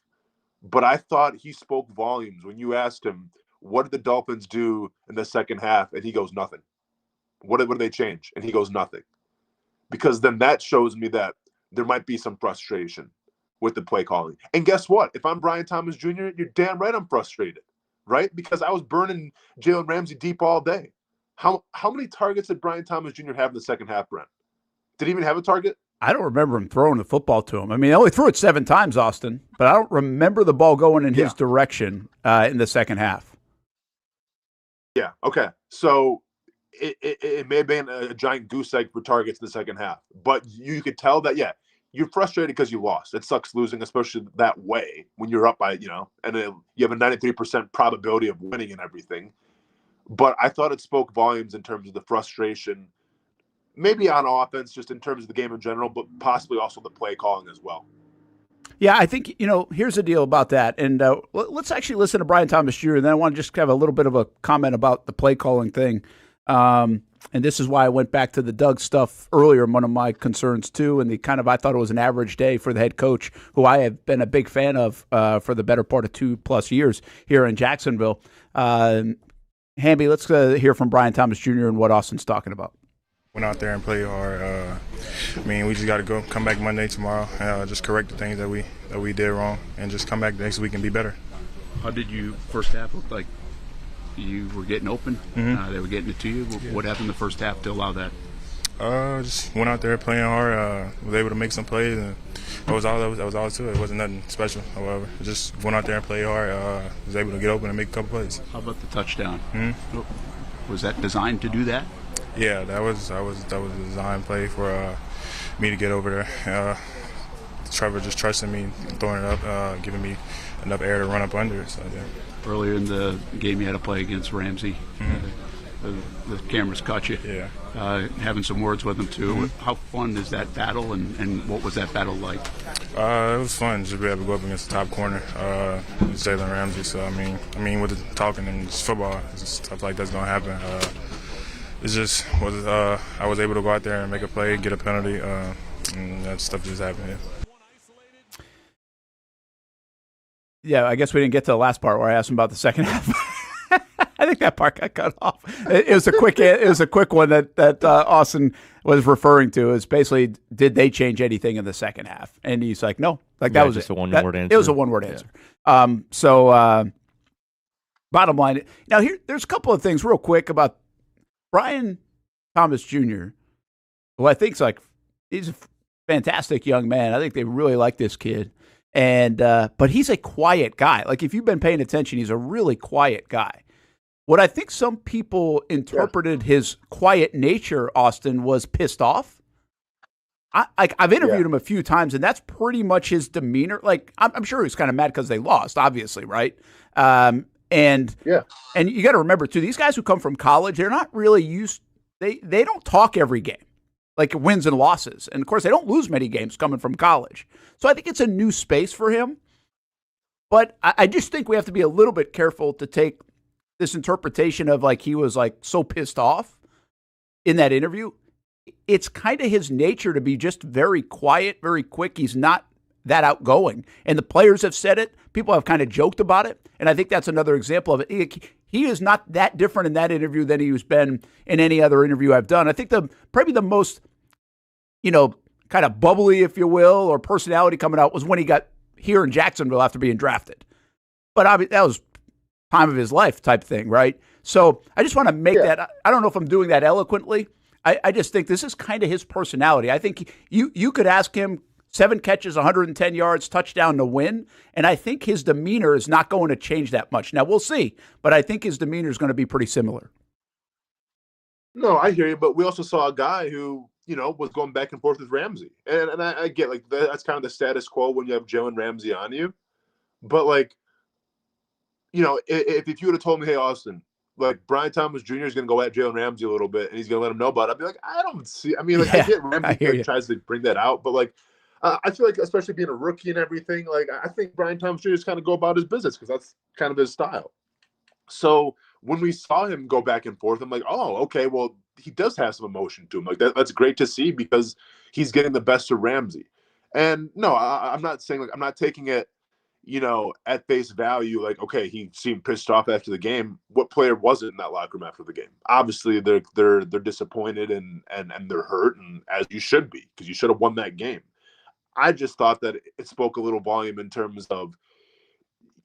Speaker 3: But I thought he spoke volumes when you asked him, what did the Dolphins do in the second half? And he goes, nothing. What did they change? And he goes, nothing. Because then that shows me that there might be some frustration with the play calling. And guess what? If I'm Brian Thomas Jr., you're damn right I'm frustrated, right? Because I was burning Jalen Ramsey deep all day. How many targets did Brian Thomas Jr. have in the second half, Brent? Did he even have a target?
Speaker 2: I don't remember him throwing the football to him. I mean, I only threw it 7 times, Austin, but I don't remember the ball going in his direction in the second half.
Speaker 3: Yeah, okay. So it may have been a giant goose egg for targets in the second half, but you could tell that, you're frustrated because you lost. It sucks losing, especially that way when you're up by, and you have a 93% probability of winning and everything. But I thought it spoke volumes in terms of the frustration, maybe on offense, just in terms of the game in general, but possibly also the play calling as well.
Speaker 2: Yeah, I think, here's the deal about that. And let's actually listen to Brian Thomas Jr., and then I want to just have a little bit of a comment about the play calling thing. And this is why I went back to the Doug stuff earlier, one of my concerns too, and I thought it was an average day for the head coach, who I have been a big fan of for the better part of 2+ years here in Jacksonville. Hamby, let's hear from Brian Thomas Jr. and what Austin's talking about.
Speaker 12: Went out there and played hard. We just got to come back Monday, tomorrow, just correct the things that we did wrong, and just come back next week and be better.
Speaker 13: How did you first half look like? You were getting open.
Speaker 12: Mm-hmm.
Speaker 13: They were getting it to you. What happened the first half to allow that?
Speaker 12: Just went out there playing hard. Was able to make some plays, and that was all to it. It wasn't nothing special. However, just went out there and played hard. Was able to get open and make a couple plays.
Speaker 13: How about the touchdown?
Speaker 12: Mm-hmm.
Speaker 13: Was that designed to do that?
Speaker 12: Yeah, that was a design play for me to get over there. Trevor just trusting me, throwing it up, giving me enough air to run up under it. So yeah.
Speaker 13: Earlier in the game, you had to play against Ramsey.
Speaker 12: Mm-hmm.
Speaker 13: The cameras caught you.
Speaker 12: Yeah.
Speaker 13: Having some words with him too.
Speaker 12: Mm-hmm.
Speaker 13: How fun is that battle, and what was that battle like?
Speaker 12: It was fun just to be able to go up against the top corner, Jalen Ramsey. So I mean, with the talking and just football, stuff like that's gonna happen. It's just I was able to go out there and make a play, get a penalty, and that stuff just happened.
Speaker 2: Yeah, I guess we didn't get to the last part where I asked him about the second half. I think that part got cut off. It was a quick one that Austin was referring to. Is basically, did they change anything in the second half? And he's like, no. Like that was
Speaker 11: just a one-word answer.
Speaker 2: It was a one-word answer. Bottom line, now there's a couple of things real quick about Brian Thomas Jr., who I think he's a fantastic young man. I think they really like this kid. And but he's a quiet guy. Like, if you've been paying attention, he's a really quiet guy. What I think some people interpreted his quiet nature, Austin, was pissed off. I've interviewed him a few times, and that's pretty much his demeanor. Like, I'm sure he's kind of mad because they lost, obviously, right? And you got to remember too, these guys who come from college, they're not really used. They don't talk every game, like wins and losses, and of course they don't lose many games coming from college. So I think it's a new space for him. But I just think we have to be a little bit careful to take this interpretation of like he was like so pissed off in that interview. It's kind of his nature to be just very quiet, very quick. He's not that outgoing. And the players have said it. People have kind of joked about it. And I think that's another example of it. He is not that different in that interview than he's been in any other interview I've done. I think probably the most, kind of bubbly, if you will, or personality coming out was when he got here in Jacksonville after being drafted. But that was time of his life type thing, right? So I just want to make that. I don't know if I'm doing that eloquently. I just think this is kind of his personality. I think you could ask him 7 catches, 110 yards, touchdown to win. And I think his demeanor is not going to change that much. Now, we'll see, but I think his demeanor is going to be pretty similar.
Speaker 3: No, I hear you, but we also saw a guy who, was going back and forth with Ramsey. And I get, like, that's kind of the status quo when you have Joe and Ramsey on you. But, like, if you would have told me, hey, Austin, like, Brian Thomas Jr. is going to go at Jalen Ramsey a little bit, and he's going to let him know about it, I'd be like, I don't see. I mean, like, I get Ramsey tries to bring that out, but, like, I feel like, especially being a rookie and everything, like, I think Brian Thomas Jr. is kind of go about his business because that's kind of his style. So when we saw him go back and forth, I'm like, oh, okay, well, he does have some emotion to him. Like, that's great to see because he's getting the best of Ramsey. And no, I'm not saying, like, I'm not taking it, at face value, like, okay, he seemed pissed off after the game. What player wasn't in that locker room after the game? Obviously, they're disappointed and they're hurt, and as you should be, because you should have won that game. I just thought that it spoke a little volume in terms of,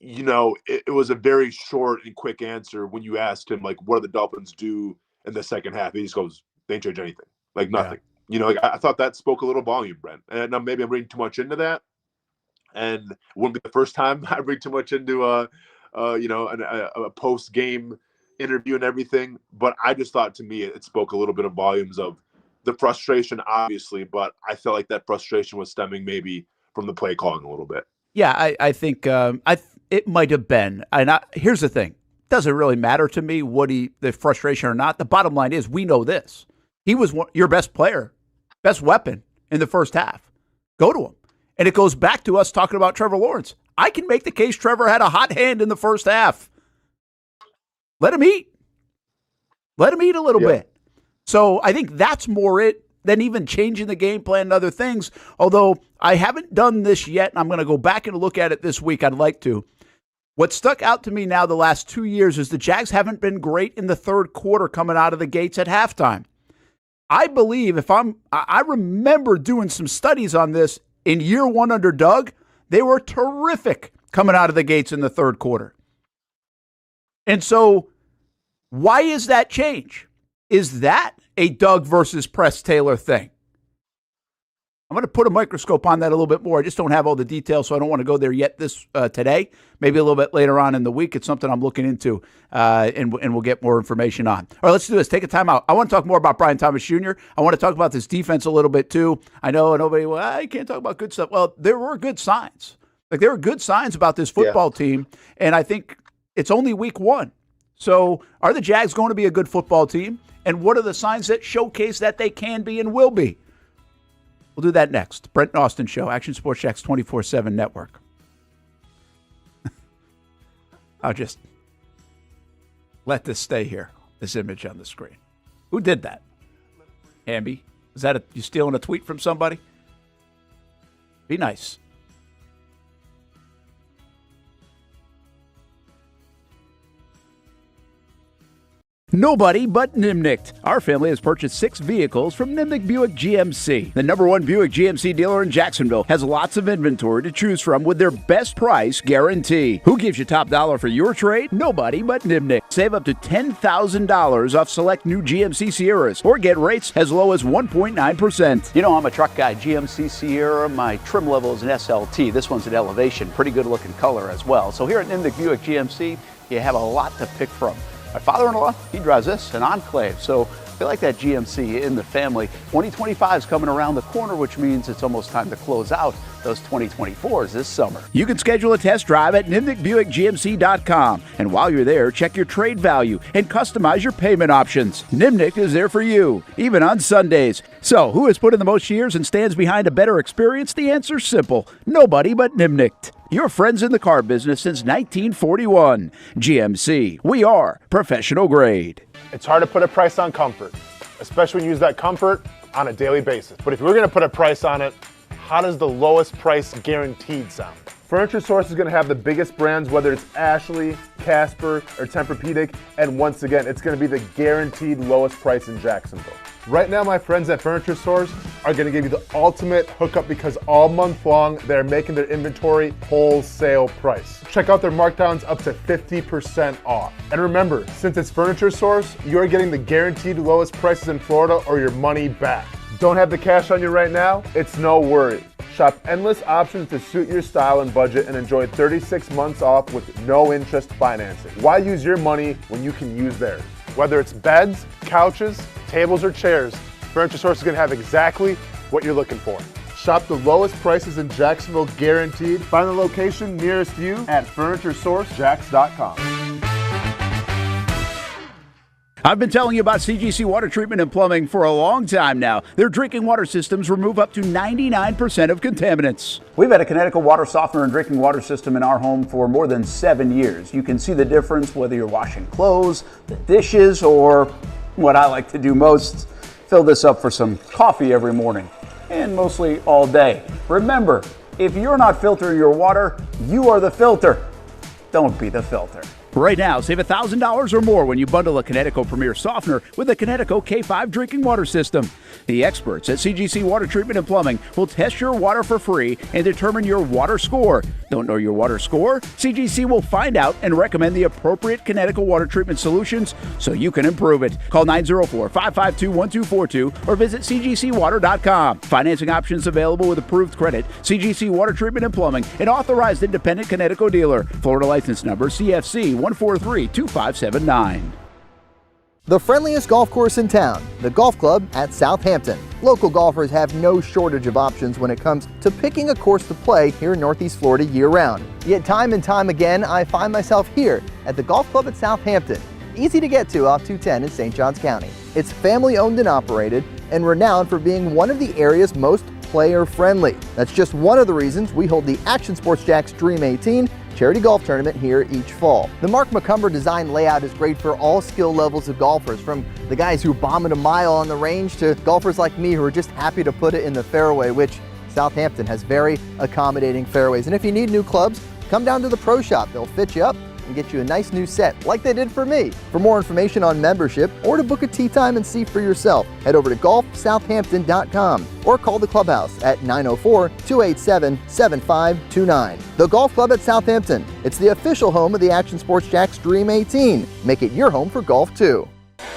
Speaker 3: it was a very short and quick answer when you asked him, like, what do the Dolphins do in the second half? He just goes, they ain't change anything, like nothing. Yeah. Like, I thought that spoke a little volume, Brent. And now maybe I'm reading too much into that. And it wouldn't be the first time I read too much into a post-game interview and everything. But I just thought, to me, it spoke a little bit of volumes of the frustration, obviously. But I felt like that frustration was stemming maybe from the play calling a little bit.
Speaker 2: Yeah, I think it might have been. And here's the thing. It doesn't really matter to me the frustration or not. The bottom line is we know this. He was your best player, best weapon in the first half. Go to him. And it goes back to us talking about Trevor Lawrence. I can make the case Trevor had a hot hand in the first half. Let him eat. Let him eat a little bit. So I think that's more it than even changing the game plan and other things. Although I haven't done this yet, and I'm going to go back and look at it this week. I'd like to. What stuck out to me now the last 2 years is the Jags haven't been great in the third quarter coming out of the gates at halftime. I believe I remember doing some studies on this. In year one under Doug, they were terrific coming out of the gates in the third quarter. And so why is that change? Is that a Doug versus Press Taylor thing? I'm going to put a microscope on that a little bit more. I just don't have all the details, so I don't want to go there yet today. Maybe a little bit later on in the week. It's something I'm looking into, and we'll get more information on. All right, let's do this. Take a time out. I want to talk more about Brian Thomas Jr. I want to talk about this defense a little bit, too. I know nobody, you can't talk about good stuff. Well, there were good signs. Like, there were good signs about this football team, and I think it's only week 1. So are the Jags going to be a good football team? And what are the signs that showcase that they can be and will be? We'll do that next. Brent and Austin Show, Action Sports Jax 24/7 Network. I'll just let this stay here, this image on the screen. Who did that? Hamby? Is that you stealing a tweet from somebody? Be nice. Nobody but Nimnicht. Our family has purchased 6 vehicles from Nimnicht Buick GMC. The #1 Buick GMC dealer in Jacksonville has lots of inventory to choose from with their best price guarantee. Who gives you top dollar for your trade? Nobody but Nimnicht. Save up to $10,000 off select new GMC Sierras or get rates as low as 1.9%.
Speaker 7: You know, I'm a truck guy. GMC Sierra, my trim level is an SLT. This one's an Elevation. Pretty good looking color as well. So here at Nimnicht Buick GMC, you have a lot to pick from. My father-in-law, he drives this, an Enclave, so I feel like that GMC in the family. 2025 is coming around the corner, which means it's almost time to close out those 2024s this summer.
Speaker 2: You can schedule a test drive at NimnichtBuickGMC.com. And while you're there, check your trade value and customize your payment options. Nimnicht is there for you, even on Sundays. So, who has put in the most years and stands behind a better experience? The answer's simple. Nobody but Nimnicht. Your friends in the car business since 1941. GMC. We are professional grade.
Speaker 6: It's hard to put a price on comfort, especially when you use that comfort on a daily basis. But if we're going to put a price on it, how does the lowest price guaranteed sound? Furniture Source is going to have the biggest brands, whether it's Ashley, Casper, or Tempur-Pedic, and once again, it's going to be the guaranteed lowest price in Jacksonville. Right now, my friends at Furniture Source are going to give you the ultimate hookup because all month long, they're making their inventory wholesale price. Check out their markdowns up to 50% off. And remember, since it's Furniture Source, you're getting the guaranteed lowest prices in Florida or your money back. Don't have the cash on you right now? It's no worry. Shop endless options to suit your style and budget and enjoy 36 months off with no interest financing. Why use your money when you can use theirs? Whether it's beds, couches, tables, or chairs, Furniture Source is going to have exactly what you're looking for. Shop the lowest prices in Jacksonville guaranteed. Find the location nearest you at FurnitureSourceJacks.com.
Speaker 2: I've been telling you about CGC Water Treatment and Plumbing for a long time now. Their drinking water systems remove up to 99% of contaminants. We've had a Connecticut water softener and drinking water system in our home for more than 7 years. You can see the difference whether you're washing clothes, the dishes, or what I like to do most, fill this up for some coffee every morning, and mostly all day. Remember, if you're not filtering your water, you are the filter. Don't be the filter. Right now, save $1,000 or more when you bundle a Connecticut Premier Softener with a Connecticut K5 drinking water system. The experts at CGC Water Treatment and Plumbing will test your water for free and determine your water score. Don't know your water score? CGC will find out and recommend the appropriate Connecticut water treatment solutions so you can improve it. Call 904-552-1242 or visit cgcwater.com. Financing options available with approved credit. CGC Water Treatment and Plumbing, an authorized independent Connecticut dealer. Florida license number CFC 1432579.
Speaker 5: The friendliest golf course in town, the Golf Club at Southampton. Local golfers have no shortage of options when it comes to picking a course to play here in Northeast Florida year-round. Yet time and time again, I find myself here at the Golf Club at Southampton. Easy to get to off 210 in St. Johns County. It's family-owned and operated and renowned for being one of the area's most player-friendly. That's just one of the reasons we hold the Action Sports Jacks Dream 18 charity golf tournament here each fall. The Mark McCumber design layout is great for all skill levels of golfers, from the guys who bomb it a mile on the range to golfers like me who are just happy to put it in the fairway, which Southampton has very accommodating fairways. And if you need new clubs, come down to the pro shop. They'll fit you up and get you a nice new set like they did for me. For more information on membership or to book a tee time and see for yourself, head over to golfsouthampton.com or call the clubhouse at 904-287-7529. The Golf Club at Southampton. It's the official home of the Action Sports Jacks Dream 18. Make it your home for golf too.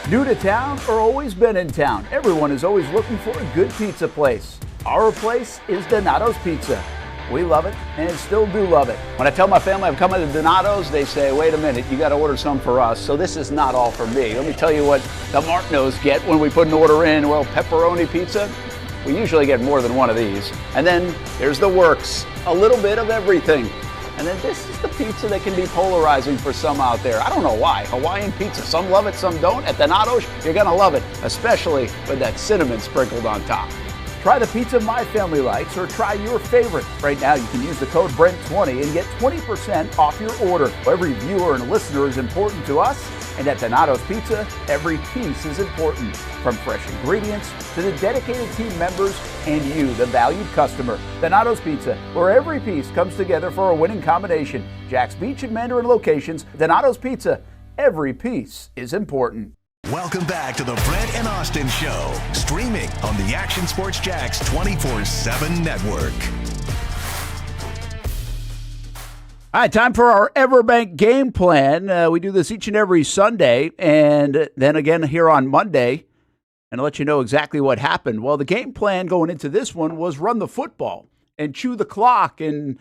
Speaker 2: New to town or always been in town, everyone is always looking for a good pizza place. Our place is Donato's Pizza. We love it and still do love it. When I tell my family I'm coming to Donato's, they say, wait a minute, you got to order some for us. So this is not all for me. Let me tell you what the Martineaus get when we put an order in. Well, pepperoni pizza, we usually get more than one of these. And then there's the works, a little bit of everything. And then this is the pizza that can be polarizing for some out there. I don't know why. Hawaiian pizza, some love it, some don't. At Donato's, you're going to love it, especially with that cinnamon sprinkled on top. Try the pizza my family likes or try your favorite. Right now, you can use the code BRENT20 and get 20% off your order. Every viewer and listener is important to us, and at Donato's Pizza, every piece is important. From fresh ingredients to the dedicated team members and you, the valued customer. Donato's Pizza, where every piece comes together for a winning combination. Jack's Beach and Mandarin locations. Donato's Pizza, every piece is important.
Speaker 1: Welcome back to the Brent and Austin Show, streaming on the Action Sports Jacks 24/7 network.
Speaker 2: All right, time for our Everbank game plan. We do this each and every Sunday, and then again here on Monday, and I'll let you know exactly what happened. Well, the game plan going into this one was run the football and chew the clock and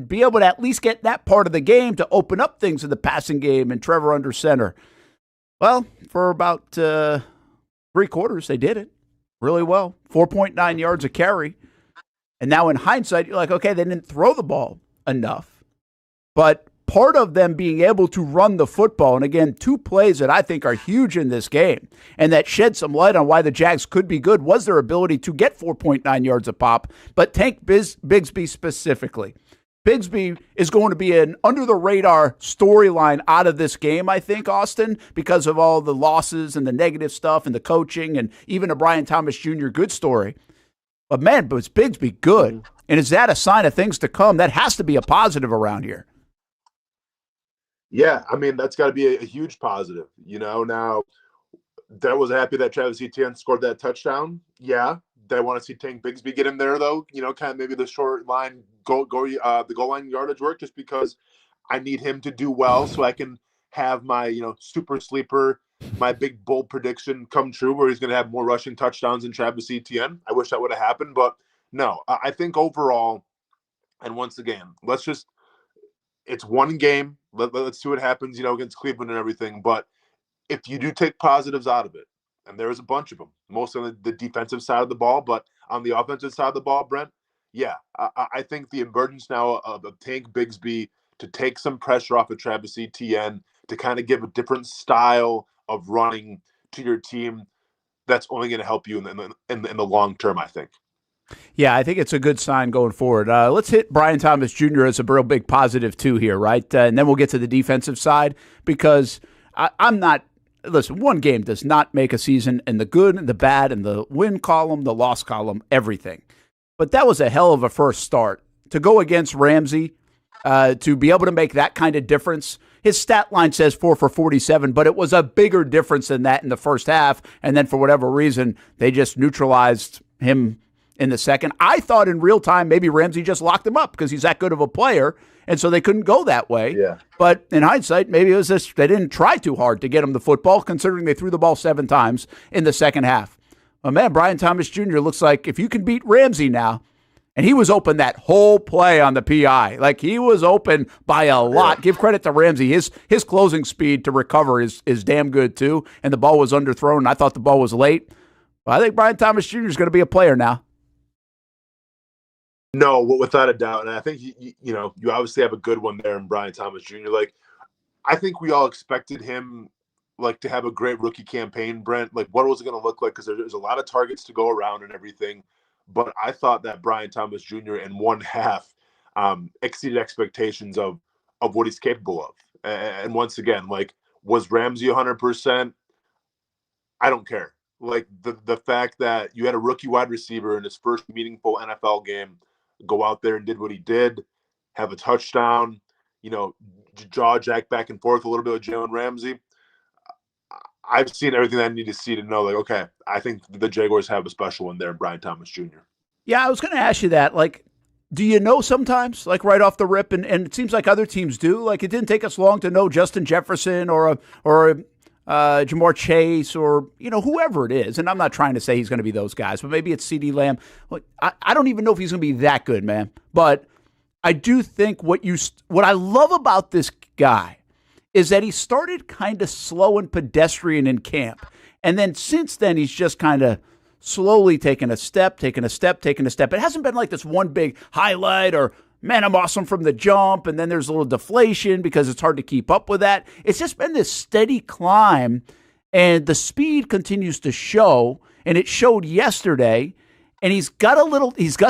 Speaker 2: be able to at least get that part of the game to open up things in the passing game and Trevor under center. Well, for about 3 quarters, they did it really well. 4.9 yards a carry. And now in hindsight, you're like, okay, they didn't throw the ball enough. But part of them being able to run the football, and again, 2 plays that I think are huge in this game, and that shed some light on why the Jags could be good, was their ability to get 4.9 yards a pop. But Tank Bigsby specifically. Bigsby is going to be an under-the-radar storyline out of this game, I think, Austin, because of all the losses and the negative stuff and the coaching and even a Brian Thomas Jr. good story. But, man, was Bigsby good? And is that a sign of things to come? That has to be a positive around here.
Speaker 3: Yeah, I mean, that's got to be a huge positive. You know, now, that was happy that Travis Etienne scored that touchdown. Yeah. I want to see Tank Bigsby get in there, though. You know, kind of maybe the short line, the goal line yardage work, just because I need him to do well so I can have my, super sleeper my big bold prediction come true where he's going to have more rushing touchdowns than Travis Etienne. I wish that would have happened, but no, I think overall, and once again, it's one game. Let's see what happens, against Cleveland and everything. But if you do take positives out of it, and there is a bunch of them, most on the defensive side of the ball, but on the offensive side of the ball, Brent, yeah, I think the emergence now of Tank Bigsby to take some pressure off of Travis Etienne, to kind of give a different style of running to your team, that's only going to help you in the long term, I think.
Speaker 2: Yeah, I think it's a good sign going forward. Let's hit Brian Thomas Jr. as a real big positive, too, here, right? And then we'll get to the defensive side, because I'm not – listen, one game does not make a season, and the good and the bad and the win column, the loss column, everything. But that was a hell of a first start. To go against Ramsey, to be able to make that kind of difference. His stat line says 4 for 47, but it was a bigger difference than that in the first half, and then for whatever reason, they just neutralized him in the second. I thought in real time maybe Ramsey just locked him up because he's that good of a player, and so they couldn't go that way.
Speaker 3: Yeah.
Speaker 2: But in hindsight, maybe it was just they didn't try too hard to get him the football, considering they threw the ball 7 times in the second half. But man, Brian Thomas Jr. looks like if you can beat Ramsey now, and he was open that whole play on the PI. Like, he was open by a lot. Yeah. Give credit to Ramsey. His closing speed to recover is damn good, too. And the ball was underthrown, and I thought the ball was late. But I think Brian Thomas Jr. is going to be a player now.
Speaker 3: No, without a doubt. And I think, you obviously have a good one there in Brian Thomas Jr. Like, I think we all expected him, to have a great rookie campaign, Brent. Like, what was it going to look like? Because there's a lot of targets to go around and everything. But I thought that Brian Thomas Jr. in one half exceeded expectations of what he's capable of. And once again, was Ramsey 100%? I don't care. The fact that you had a rookie wide receiver in his first meaningful NFL game go out there and did what he did, have a touchdown, jaw jack back and forth a little bit with Jalen Ramsey. I've seen everything I need to see to know, okay, I think the Jaguars have a special one there in Brian Thomas Jr.
Speaker 2: Yeah, I was going to ask you that. Do you know sometimes, right off the rip, and it seems like other teams do, it didn't take us long to know Justin Jefferson or Jamar Chase or, whoever it is. And I'm not trying to say he's going to be those guys, but maybe it's CeeDee Lamb. I don't even know if he's going to be that good, man. But I do think what I love about this guy is that he started kind of slow and pedestrian in camp. And then since then, he's just kind of slowly taking a step. It hasn't been like this one big highlight or, man, I'm awesome from the jump, and then there's a little deflation because it's hard to keep up with that. It's just been this steady climb, and the speed continues to show, and it showed yesterday. And he's got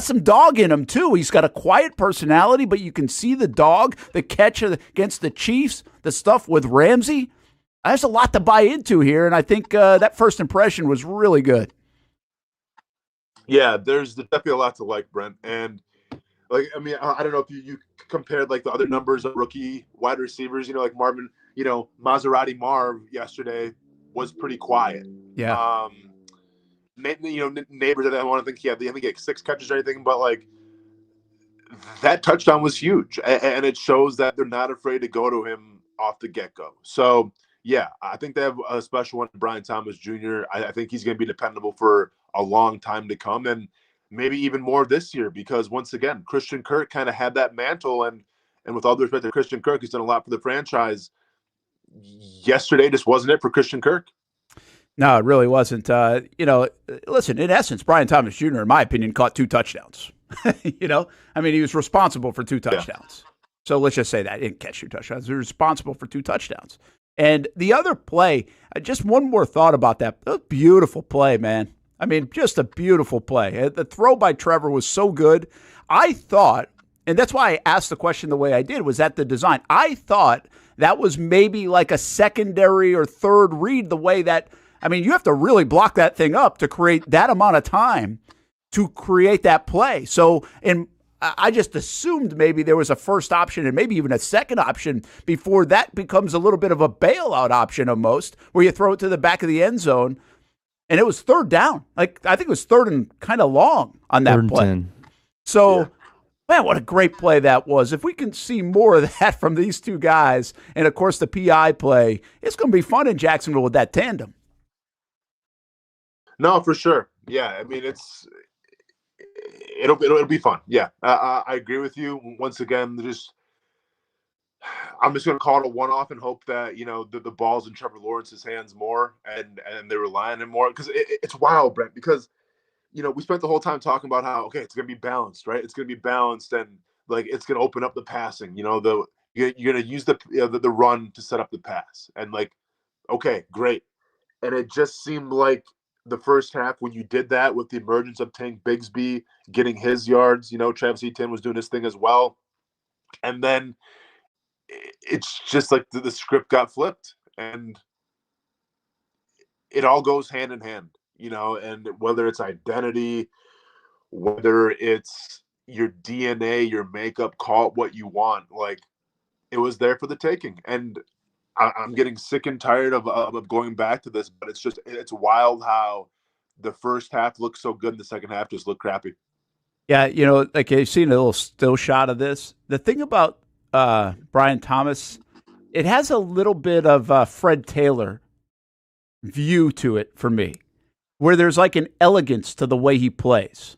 Speaker 2: some dog in him, too. He's got a quiet personality, but you can see the dog, the catch against the Chiefs, the stuff with Ramsey. There's a lot to buy into here, and I think that first impression was really good.
Speaker 3: Yeah, there's definitely a lot to like, Brent. And, I don't know if you compared, the other numbers of rookie wide receivers, like Marvin, Maserati Marv yesterday was pretty quiet.
Speaker 2: Yeah.
Speaker 3: Neighbors, I want to think he had 6 catches or anything, but that touchdown was huge, and it shows that they're not afraid to go to him off the get-go. So yeah, I think they have a special one, Brian Thomas Jr. I think he's going to be dependable for a long time to come, and maybe even more this year, because once again, Christian Kirk kind of had that mantle, and with all due respect to Christian Kirk, he's done a lot for the franchise. Yesterday just wasn't it for Christian Kirk.
Speaker 2: No, it really wasn't. Listen, in essence, Brian Thomas Jr., in my opinion, caught 2 touchdowns. He was responsible for 2 touchdowns. Yeah. So let's just say that. He didn't catch 2 touchdowns. He was responsible for 2 touchdowns. And the other play, just one more thought about that. A beautiful play, man. Just a beautiful play. The throw by Trevor was so good. I thought, and that's why I asked the question the way I did, was that the design. I thought that was maybe a secondary or third read, the way that, you have to really block that thing up to create that amount of time to create that play. So, I just assumed maybe there was a first option and maybe even a second option before that becomes a little bit of a bailout option almost, where you throw it to the back of the end zone. And it was 3rd down. I think it was 3rd and kind of long on that play.
Speaker 11: 10.
Speaker 2: So, Man, what a great play that was. If we can see more of that from these two guys, and, of course, the PI play, it's going to be fun in Jacksonville with that tandem.
Speaker 3: No, for sure. Yeah, I mean, it'll be fun. Yeah, I agree with you. Once again, I'm just going to call it a one-off and hope that, the ball's in Trevor Lawrence's hands more and they rely on him more. Because it's wild, Brent, because – we spent the whole time talking about how, okay, it's going to be balanced, right? It's going to be balanced and like it's going to open up the passing. You're going to use the run to set up the pass. And like, okay, great. And it just seemed like the first half when you did that with the emergence of Tank Bigsby getting his yards, Travis Etienne was doing his thing as well. And then it's just like the script got flipped and it all goes hand in hand. And whether it's identity, whether it's your DNA, your makeup, call it what you want, like it was there for the taking. And I'm getting sick and tired of going back to this, but it's wild how the first half looked so good and the second half just looked crappy.
Speaker 2: Yeah, like you've seen a little still shot of this. The thing about Brian Thomas, it has a little bit of Fred Taylor view to it for me, where there's like an elegance to the way he plays.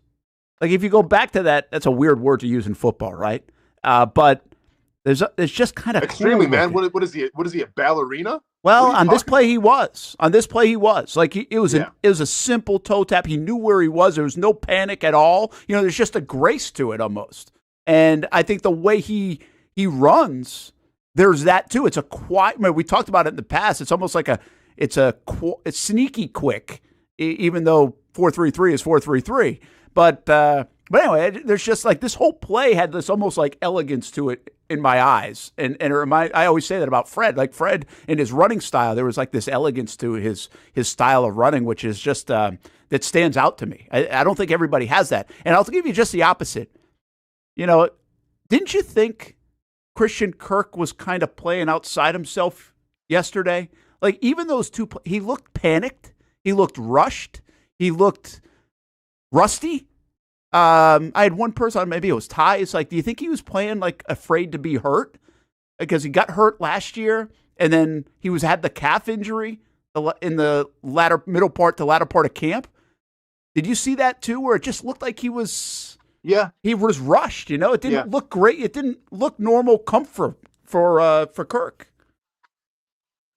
Speaker 2: Like if you go back to that, that's a weird word to use in football, right? But there's just kind of
Speaker 3: extremely, man. What is he? What is he? A ballerina?
Speaker 2: Well, on this play he was. Like it was a simple toe tap. He knew where he was. There was no panic at all. There's just a grace to it almost. And I think the way he runs, there's that too. It's a quiet. We talked about it in the past. It's almost like it's sneaky quick. Even though 4-3-3 is 4-3-3. But anyway, there's just like this whole play had this almost like elegance to it in my eyes. And I always say that about Fred. Like Fred in his running style, there was like this elegance to his style of running, which is just that stands out to me. I don't think everybody has that. And I'll give you just the opposite. Didn't you think Christian Kirk was kind of playing outside himself yesterday? Like even those two, he looked panicked. He looked rushed. He looked rusty. I had one person, maybe it was Ty. It's like, do you think he was playing like afraid to be hurt? Because he got hurt last year, and then he had the calf injury in the latter part of camp. Did you see that too, where it just looked like he was rushed? It didn't look great. It didn't look normal comfort for Kirk.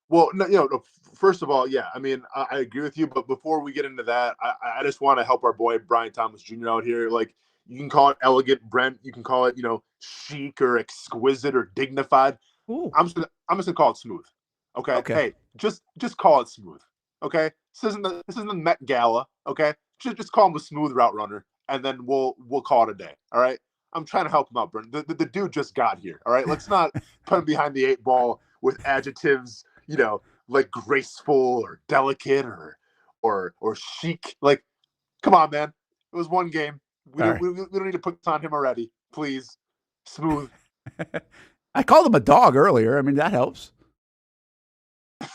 Speaker 3: Well, no, first of all, yeah, I mean, I agree with you. But before we get into that, I just want to help our boy Brian Thomas Jr. out here. Like, you can call it elegant, Brent. You can call it, chic or exquisite or dignified.
Speaker 2: Ooh.
Speaker 3: I'm just gonna call it smooth. Okay. Hey, just call it smooth. Okay. This isn't the Met Gala. Okay. Just call him a smooth route runner, and then we'll call it a day. All right. I'm trying to help him out, Brent. The dude just got here. All right. Let's not put him behind the 8 ball with adjectives. Like graceful or delicate or chic. Like, come on, man. It was one game. We don't need to put this on him already. Please. Smooth.
Speaker 2: I called him a dog earlier. I mean, that helps.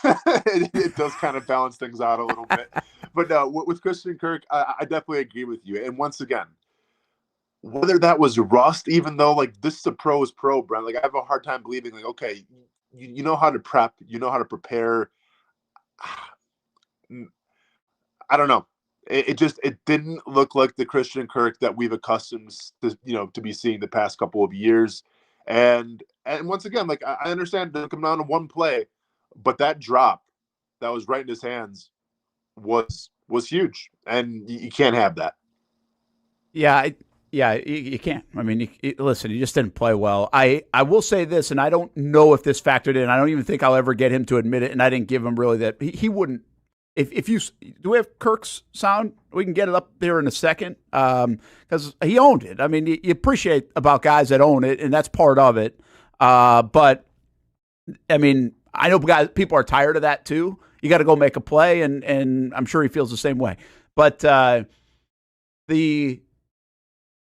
Speaker 3: it does kind of balance things out a little bit. But no, with Christian Kirk, I definitely agree with you. And once again, whether that was rust, even though like this is a pro's pro, Brent, like I have a hard time believing like, okay, you know how to prep, you know how to prepare. I don't know. It didn't look like the Christian Kirk that we've accustomed to be seeing the past couple of years. And once again, like I understand it doesn't come down to one play, but that drop that was right in his hands was huge, and you can't have that.
Speaker 2: Yeah, you can't. I mean, listen, he just didn't play well. I will say this, and I don't know if this factored in. I don't even think I'll ever get him to admit it, and I didn't give him really that. He wouldn't. If you do we have Kirk's sound? We can get it up there in a second because he owned it. I mean, you appreciate about guys that own it, and that's part of it. But I mean, I know people are tired of that too. You got to go make a play, and I'm sure he feels the same way. But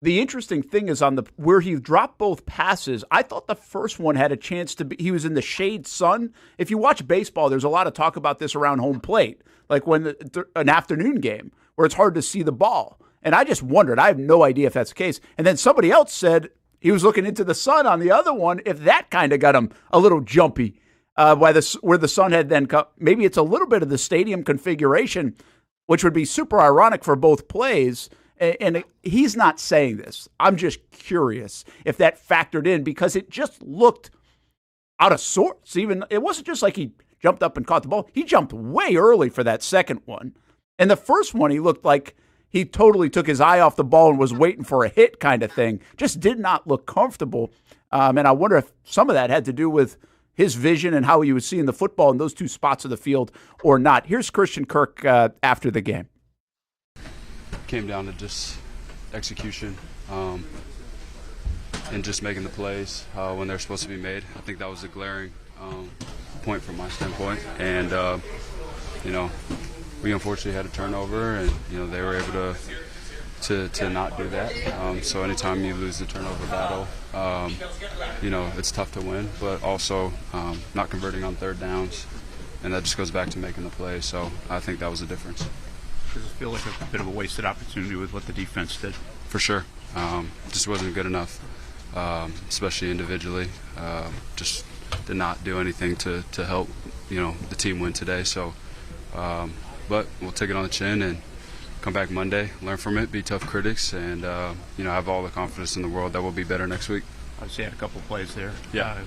Speaker 2: the interesting thing is where he dropped both passes. I thought the first one had a chance to be. He was in the shade sun. If you watch baseball, there's a lot of talk about this around home plate, like when an afternoon game where it's hard to see the ball. And I just wondered. I have no idea if that's the case. And then somebody else said he was looking into the sun on the other one, if that kind of got him a little jumpy, where the sun had then come. Maybe it's a little bit of the stadium configuration, which would be super ironic for both plays. And he's not saying this. I'm just curious if that factored in, because it just looked out of sorts. Even it wasn't just like he jumped up and caught the ball. He jumped way early for that second one. And the first one, he looked like he totally took his eye off the ball and was waiting for a hit kind of thing. Just did not look comfortable. And I wonder if some of that had to do with his vision and how he was seeing the football in those two spots of the field or not. Here's Christian Kirk after the game.
Speaker 13: Came down to just execution and just making the plays when they're supposed to be made. I think that was a glaring point from my standpoint. And, we unfortunately had a turnover, and they were able to not do that. So anytime you lose the turnover battle, it's tough to win, but also not converting on third downs, and that just goes back to making the play. So I think that was the difference.
Speaker 14: Does it feel like a bit of a wasted opportunity with what the defense did?
Speaker 13: For sure. Just wasn't good enough, especially individually. Just did not do anything to help the team win today. So. But we'll take it on the chin and come back Monday, learn from it, be tough critics, and have all the confidence in the world that we'll be better next week.
Speaker 14: Obviously, had a couple of plays there.
Speaker 13: Yeah.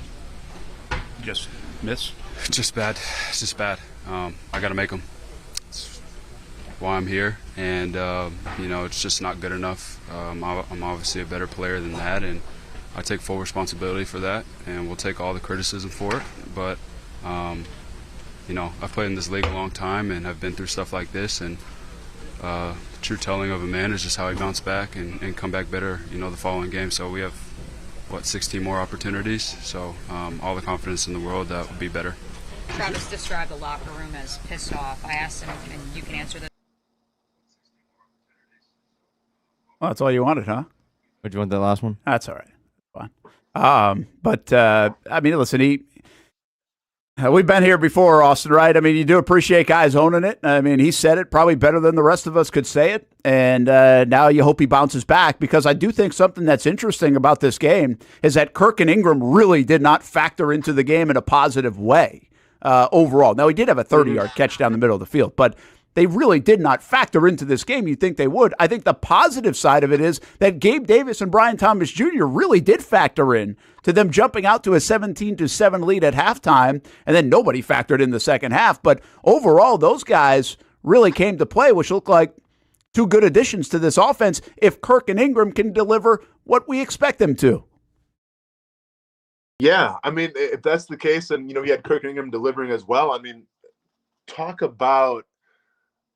Speaker 14: Just miss.
Speaker 13: Just bad. It's just bad. I got to make them. That's why I'm here, and it's just not good enough. I'm obviously a better player than that, and I take full responsibility for that, and we'll take all the criticism for it. But I've played in this league a long time, and I've been through stuff like this, and the true telling of a man is just how he bounced back and come back better, the following game. So we have, 16 more opportunities, so all the confidence in the world that will be better.
Speaker 15: Travis described the locker room as pissed off. I asked him, and you can answer this.
Speaker 2: Well, that's all you wanted, huh?
Speaker 11: Would you want that last one?
Speaker 2: That's all right. Fine. Listen, we've been here before, Austen, right? I mean, you do appreciate guys owning it. I mean, he said it probably better than the rest of us could say it. And now you hope he bounces back, because I do think something that's interesting about this game is that Kirk and Ingram really did not factor into the game in a positive way overall. Now, he did have a 30-yard catch down the middle of the field, but they really did not factor into this game. You'd think they would. I think the positive side of it is that Gabe Davis and Brian Thomas Jr. really did factor in to them jumping out to a 17-7 lead at halftime, and then nobody factored in the second half. But overall, those guys really came to play, which looked like two good additions to this offense if Kirk and Ingram can deliver what we expect them to.
Speaker 3: Yeah, I mean, if that's the case, and, you had Kirk and Ingram delivering as well, I mean, talk about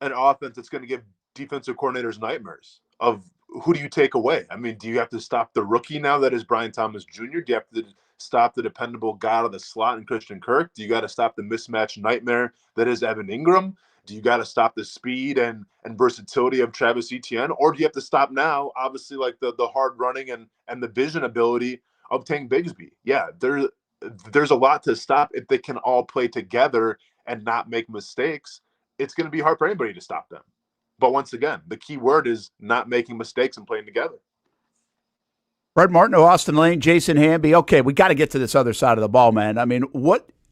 Speaker 3: an offense that's going to give defensive coordinators nightmares of who do you take away? I mean, do you have to stop the rookie now that is Brian Thomas Jr.? Do you have to stop the dependable guy out of the slot in Christian Kirk? Do you got to stop the mismatch nightmare that is Evan Ingram? Do you got to stop the speed and versatility of Travis Etienne? Or do you have to stop now, obviously, like the hard running and the vision ability of Tank Bigsby? Yeah, there's a lot to stop if they can all play together and not make mistakes. It's going to be hard for anybody to stop them. But once again, the key word is not making mistakes and playing together.
Speaker 2: Brent Martineau, Austen Lane, Jason Hamby. Okay, we got to get to this other side of the ball, man. I mean,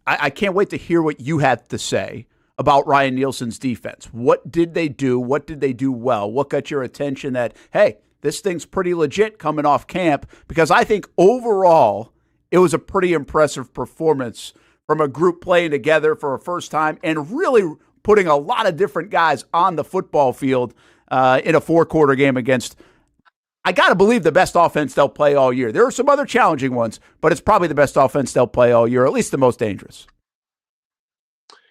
Speaker 2: I can't wait to hear what you had to say about Ryan Nielsen's defense. What did they do? What did they do well? What got your attention that, hey, this thing's pretty legit coming off camp? Because I think overall it was a pretty impressive performance from a group playing together for a first time and really putting a lot of different guys on the football field in a four-quarter game against, I got to believe, the best offense they'll play all year. There are some other challenging ones, but it's probably the best offense they'll play all year, at least the most dangerous.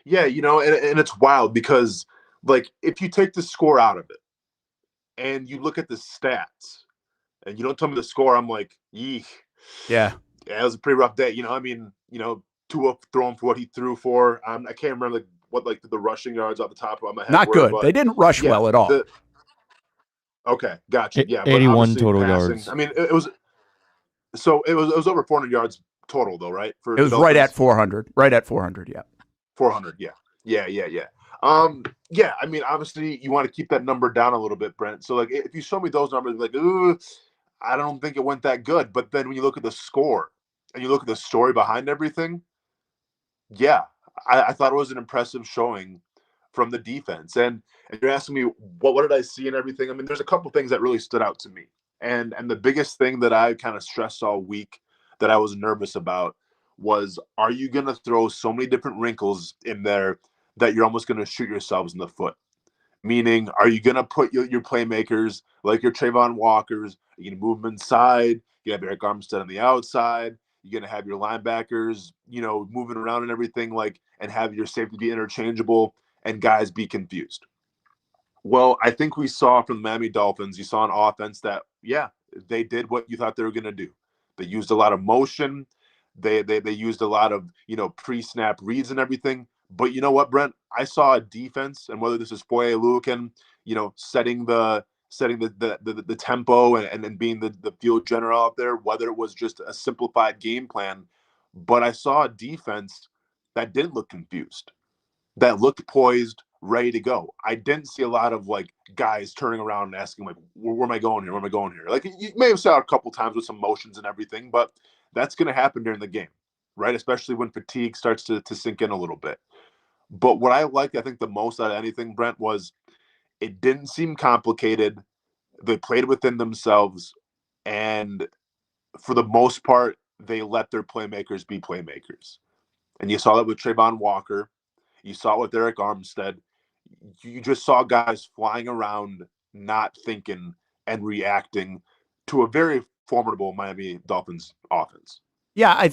Speaker 3: Yeah, and it's wild because, like, if you take the score out of it and you look at the stats and you don't tell me the score, I'm like, yeesh.
Speaker 2: Yeah,
Speaker 3: it was a pretty rough day. Tua throwing for what he threw for. I can't remember the rushing yards off the top of my head.
Speaker 2: Not good. They didn't rush well at all.
Speaker 3: Okay, gotcha. Yeah,
Speaker 11: 81 total yards.
Speaker 3: I mean, it was over 400 yards total, though, right?
Speaker 2: It was right at 400. Right at 400. Yeah.
Speaker 3: 400. Yeah. Yeah, I mean, obviously you want to keep that number down a little bit, Brent. So like, if you show me those numbers, like, ooh, I don't think it went that good. But then when you look at the score and you look at the story behind everything, yeah, I thought it was an impressive showing from the defense. And you're asking me what did I see and everything. I mean, there's a couple things that really stood out to me. And the biggest thing that I kind of stressed all week that I was nervous about was, are you going to throw so many different wrinkles in there that you're almost going to shoot yourselves in the foot? Meaning, are you going to put your playmakers like your Trayvon Walkers? Are you going to move them inside? You have Eric Armstead on the outside. You're going to have your linebackers, moving around and everything, and have your safety be interchangeable and guys be confused. Well, I think we saw from the Miami Dolphins, you saw an offense that, yeah, they did what you thought they were going to do. They used a lot of motion. They used a lot of, pre-snap reads and everything. But you know what, Brent? I saw a defense, and whether this is Foye Oluokun, setting the tempo and being the field general out there, whether it was just a simplified game plan, but I saw a defense that didn't look confused, that looked poised, ready to go. I didn't see a lot of guys turning around and asking where am I going here? Where am I going here? You may have saw a couple times with some motions and everything, but that's going to happen during the game, right? Especially when fatigue starts to sink in a little bit. But what I liked, I think, the most out of anything, Brent, was it didn't seem complicated. They played within themselves, and for the most part, they let their playmakers be playmakers. And you saw that with Trayvon Walker. You saw it with Eric Armstead. You just saw guys flying around, not thinking and reacting to a very formidable Miami Dolphins offense.
Speaker 2: Yeah,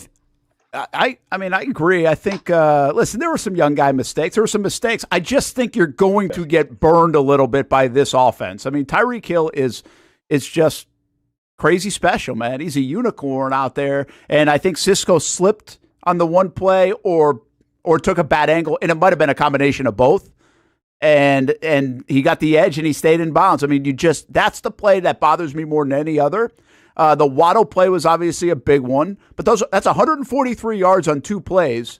Speaker 2: I mean, I agree. I think, listen, there were some young guy mistakes. There were some mistakes. I just think you're going to get burned a little bit by this offense. I mean, Tyreek Hill is just crazy special, man. He's a unicorn out there. And I think Cisco slipped on the one play or took a bad angle, and it might have been a combination of both. And he got the edge and he stayed in bounds. I mean, that's the play that bothers me more than any other. The Waddle play was obviously a big one, but that's 143 yards on 2 plays.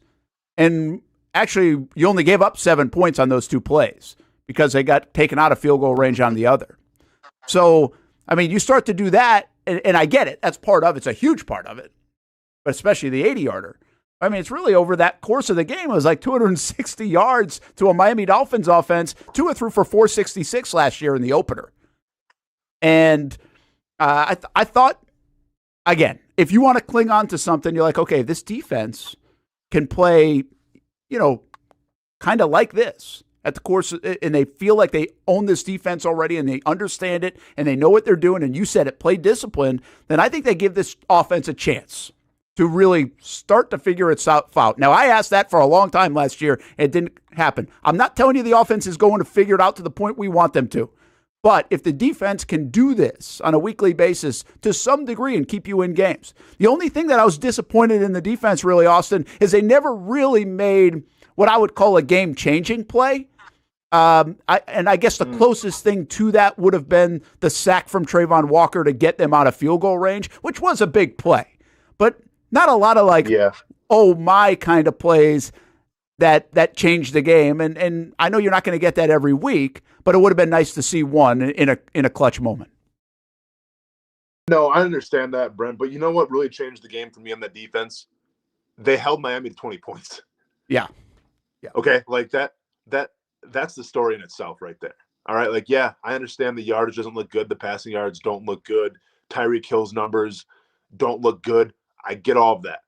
Speaker 2: And actually, you only gave up 7 points on those 2 plays because they got taken out of field goal range on the other. So, I mean, you start to do that, and I get it. That's part of it. It's a huge part of it, but especially the 80-yarder. I mean, it's really over that course of the game. It was like 260 yards to a Miami Dolphins offense. Tua threw for 466 last year in the opener. And I thought, again, if you want to cling on to something, you're like, okay, this defense can play, kind of like this at the course, and they feel like they own this defense already and they understand it and they know what they're doing. And you said it, play discipline. Then I think they give this offense a chance to really start to figure it out. Now, I asked that for a long time last year. It didn't happen. I'm not telling you the offense is going to figure it out to the point we want them to. But if the defense can do this on a weekly basis to some degree and keep you in games. The only thing that I was disappointed in the defense, really, Austin, is they never really made what I would call a game-changing play. I guess the closest thing to that would have been the sack from Trayvon Walker to get them out of field goal range, which was a big play. But not a lot of oh my kind of plays that changed the game. And I know you're not going to get that every week, but it would have been nice to see one in a clutch moment.
Speaker 3: No, I understand that, Brent. But you know what really changed the game for me on that defense? They held Miami to 20 points.
Speaker 2: Yeah.
Speaker 3: Okay, that's the story in itself right there. All right, I understand the yardage doesn't look good. The passing yards don't look good. Tyreek Hill's numbers don't look good. I get all of that.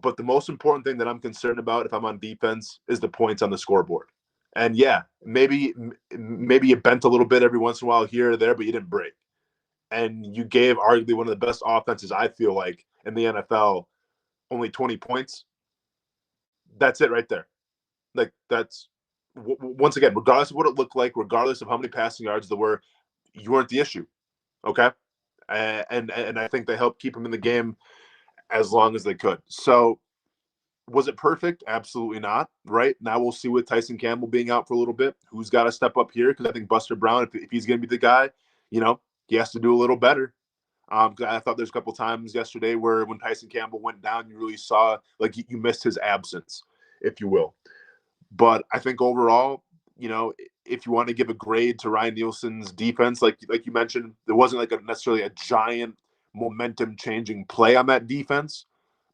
Speaker 3: But the most important thing that I'm concerned about if I'm on defense is the points on the scoreboard. And yeah, maybe you bent a little bit every once in a while here or there, but you didn't break. And you gave arguably one of the best offenses, I feel like, in the NFL, only 20 points. That's it right there. That's, once again, regardless of what it looked like, regardless of how many passing yards there were, you weren't the issue. Okay? And I think they helped keep him in the game as long as they could. So was it perfect? Absolutely not. Right now we'll see with Tyson Campbell being out for a little bit, who's got to step up here. Cause I think Buster Brown, if he's going to be the guy, he has to do a little better. I thought there's a couple times yesterday where when Tyson Campbell went down, you really saw you missed his absence, if you will. But I think overall if you want to give a grade to Ryan Nielsen's defense, like you mentioned, there wasn't like necessarily a giant momentum changing play on that defense,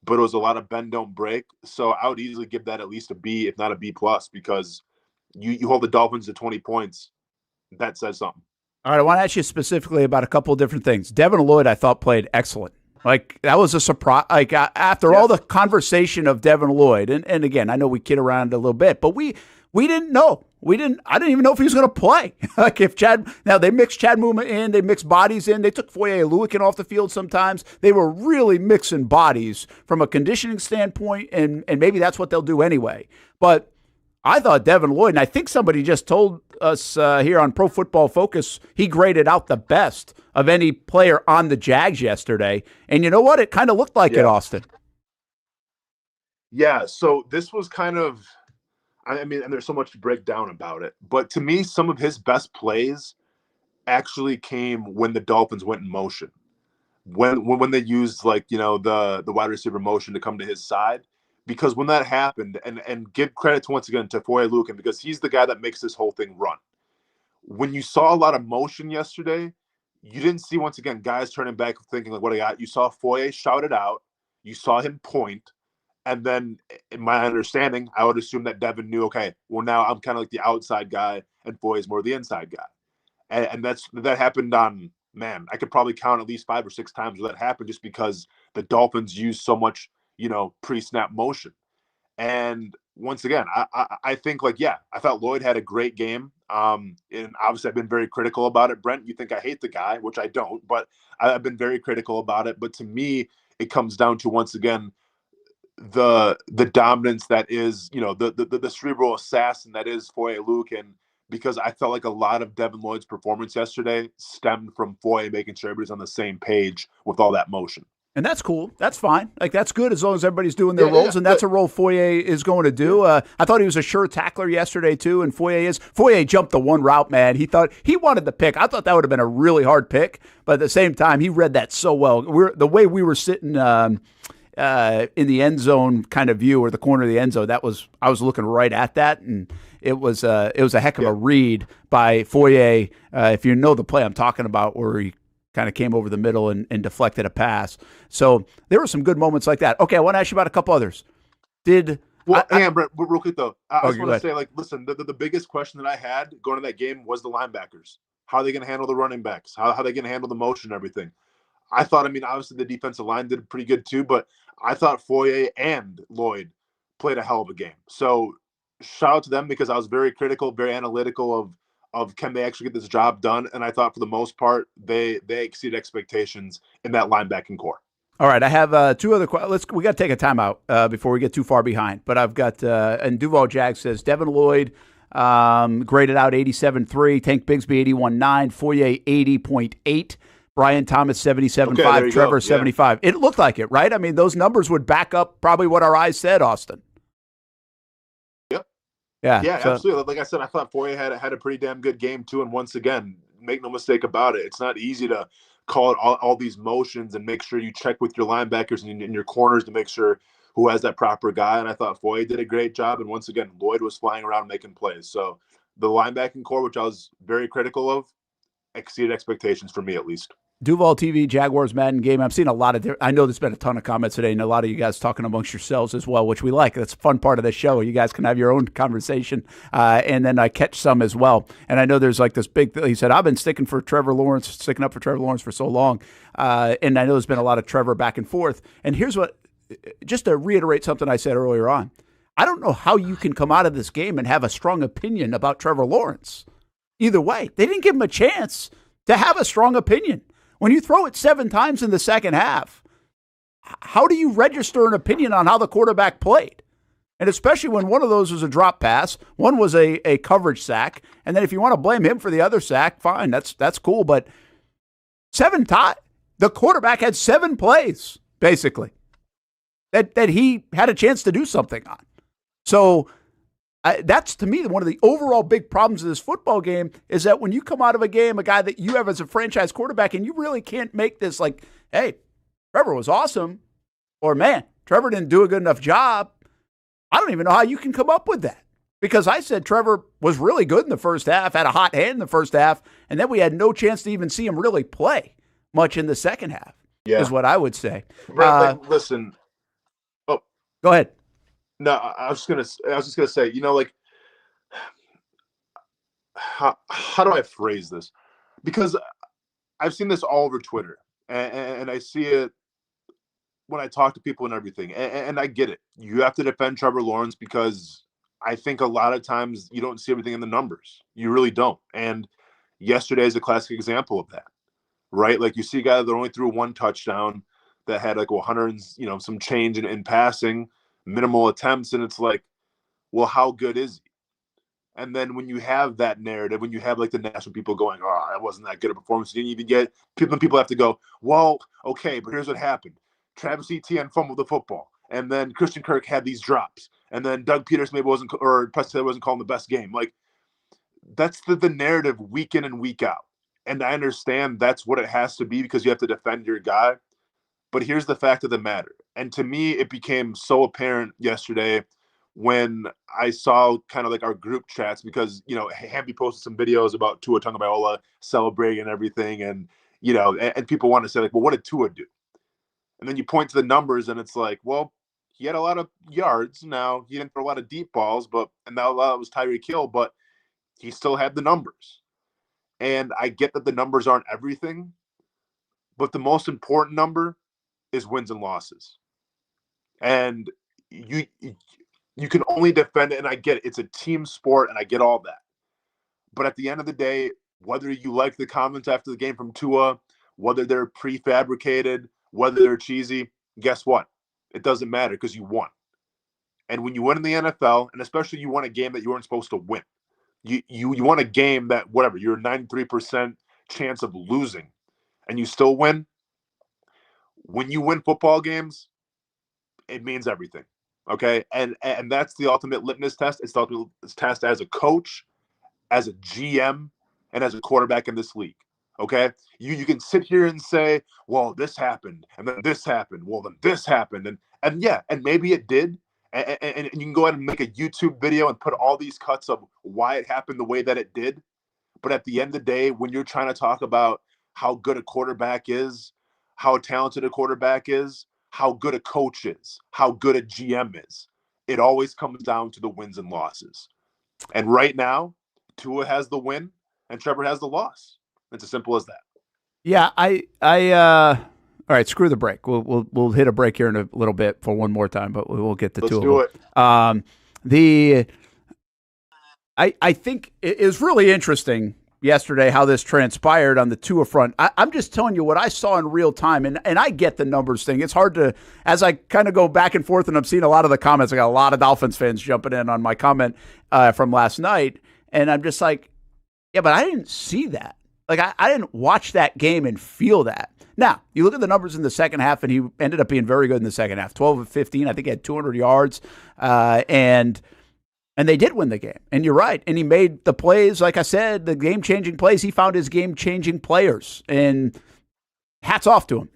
Speaker 3: but it was a lot of bend don't break. So I would easily give that at least a B, if not a B plus, because you hold the Dolphins to 20 points. That says something.
Speaker 2: All right, I want to ask you specifically about a couple of different things. Devin Lloyd, I thought, played excellent. Like, that was a surprise. Like, after all the conversation of Devin Lloyd, and again, I know we kid around a little bit, but we didn't know. I didn't even know if he was going to play. Like, if now they mixed Chad Muma in, they mixed bodies in, they took Foye Oluokun off the field sometimes. They were really mixing bodies from a conditioning standpoint, and maybe that's what they'll do anyway. But I thought Devin Lloyd, and I think somebody just told us here on Pro Football Focus, he graded out the best of any player on the Jags yesterday. And you know what? It kind of looked like it, Austin.
Speaker 3: Yeah, so this was kind of, and there's so much to break down about it. But to me, some of his best plays actually came when the Dolphins went in motion. When they used, the wide receiver motion to come to his side. Because when that happened, and give credit once again to Foye Oluokun, because he's the guy that makes this whole thing run. When you saw a lot of motion yesterday, you didn't see, once again, guys turning back thinking, like, what I got. You saw Foye shout it out. You saw him point. And then, in my understanding, I would assume that Devin knew, okay, well, now I'm kind of like the outside guy, and Foye is more the inside guy. And that happened on, man, I could probably count at least 5 or 6 times where that happened, just because the Dolphins used so much pre-snap motion. And once again, I think, I thought Lloyd had a great game. And obviously I've been very critical about it. Brent, you think I hate the guy, which I don't, but I've been very critical about it. But to me, it comes down to, once again, the dominance that is, the cerebral assassin that is Foye Oluokun, because I felt like a lot of Devin Lloyd's performance yesterday stemmed from Foye making sure everybody's on the same page with all that motion.
Speaker 2: And that's cool. That's fine. Like, that's good as long as everybody's doing their roles, and that's a role Foye is going to do. I thought he was a sure tackler yesterday, too, and Foye jumped the one route, man. He thought he wanted the pick. I thought that would have been a really hard pick, but at the same time, he read that so well. The way we were sitting in the end zone kind of view, or the corner of the end zone, I was looking right at that, and it was a heck of a read by Foye. If you know the play I'm talking about, where he kind of came over the middle and deflected a pass. So there were some good moments like that. Okay, I want to ask you about a couple others. Brent,
Speaker 3: real quick though, I just want to say, listen, the biggest question that I had going to that game was the linebackers. How are they going to handle the running backs? How are they going to handle the motion and everything? I thought, obviously the defensive line did pretty good too, but I thought Foye and Lloyd played a hell of a game. So shout out to them, because I was very critical, very analytical of can they actually get this job done? And I thought for the most part, they exceeded expectations in that linebacking core.
Speaker 2: All right, I have 2 other questions. We got to take a timeout before we get too far behind. But I've got, and Duval Jag says, Devin Lloyd graded out 87.3, Tank Bigsby 81.9, Foye 80.8, Brian Thomas 77.5, Trevor 75. It looked like it, right? Those numbers would back up probably what our eyes said, Austin.
Speaker 3: Yeah, absolutely. Like I said, I thought Foye had a pretty damn good game too. And once again, make no mistake about it, it's not easy to call it all these motions and make sure you check with your linebackers and your corners to make sure who has that proper guy. And I thought Foye did a great job. And once again, Lloyd was flying around making plays. So the linebacking core, which I was very critical of, exceeded expectations for me at least.
Speaker 2: Duval TV, Jaguars Madden game. I'm seeing a lot of I know there's been a ton of comments today, and a lot of you guys talking amongst yourselves as well, which we like. That's a fun part of the show. You guys can have your own conversation, and then I catch some as well. And I know there's like this big thing. He said, I've been sticking up for Trevor Lawrence for so long. And I know there's been a lot of Trevor back and forth. And here's what, just to reiterate something I said earlier on, I don't know how you can come out of this game and have a strong opinion about Trevor Lawrence. Either way, they didn't give him a chance to have a strong opinion. When you throw it 7 times in the second half, how do you register an opinion on how the quarterback played? And especially when one of those was a drop pass, one was a coverage sack, and then if you want to blame him for the other sack, fine, that's cool. But 7 times, the quarterback had 7 plays, basically, that he had a chance to do something on. So that's, to me, one of the overall big problems of this football game is that when you come out of a game, a guy that you have as a franchise quarterback, and you really can't make this like, hey, Trevor was awesome, or man, Trevor didn't do a good enough job. I don't even know how you can come up with that, because I said Trevor was really good in the first half, had a hot hand in the first half, and then we had no chance to even see him really play much in the second half, is what I would say.
Speaker 3: Listen. Oh.
Speaker 2: Go ahead.
Speaker 3: No, I was just gonna say, how do I phrase this? Because I've seen this all over Twitter, and I see it when I talk to people and everything, and I get it. You have to defend Trevor Lawrence because I think a lot of times you don't see everything in the numbers. You really don't. And yesterday is a classic example of that, right? Like you see a guy that only threw one touchdown that had like 100, some change in passing, minimal attempts. And it's like, well, how good is he? And then when you have that narrative, when you have like the national people going, oh, that wasn't that good a performance, you didn't even get people have to go, well, okay, but here's what happened. Travis Etienne fumbled the football. And then Christian Kirk had these drops. And then Doug Pederson maybe Preston wasn't calling the best game. Like, that's the narrative week in and week out. And I understand that's what it has to be because you have to defend your guy. But here's the fact of the matter. And to me, it became so apparent yesterday when I saw kind of like our group chats because, Hamby posted some videos about Tua Tagovailoa celebrating and everything. And, and people want to say, like, well, what did Tua do? And then you point to the numbers and it's like, well, he had a lot of yards. Now, he didn't throw a lot of deep balls, and that was Tyreek Hill, but he still had the numbers. And I get that the numbers aren't everything, but the most important number is wins and losses. And you can only defend it, and I get it. It's a team sport, and I get all that. But at the end of the day, whether you like the comments after the game from Tua, whether they're prefabricated, whether they're cheesy, guess what? It doesn't matter because you won. And when you win in the NFL, and especially you won a game that you weren't supposed to win, you won a game that, whatever, you're a 93% chance of losing, and you still win. When you win football games, it means everything, okay? And that's the ultimate litmus test. It's the ultimate test as a coach, as a GM, and as a quarterback in this league. Okay, you can sit here and say, well, this happened, and then this happened. Well, then this happened, and yeah, and maybe it did. And you can go ahead and make a YouTube video and put all these cuts of why it happened the way that it did. But at the end of the day, when you're trying to talk about how good a quarterback is, how talented a quarterback is, how good a coach is, how good a GM is, it always comes down to the wins and losses. And right now, Tua has the win, and Trevor has the loss. It's as simple as that.
Speaker 2: Yeah, all right, screw the break. We'll hit a break here in a little bit for one more time, but we'll get to
Speaker 3: Let's
Speaker 2: two
Speaker 3: do
Speaker 2: of them. I think it was really interesting yesterday how this transpired on the Tua front. I'm just telling you what I saw in real time, and I get the numbers thing. It's hard to, as I kind of go back and forth, and I'm seeing a lot of the comments. I got a lot of Dolphins fans jumping in on my comment from last night, and I'm just like, yeah, but I didn't see that. Like, I didn't watch that game and feel that. Now, you look at the numbers in the second half, and he ended up being very good in the second half. 12 of 15, I think he had 200 yards, and they did win the game. And you're right. And he made the plays, like I said, the game-changing plays. He found his game-changing players, and hats off to him.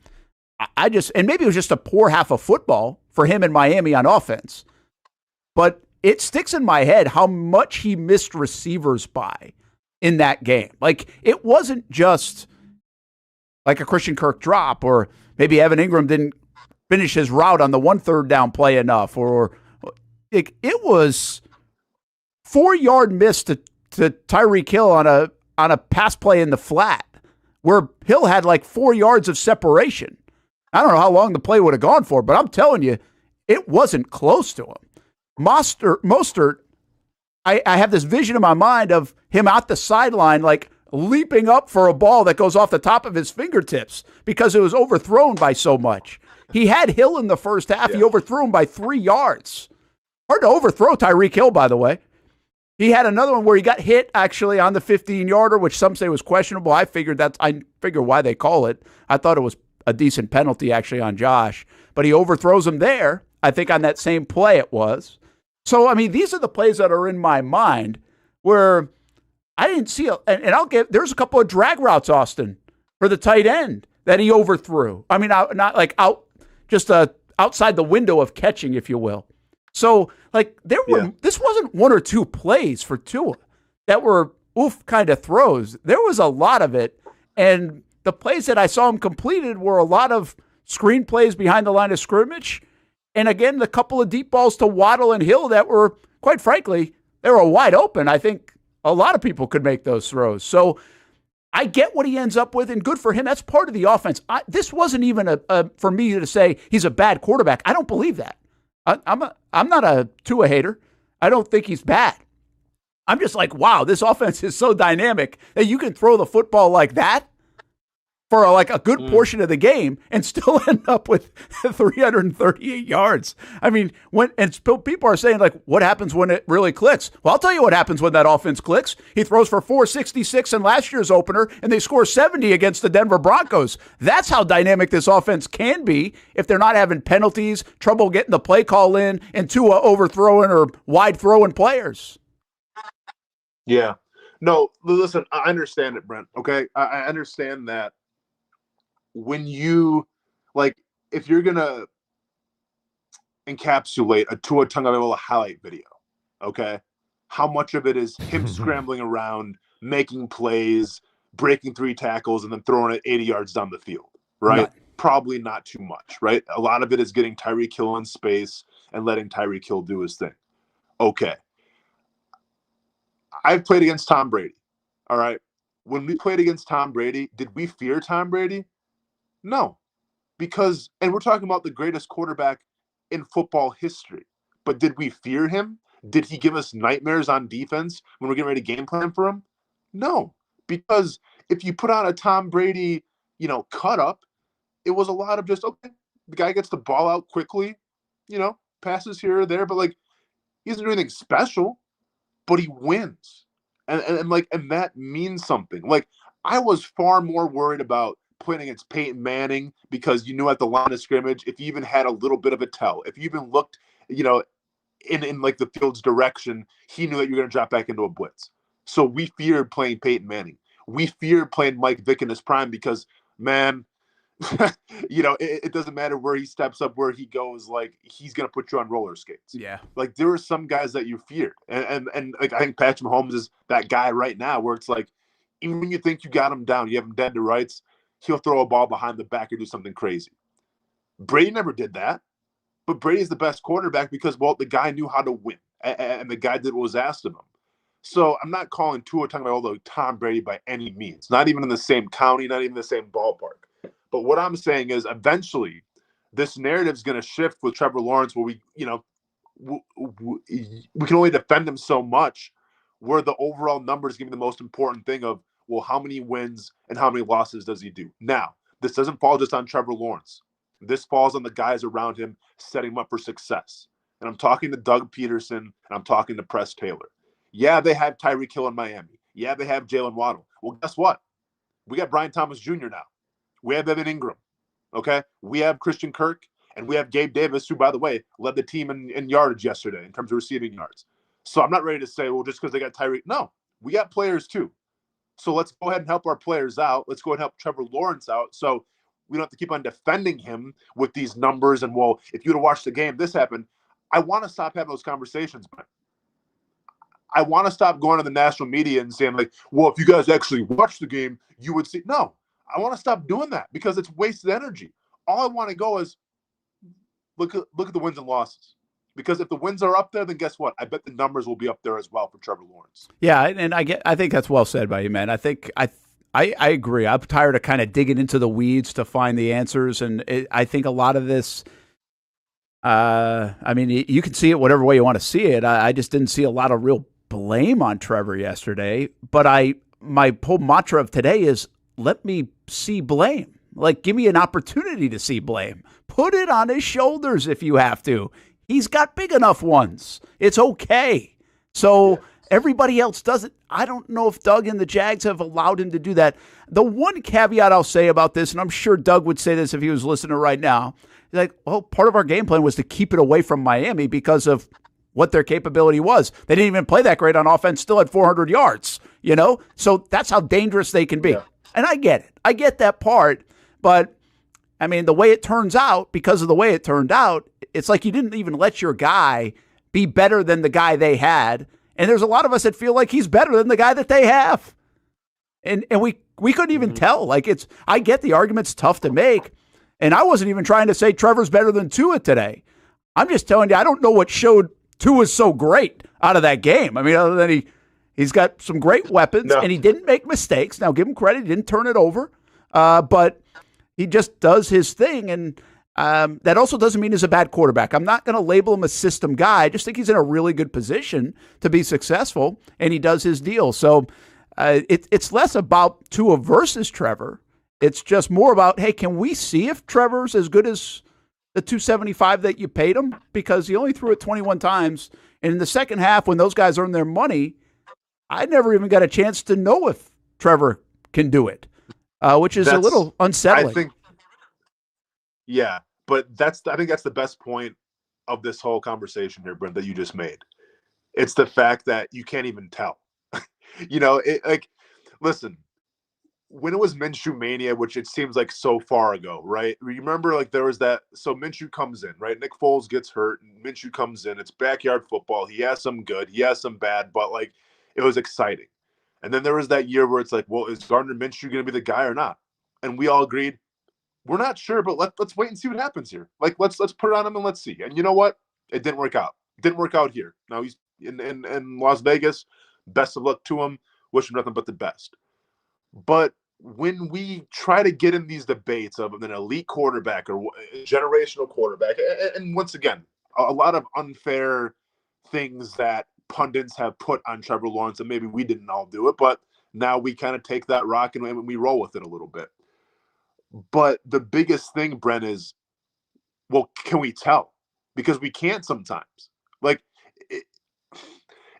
Speaker 2: And maybe it was just a poor half of football for him in Miami on offense, but it sticks in my head how much he missed receivers by in that game. Like, it wasn't just like a Christian Kirk drop, or maybe Evan Ingram didn't finish his route on the 1 3rd down play enough, or it was 4-yard miss to Tyreek Hill on a pass play in the flat where Hill had like 4 yards of separation. I don't know how long the play would have gone for, but I'm telling you, it wasn't close to him. Mostert, I have this vision in my mind of him out the sideline, like leaping up for a ball that goes off the top of his fingertips because it was overthrown by so much. He had Hill in the first half. Yeah. He overthrew him by 3 yards. Hard to overthrow Tyreek Hill, by the way. He had another one where he got hit actually on the 15-yarder, which some say was questionable. I figure why they call it. I thought it was a decent penalty actually on Josh, but he overthrows him there. I think on that same play it was. So, I mean, these are the plays that are in my mind where I didn't see there's a couple of drag routes, Austin, for the tight end that he overthrew. I mean, not like outside the window of catching, if you will. So, like, this wasn't one or two plays for Tua that were oof kind of throws. There was a lot of it, and the plays that I saw him completed were a lot of screen plays behind the line of scrimmage, and again, the couple of deep balls to Waddle and Hill that were, quite frankly, they were wide open. I think a lot of people could make those throws. So I get what he ends up with, and good for him. That's part of the offense. This wasn't even for me to say he's a bad quarterback. I don't believe that. I'm not a Tua hater. I don't think he's bad. I'm just like, wow, this offense is so dynamic that you can throw the football like that for like a good portion of the game and still end up with 338 yards. I mean, people are saying, like, what happens when it really clicks? Well, I'll tell you what happens when that offense clicks. He throws for 466 in last year's opener, and they score 70 against the Denver Broncos. That's how dynamic this offense can be if they're not having penalties, trouble getting the play call in, and Tua overthrowing or wide throwing players.
Speaker 3: Yeah. No, listen, I understand it, Brent, okay? I understand that when you, like, if you're going to encapsulate a Tua Tagovailoa highlight video, okay, how much of it is him scrambling around, making plays, breaking 3 tackles, and then throwing it 80 yards down the field, right? Probably not too much, right? A lot of it is getting Tyreek Hill in space and letting Tyreek Hill do his thing. Okay. I've played against Tom Brady, all right? When we played against Tom Brady, did we fear Tom Brady? No, because, and we're talking about the greatest quarterback in football history, but did we fear him? Did he give us nightmares on defense when we're getting ready to game plan for him? No, because if you put on a Tom Brady, cut up, it was a lot of just, okay, the guy gets the ball out quickly, passes here or there, but like, he doesn't do anything special, but he wins. And that means something. Like, I was far more worried about playing against Peyton Manning because you knew at the line of scrimmage, if you even had a little bit of a tell, if you even looked, in like the field's direction, he knew that you're going to drop back into a blitz. So we feared playing Peyton Manning. We feared playing Mike Vick in his prime because, man, it doesn't matter where he steps up, where he goes, like, he's going to put you on roller skates.
Speaker 2: Yeah.
Speaker 3: Like, there were some guys that you feared. And like, I think Patrick Mahomes is that guy right now where it's like, even when you think you got him down, you have him dead to rights, he'll throw a ball behind the back or do something crazy. Brady never did that. But Brady is the best quarterback because, well, the guy knew how to win. And the guy did what was asked of him. So I'm not calling Tua Tagovailoa Tom Brady by any means. Not even in the same county, not even the same ballpark. But what I'm saying is eventually this narrative is going to shift with Trevor Lawrence where we can only defend him so much where the overall numbers give me the most important thing of, well, how many wins and how many losses does he do? Now, this doesn't fall just on Trevor Lawrence. This falls on the guys around him setting him up for success. And I'm talking to Doug Pederson and I'm talking to Press Taylor. Yeah, they have Tyreek Hill in Miami. Yeah, they have Jalen Waddle. Well, guess what? We got Brian Thomas Jr. now. We have Evan Ingram. Okay? We have Christian Kirk and we have Gabe Davis, who, by the way, led the team in yardage yesterday in terms of receiving yards. So I'm not ready to say, well, just because they got Tyreek. No, we got players too. So let's go ahead and help our players out. Let's go ahead and help Trevor Lawrence out. So we don't have to keep on defending him with these numbers. And, well, if you would have watched the game, this happened. I want to stop having those conversations, man. I want to stop going to the national media and saying, like, well, if you guys actually watch the game, you would see. No, I want to stop doing that because it's wasted energy. All I want to go is look at the wins and losses. Because if the wins are up there, then guess what? I bet the numbers will be up there as well for Trevor Lawrence.
Speaker 2: Yeah, and I think that's well said by you, man. I agree. I'm tired of kind of digging into the weeds to find the answers, and I think a lot of this. I mean, you can see it whatever way you want to see it. I just didn't see a lot of real blame on Trevor yesterday. But my whole mantra of today is let me see blame. Like, give me an opportunity to see blame. Put it on his shoulders if you have to. He's got big enough ones. It's okay. So everybody else does it. I don't know if Doug and the Jags have allowed him to do that. The one caveat I'll say about this, and I'm sure Doug would say this if he was listening right now, is like, well, part of our game plan was to keep it away from Miami because of what their capability was. They didn't even play that great on offense, still had 400 yards, So that's how dangerous they can be. Yeah. And I get it. I get that part. But, I mean, the way it turns out, because of the way it turned out, it's like you didn't even let your guy be better than the guy they had. And there's a lot of us that feel like he's better than the guy that they have. And we couldn't even tell. Like, I get the argument's tough to make. And I wasn't even trying to say Trevor's better than Tua today. I'm just telling you, I don't know what showed Tua's so great out of that game. I mean, other than he's got some great weapons and he didn't make mistakes. Now, give him credit. He didn't turn it over. But he just does his thing. And that also doesn't mean he's a bad quarterback. I'm not going to label him a system guy. I just think he's in a really good position to be successful, and he does his deal. So it's less about Tua versus Trevor. It's just more about, hey, can we see if Trevor's as good as the $275 that you paid him? Because he only threw it 21 times. And in the second half, when those guys earned their money, I never even got a chance to know if Trevor can do it, which is a little unsettling.
Speaker 3: Yeah, but I think that's the best point of this whole conversation here, Brent, that you just made. It's the fact that you can't even tell. Listen, when it was Minshew Mania, which it seems like so far ago, right? Remember, like, there was that. So Minshew comes in, right? Nick Foles gets hurt, and Minshew comes in. It's backyard football. He has some good, he has some bad, but like, it was exciting. And then there was that year where it's like, well, is Gardner Minshew going to be the guy or not? And we all agreed, we're not sure, but let's wait and see what happens here. Like, let's put it on him and let's see. And you know what? It didn't work out. It didn't work out here. Now he's in Las Vegas. Best of luck to him. Wish him nothing but the best. But when we try to get in these debates of an elite quarterback or a generational quarterback, and once again, a lot of unfair things that pundits have put on Trevor Lawrence, and maybe we didn't all do it, but now we kind of take that rock and we roll with it a little bit. But the biggest thing, Brent, is, well, can we tell? Because we can't sometimes. Like,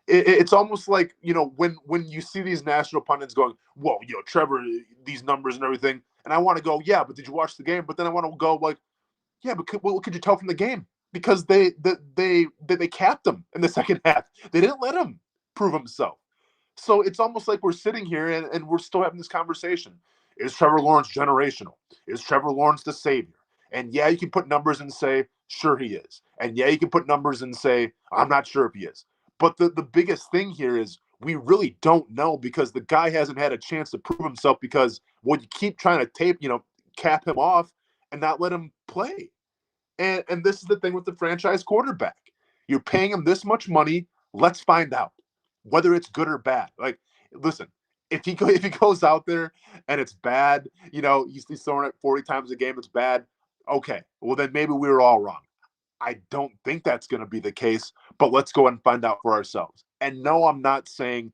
Speaker 3: it's almost like, when you see these national pundits going, whoa, Trevor, these numbers and everything. And I want to go, yeah, but did you watch the game? But then I want to go like, yeah, but what could you tell from the game? Because they capped him in the second half. They didn't let him prove himself. So it's almost like we're sitting here and we're still having this conversation. Is Trevor Lawrence generational? Is Trevor Lawrence the savior? And yeah, you can put numbers and say, sure he is. And yeah, you can put numbers and say, I'm not sure if he is. But the biggest thing here is we really don't know, because the guy hasn't had a chance to prove himself, because, well, you keep trying to cap him off and not let him play. And this is the thing with the franchise quarterback. You're paying him this much money. Let's find out whether it's good or bad. Like, listen, if he goes out there and it's bad, he's throwing it 40 times a game, it's bad. Okay, well, then maybe we were all wrong. I don't think that's going to be the case, but let's go and find out for ourselves. And no, I'm not saying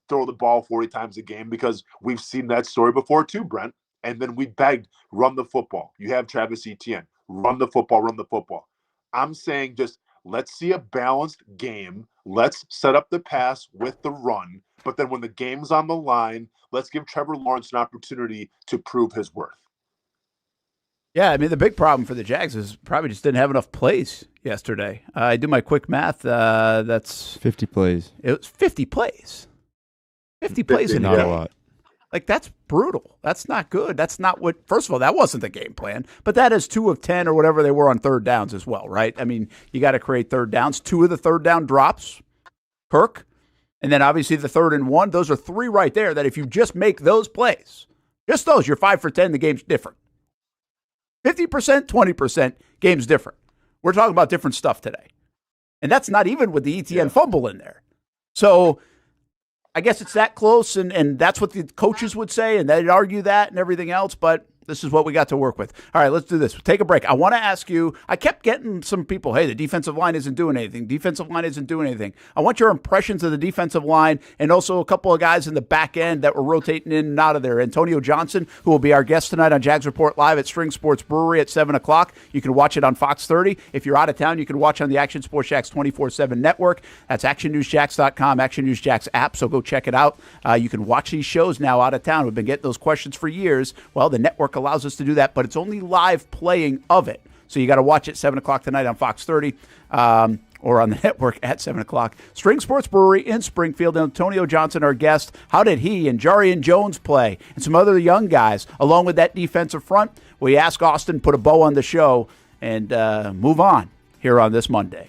Speaker 3: throw the ball 40 times a game, because we've seen that story before too, Brent. And then we begged, run the football. You have Travis Etienne. Run the football, run the football. I'm saying just let's see a balanced game. Let's set up the pass with the run. But then when the game's on the line, let's give Trevor Lawrence an opportunity to prove his worth.
Speaker 2: Yeah, I mean, the big problem for the Jags is probably just didn't have enough plays yesterday. I do my quick math. That's
Speaker 11: 50 plays.
Speaker 2: It was 50 plays. 50 plays in
Speaker 11: not a lot.
Speaker 2: Like, that's brutal. That's not good. That's not what, first of all, that wasn't the game plan, but that is 2 of 10 or whatever they were on third downs as well, right? I mean, you got to create third downs. 2 of the third down drops, Kirk, and then obviously the 3rd and 1. Those are 3 right there that if you just make those plays, just those, you're 5 for 10, the game's different. 50%, 20%, game's different. We're talking about different stuff today. And that's not even with the Etienne fumble in there. So I guess it's that close, and that's what the coaches would say, and they'd argue that and everything else, but this is what we got to work with. All right, let's do this. We'll take a break. I want to ask you, I kept getting some people, hey, the defensive line isn't doing anything. Defensive line isn't doing anything. I want your impressions of the defensive line, and also a couple of guys in the back end that were rotating in and out of there. Antonio Johnson, who will be our guest tonight on Jags Report Live at String Sports Brewery at 7 o'clock. You can watch it on Fox 30. If you're out of town, you can watch on the Action Sports Jacks 24/7 network. That's actionnewsjacks.com, Action News Jacks app, so go check it out. You can watch these shows now out of town. We've been getting those questions for years. Well, the network allows us to do that, but it's only live playing of it. So you got to watch it 7 o'clock tonight on Fox 30 or on the network at 7 o'clock. String Sports Brewery in Springfield. Antonio Johnson, our guest. How did he and Jarian Jones play? And some other young guys, along with that defensive front. We ask Austin, put a bow on the show, and move on here on this Monday.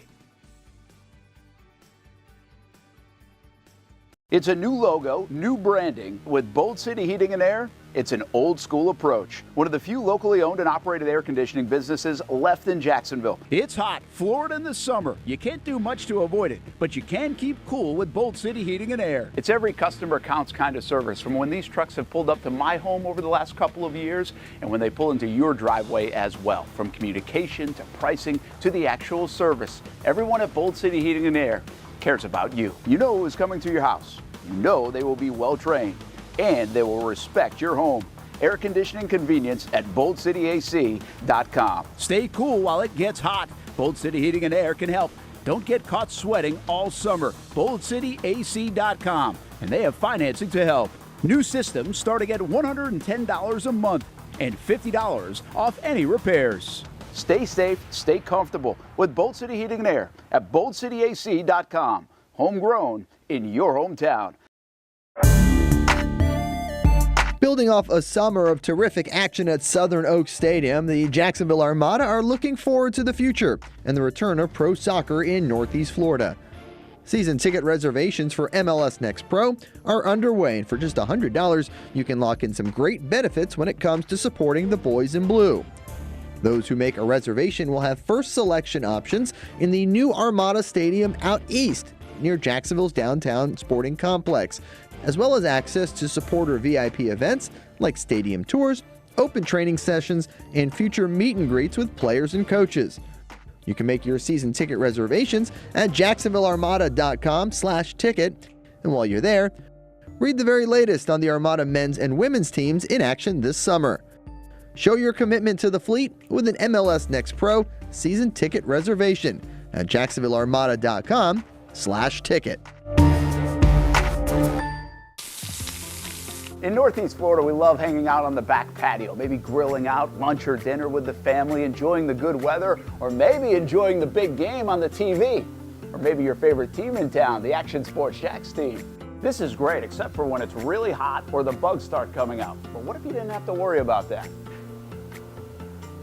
Speaker 7: It's a new logo, new branding. With Bold City Heating and Air, it's an old school approach. One of the few locally owned and operated air conditioning businesses left in Jacksonville.
Speaker 2: It's hot, Florida in the summer. You can't do much to avoid it, but you can keep cool with Bold City Heating and Air.
Speaker 7: It's every customer counts kind of service, from when these trucks have pulled up to my home over the last couple of years and when they pull into your driveway as well. From communication to pricing to the actual service, everyone at Bold City Heating and Air cares about you. You know who is coming to your house. You know they will be well trained and they will respect your home. Air conditioning convenience at boldcityac.com.
Speaker 2: Stay cool while it gets hot. Bold City Heating and Air can help. Don't get caught sweating all summer. boldcityac.com, and they have financing to help. New systems starting at $110 a month and $50 off any repairs.
Speaker 7: Stay safe, stay comfortable with Bold City Heating and Air at boldcityac.com. Homegrown in your hometown.
Speaker 5: Building off a summer of terrific action at Southern Oaks Stadium, the Jacksonville Armada are looking forward to the future and the return of pro soccer in Northeast Florida. Season ticket reservations for MLS Next Pro are underway, and for just $100, you can lock in some great benefits when it comes to supporting the boys in blue. Those who make a reservation will have first selection options in the new Armada Stadium out east, near Jacksonville's downtown sporting complex, as well as access to supporter VIP events like stadium tours, open training sessions, and future meet and greets with players and coaches. You can make your season ticket reservations at jacksonvillearmada.com/ticket. And while you're there, read the very latest on the Armada men's and women's teams in action this summer. Show your commitment to the fleet with an MLS Next Pro season ticket reservation at jacksonvillearmada.com/ticket.
Speaker 7: In Northeast Florida, we love hanging out on the back patio, maybe grilling out lunch or dinner with the family, enjoying the good weather, or maybe enjoying the big game on the TV. Or maybe your favorite team in town, the Action Sports Jacks team. This is great, except for when it's really hot or the bugs start coming out. But what if you didn't have to worry about that?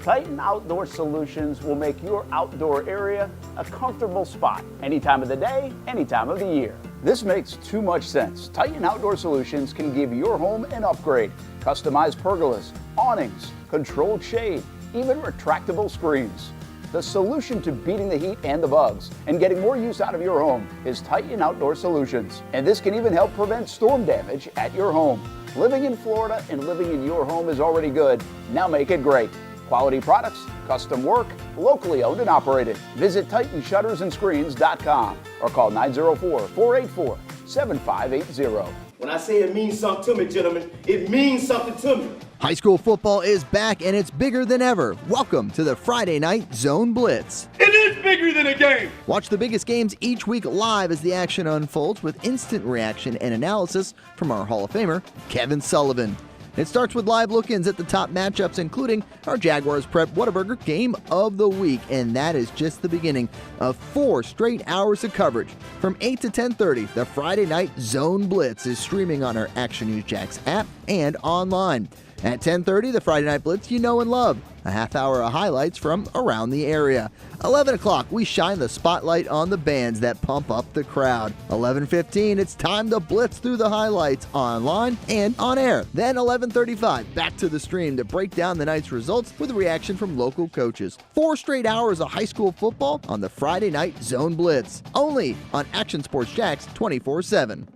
Speaker 7: Titan Outdoor Solutions will make your outdoor area a comfortable spot, any time of the day, any time of the year. This makes too much sense. Titan Outdoor Solutions can give your home an upgrade. Customized pergolas, awnings, controlled shade, even retractable screens. The solution to beating the heat and the bugs and getting more use out of your home is Titan Outdoor Solutions. And this can even help prevent storm damage at your home. Living in Florida and living in your home is already good. Now make it great. Quality products, custom work, locally owned and operated. Visit TitanShuttersAndScreens.com or call 904-484-7580.
Speaker 4: When I say it means something to me, gentlemen, it means something to me.
Speaker 5: High school football is back and it's bigger than ever. Welcome to the Friday Night Zone Blitz.
Speaker 4: It is bigger than a game.
Speaker 5: Watch the biggest games each week live as the action unfolds with instant reaction and analysis from our Hall of Famer, Kevin Sullivan. It starts with live look-ins at the top matchups, including our Jaguars Prep Whataburger Game of the Week, and that is just the beginning of 4 straight hours of coverage. From 8 to 10:30, the Friday Night Zone Blitz is streaming on our Action News Jax app and online. At 10:30, the Friday Night Blitz you know and love. A half hour of highlights from around the area. 11 o'clock, we shine the spotlight on the bands that pump up the crowd. 11:15, it's time to blitz through the highlights online and on air. Then 11:35, back to the stream to break down the night's results with a reaction from local coaches. 4 straight hours of high school football on the Friday Night Zone Blitz. Only on Action Sports Jacks 24/7.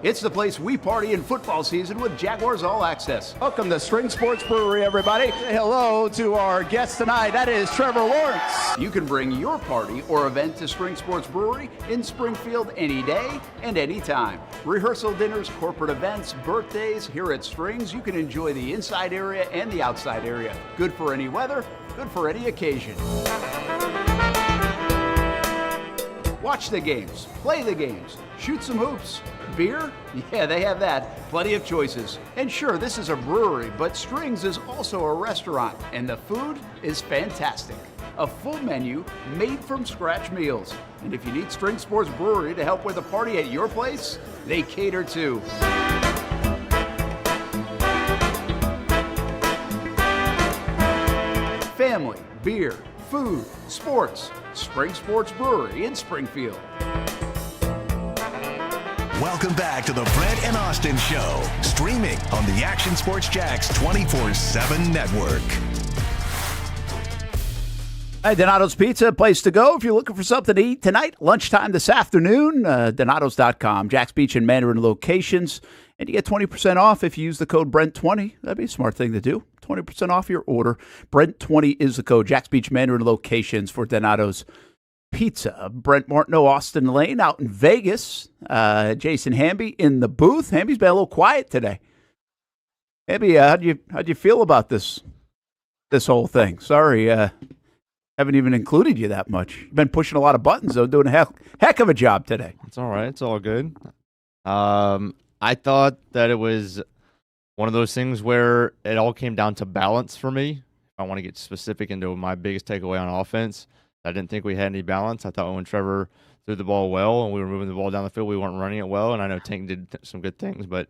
Speaker 2: It's the place we party in football season with Jaguars All Access. Welcome to Spring Sports Brewery, everybody. Say hello to our guest tonight. That is Trevor Lawrence. You can bring your party or event to Spring Sports Brewery in Springfield any day and any time. Rehearsal dinners, corporate events, birthdays. Here at Strings, you can enjoy the inside area and the outside area. Good for any weather, good for any occasion. Watch the games, play the games, shoot some hoops. Beer? Yeah, they have that. Plenty of choices. And sure, this is a brewery, but Strings is also a restaurant, and the food is fantastic. A full menu made from scratch meals. And if you need String Sports Brewery to help with a party at your place, they cater too. Family, beer, food, sports. Spring Sports Brewery in Springfield.
Speaker 1: Welcome back to the Brent and Austin Show, streaming on the Action Sports Jax 24/7 network.
Speaker 2: Hey, Donato's Pizza, place to go if you're looking for something to eat tonight, lunchtime this afternoon. Donatos.com, Jax Beach and Mandarin locations. And you get 20% off if you use the code Brent20. That'd be a smart thing to do. 20% off your order. Brent20 is the code. Jax Beach Mandarin locations for Donato's Pizza. Brent Martineau Austen Lane out in Vegas. Jason Hamby in the booth. Hamby's been a little quiet today. Hamby, how'd you feel about this whole thing? Sorry, haven't even included you that much. You've been pushing a lot of buttons, though, doing a heck of a job today.
Speaker 11: It's all right. It's all good. I thought that it was one of those things where it all came down to balance for me. If I want to get specific into my biggest takeaway on offense, I didn't think we had any balance. I thought when Trevor threw the ball well and we were moving the ball down the field, we weren't running it well. And I know Tank did some good things, but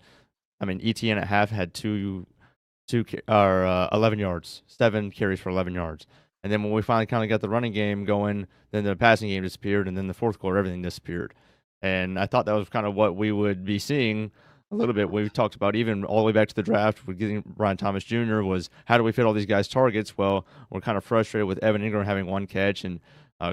Speaker 11: I mean, Etienne at half had 11 yards, 7 carries for 11 yards. And then when we finally kind of got the running game going, then the passing game disappeared, and then the fourth quarter, everything disappeared. And I thought that was kind of what we would be seeing a little bit. We talked about even all the way back to the draft with getting Brian Thomas Jr. was how do we fit all these guys' targets? Well, we're kind of frustrated with Evan Ingram having 1 catch and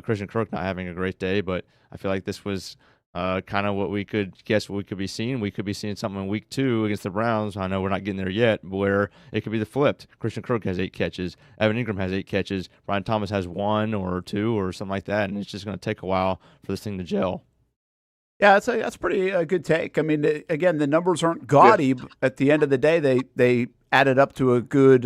Speaker 11: Christian Kirk not having a great day, but I feel like this was kind of what we could guess what we could be seeing. We could be seeing something in week 2 against the Browns. I know we're not getting there yet, but where it could be the flipped. Christian Kirk has 8 catches. Evan Ingram has 8 catches. Brian Thomas has 1 or 2 or something like that, and it's just going to take a while for this thing to gel.
Speaker 2: Yeah, that's pretty good take. I mean, again, the numbers aren't gaudy. But at the end of the day, they added up to a good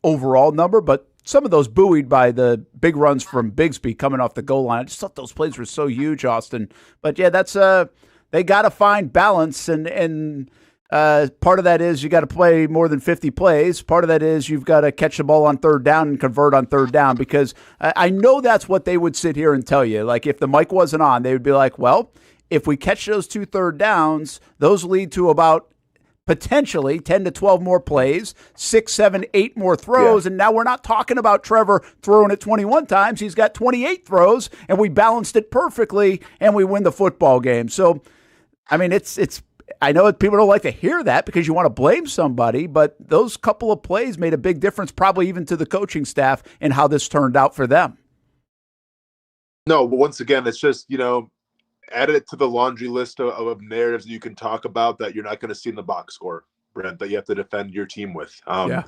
Speaker 2: overall number, but some of those buoyed by the big runs from Bigsby coming off the goal line. I just thought those plays were so huge, Austin. But yeah, that's they got to find balance, and part of that is you got to play more than 50 plays. Part of that is you've got to catch the ball on third down and convert on third down, because I know that's what they would sit here and tell you. Like if the mic wasn't on, they would be like, well, if we catch those 2 third downs, those lead to about potentially 10 to 12 more plays, 6, 7, 8 more throws, and now we're not talking about Trevor throwing it 21 times. He's got 28 throws, and we balanced it perfectly, and we win the football game. So, I mean, it's. I know people don't like to hear that because you want to blame somebody, but those couple of plays made a big difference, probably even to the coaching staff, in how this turned out for them.
Speaker 3: No, but once again, it's just, add it to the laundry list of narratives that you can talk about that you're not going to see in the box score, Brent, that you have to defend your team with.
Speaker 2: Yeah.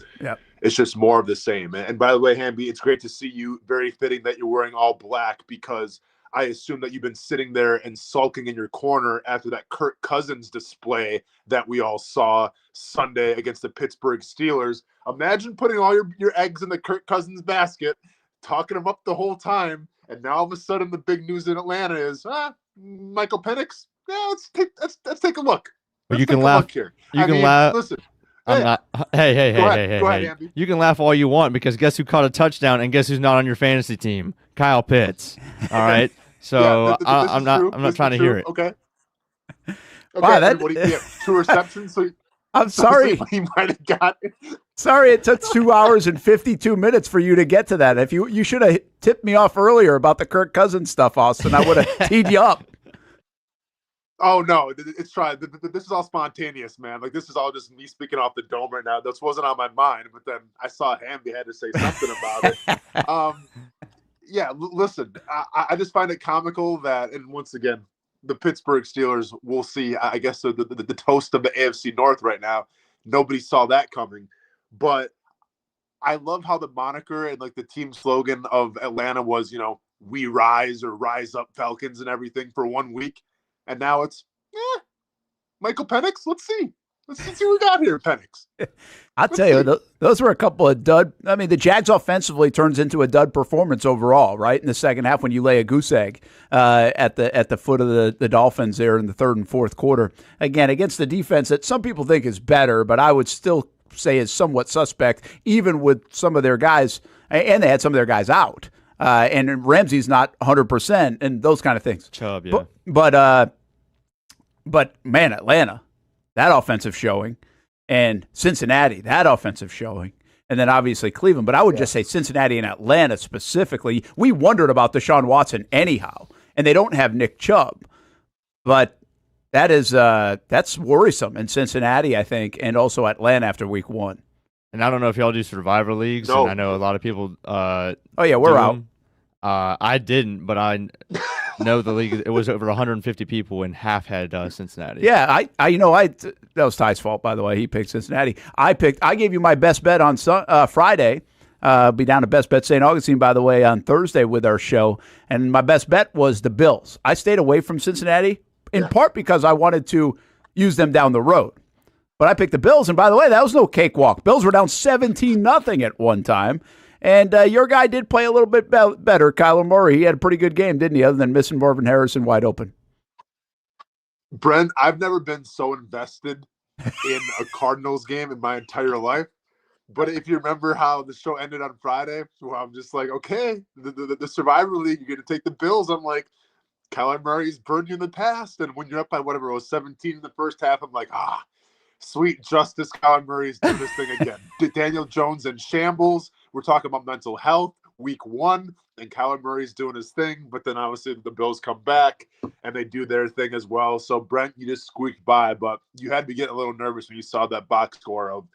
Speaker 3: It's just more of the same. And by the way, Hamby, it's great to see you. Very fitting that you're wearing all black, because I assume that you've been sitting there and sulking in your corner after that Kirk Cousins display that we all saw Sunday against the Pittsburgh Steelers. Imagine putting all your eggs in the Kirk Cousins basket, talking him up the whole time, and now all of a sudden the big news in Atlanta is, Michael Penix. Yeah, let's take a look.
Speaker 11: You can laugh
Speaker 3: here.
Speaker 11: You can laugh.
Speaker 3: Listen.
Speaker 11: I'm not. Hey.
Speaker 3: Go ahead, Andy.
Speaker 11: You can laugh all you want, because guess who caught a touchdown and guess who's not on your fantasy team? Kyle Pitts. All right. So I'm not trying to hear it.
Speaker 3: Okay.
Speaker 2: Wow,
Speaker 3: what do you get? 2 receptions. So
Speaker 2: I'm sorry.
Speaker 3: He might have got it.
Speaker 2: Sorry, it took 2 hours and 52 minutes for you to get to that. If you should have tipped me off earlier about the Kirk Cousins stuff, Austin, I would have teed you up.
Speaker 3: Oh no, it's try. This is all spontaneous, man. Like, this is all just me speaking off the dome right now. This wasn't on my mind, but then I saw Hamby had to say something about it. Yeah, listen, I just find it comical that, and once again, the Pittsburgh Steelers, we'll see. I guess the toast of the AFC North right now. Nobody saw that coming. But I love how the moniker and like the team slogan of Atlanta was, we rise or rise up Falcons and everything for 1 week. And now it's, Michael Penix. Let's see what we got here, Penix.
Speaker 2: I'll tell you, those were a couple of dud. I mean, the Jags offensively turns into a dud performance overall, right? In the second half, when you lay a goose egg at the foot of the Dolphins there in the third and fourth quarter. Again, against the defense that some people think is better, but I would still say is somewhat suspect, even with some of their guys, and they had some of their guys out. And Ramsey's not 100% and those kind of things.
Speaker 11: Chubb, yeah.
Speaker 2: But man, Atlanta, that offensive showing, and Cincinnati, that offensive showing, and then obviously Cleveland. But I would just say Cincinnati and Atlanta specifically, we wondered about Deshaun Watson anyhow, and they don't have Nick Chubb. But That's worrisome in Cincinnati, I think, and also Atlanta after week 1.
Speaker 11: And I don't know if y'all do survivor leagues,
Speaker 3: No.
Speaker 11: and I know a lot of people.
Speaker 2: Oh yeah, we're
Speaker 11: do
Speaker 2: out.
Speaker 11: them. I didn't, but I know the league. It was over 150 people, and half had Cincinnati.
Speaker 2: Yeah, that was Ty's fault, by the way. He picked Cincinnati. I gave you my best bet on Friday. Be down to Best Bet St. Augustine, by the way, on Thursday with our show, and my best bet was the Bills. I stayed away from Cincinnati in part because I wanted to use them down the road. But I picked the Bills, and by the way, that was no cakewalk. Bills were down 17-0 at one time, and your guy did play a little bit better, Kyler Murray. He had a pretty good game, didn't he, other than missing Marvin Harrison wide open?
Speaker 3: Brent, I've never been so invested in a Cardinals game in my entire life. But if you remember how the show ended on Friday, well, I'm just like, okay, the Survivor League, you're going to take the Bills. I'm like, Kyler Murray's burned you in the past. And when you're up by whatever it was, 17 in the first half, I'm like, sweet justice, Kyler Murray's doing this thing again. Daniel Jones in shambles. We're talking about mental health, week 1, and Kyler Murray's doing his thing. But then obviously the Bills come back, and they do their thing as well. So, Brent, you just squeaked by, but you had to get a little nervous when you saw that box score of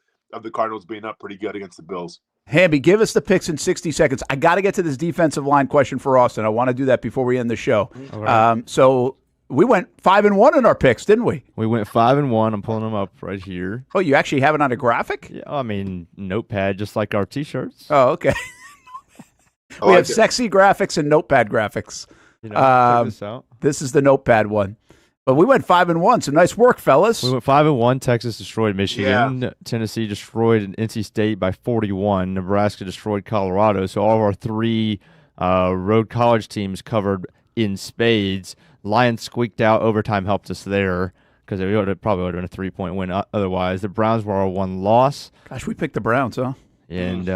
Speaker 3: the Cardinals being up pretty good against the Bills.
Speaker 2: Hamby, give us the picks in 60 seconds. I got to get to this defensive line question for Austin. I want to do that before we end the show.
Speaker 11: Right.
Speaker 2: So we went 5-1 in our picks, didn't we?
Speaker 11: We went 5-1. I'm pulling them up right here.
Speaker 2: Oh, you actually have it on a graphic?
Speaker 11: Yeah, I mean, notepad, just like our T-shirts.
Speaker 2: Oh, okay. We have sexy graphics and notepad graphics.
Speaker 11: Check this out.
Speaker 2: This is the notepad one. But we went 5-1, so nice work, fellas.
Speaker 11: We went 5-1. Texas destroyed Michigan.
Speaker 3: Yeah.
Speaker 11: Tennessee destroyed NC State by 41. Nebraska destroyed Colorado. So all of our 3 road college teams covered in spades. Lions squeaked out. Overtime helped us there because it probably would have been a 3-point win otherwise. The Browns were our 1 loss.
Speaker 2: Gosh, we picked the Browns, huh?
Speaker 11: And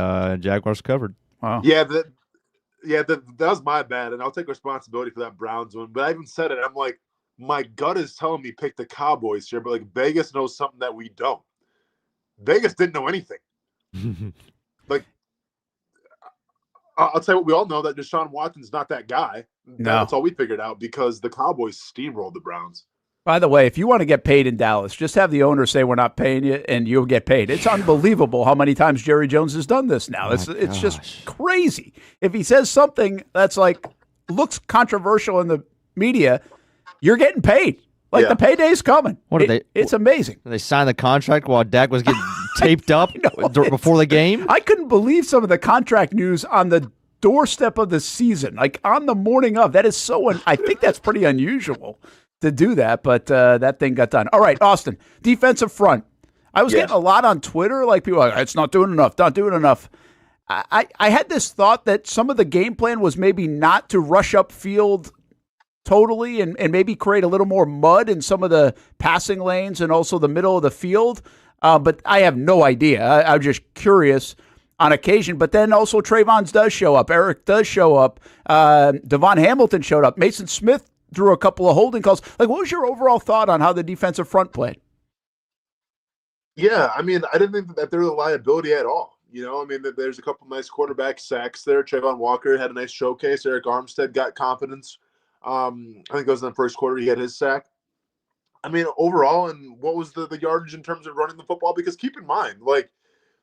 Speaker 11: Jaguars covered.
Speaker 2: Wow.
Speaker 3: Yeah, that was my bad, and I'll take responsibility for that Browns one. But I even said it. I'm like, my gut is telling me pick the Cowboys here, but like Vegas knows something that we don't. Vegas didn't know anything. Like, I'll tell you what, we all know that Deshaun Watson's not that guy.
Speaker 2: No.
Speaker 3: That's all we figured out because the Cowboys steamrolled the Browns.
Speaker 2: By the way, if you want to get paid in Dallas, just have the owner say we're not paying you and you'll get paid. It's unbelievable how many times Jerry Jones has done this now. It's just crazy. If he says something that's like looks controversial in the media, you're getting paid. Like the payday's coming. It's amazing.
Speaker 11: Did they sign the contract while Dak was getting taped up before the game?
Speaker 2: I couldn't believe some of the contract news on the doorstep of the season, like on the morning of. That is I think that's pretty unusual to do that, but that thing got done. All right, Austin, defensive front. I was getting a lot on Twitter, like people are like, it's not doing enough, not doing enough. I had this thought that some of the game plan was maybe not to rush upfield totally and maybe create a little more mud in some of the passing lanes and also the middle of the field. But I have no idea. I'm just curious on occasion. But then also Trayvon's does show up. Eric does show up. Devon Hamilton showed up. Mason Smith drew a couple of holding calls. Like, what was your overall thought on how the defensive front played?
Speaker 3: Yeah, I mean, I didn't think that there was a liability at all. You know, I mean, there's a couple nice quarterback sacks there. Trayvon Walker had a nice showcase. Eric Armstead got confidence. I think it was in the first quarter he had his sack. I mean, overall, and what was the yardage in terms of running the football? Because keep in mind, like,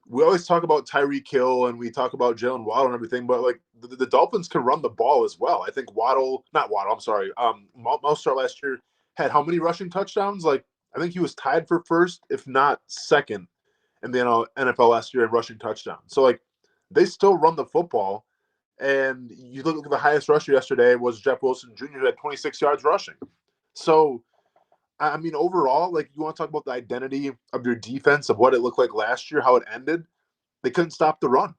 Speaker 3: we always talk about Tyreek Hill and we talk about Jalen Waddle and everything, but, like, the Dolphins can run the ball as well. I think Mostert last year had how many rushing touchdowns? Like, I think he was tied for first, if not second, in the NFL last year in rushing touchdowns. So, like, they still run the football. And you look at the highest rusher yesterday was Jeff Wilson Jr., who had 26 yards rushing. So, I mean, overall, like, you want to talk about the identity of your defense, of what it looked like last year, how it ended. They couldn't stop the run.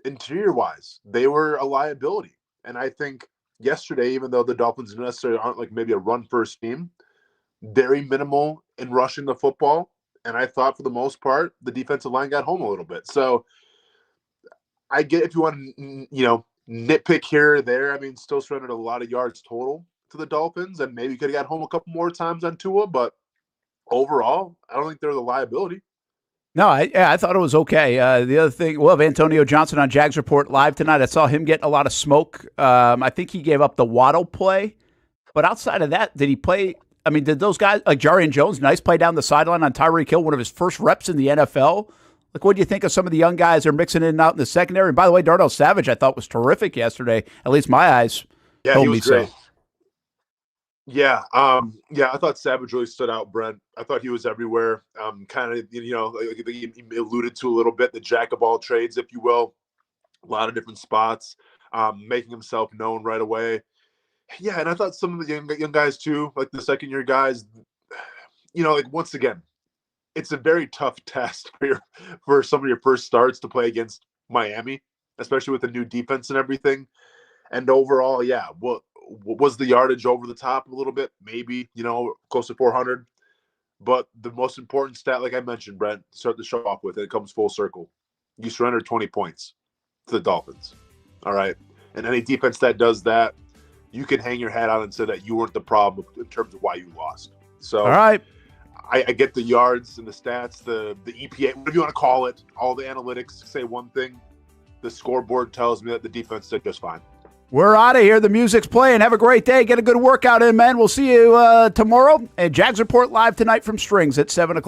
Speaker 3: Interior-wise, they were a liability. And I think yesterday, even though the Dolphins necessarily aren't like maybe a run-first team, very minimal in rushing the football. And I thought for the most part, the defensive line got home a little bit. So I get if you want to, nitpick here or there. I mean, still surrendered a lot of yards total to the Dolphins, and maybe could have got home a couple more times on Tua, but overall, I don't think they're the liability.
Speaker 2: No, I thought it was okay. The other thing, we'll have Antonio Johnson on Jags Report live tonight. I saw him getting a lot of smoke. I think he gave up the Waddle play, but outside of that, did he play I mean, did those guys, like Jarian Jones, nice play down the sideline on Tyreek Hill, one of his first reps in the NFL. Like, what do you think of some of the young guys that are mixing in and out in the secondary? And by the way, Darnell Savage, I thought was terrific yesterday. At least my eyes told me so.
Speaker 3: Yeah, I thought Savage really stood out, Brent. I thought he was everywhere. Kind of, like he alluded to a little bit, the jack of all trades, if you will. A lot of different spots, making himself known right away. Yeah, and I thought some of the young guys too, like the second-year guys, like once again, it's a very tough test for some of your first starts to play against Miami, especially with the new defense and everything. And overall, yeah, what was the yardage over the top a little bit? Maybe, close to 400. But the most important stat, like I mentioned, Brent, start the show off with, and it comes full circle. You surrendered 20 points to the Dolphins. All right. And any defense that does that, you can hang your hat on and say that you weren't the problem in terms of why you lost. So,
Speaker 2: all right.
Speaker 3: I get the yards and the stats, the EPA, whatever you want to call it, all the analytics say one thing. The scoreboard tells me that the defense did just fine.
Speaker 2: We're out of here. The music's playing. Have a great day. Get a good workout in, man. We'll see you tomorrow. And Jags Report live tonight from Strings at 7 o'clock.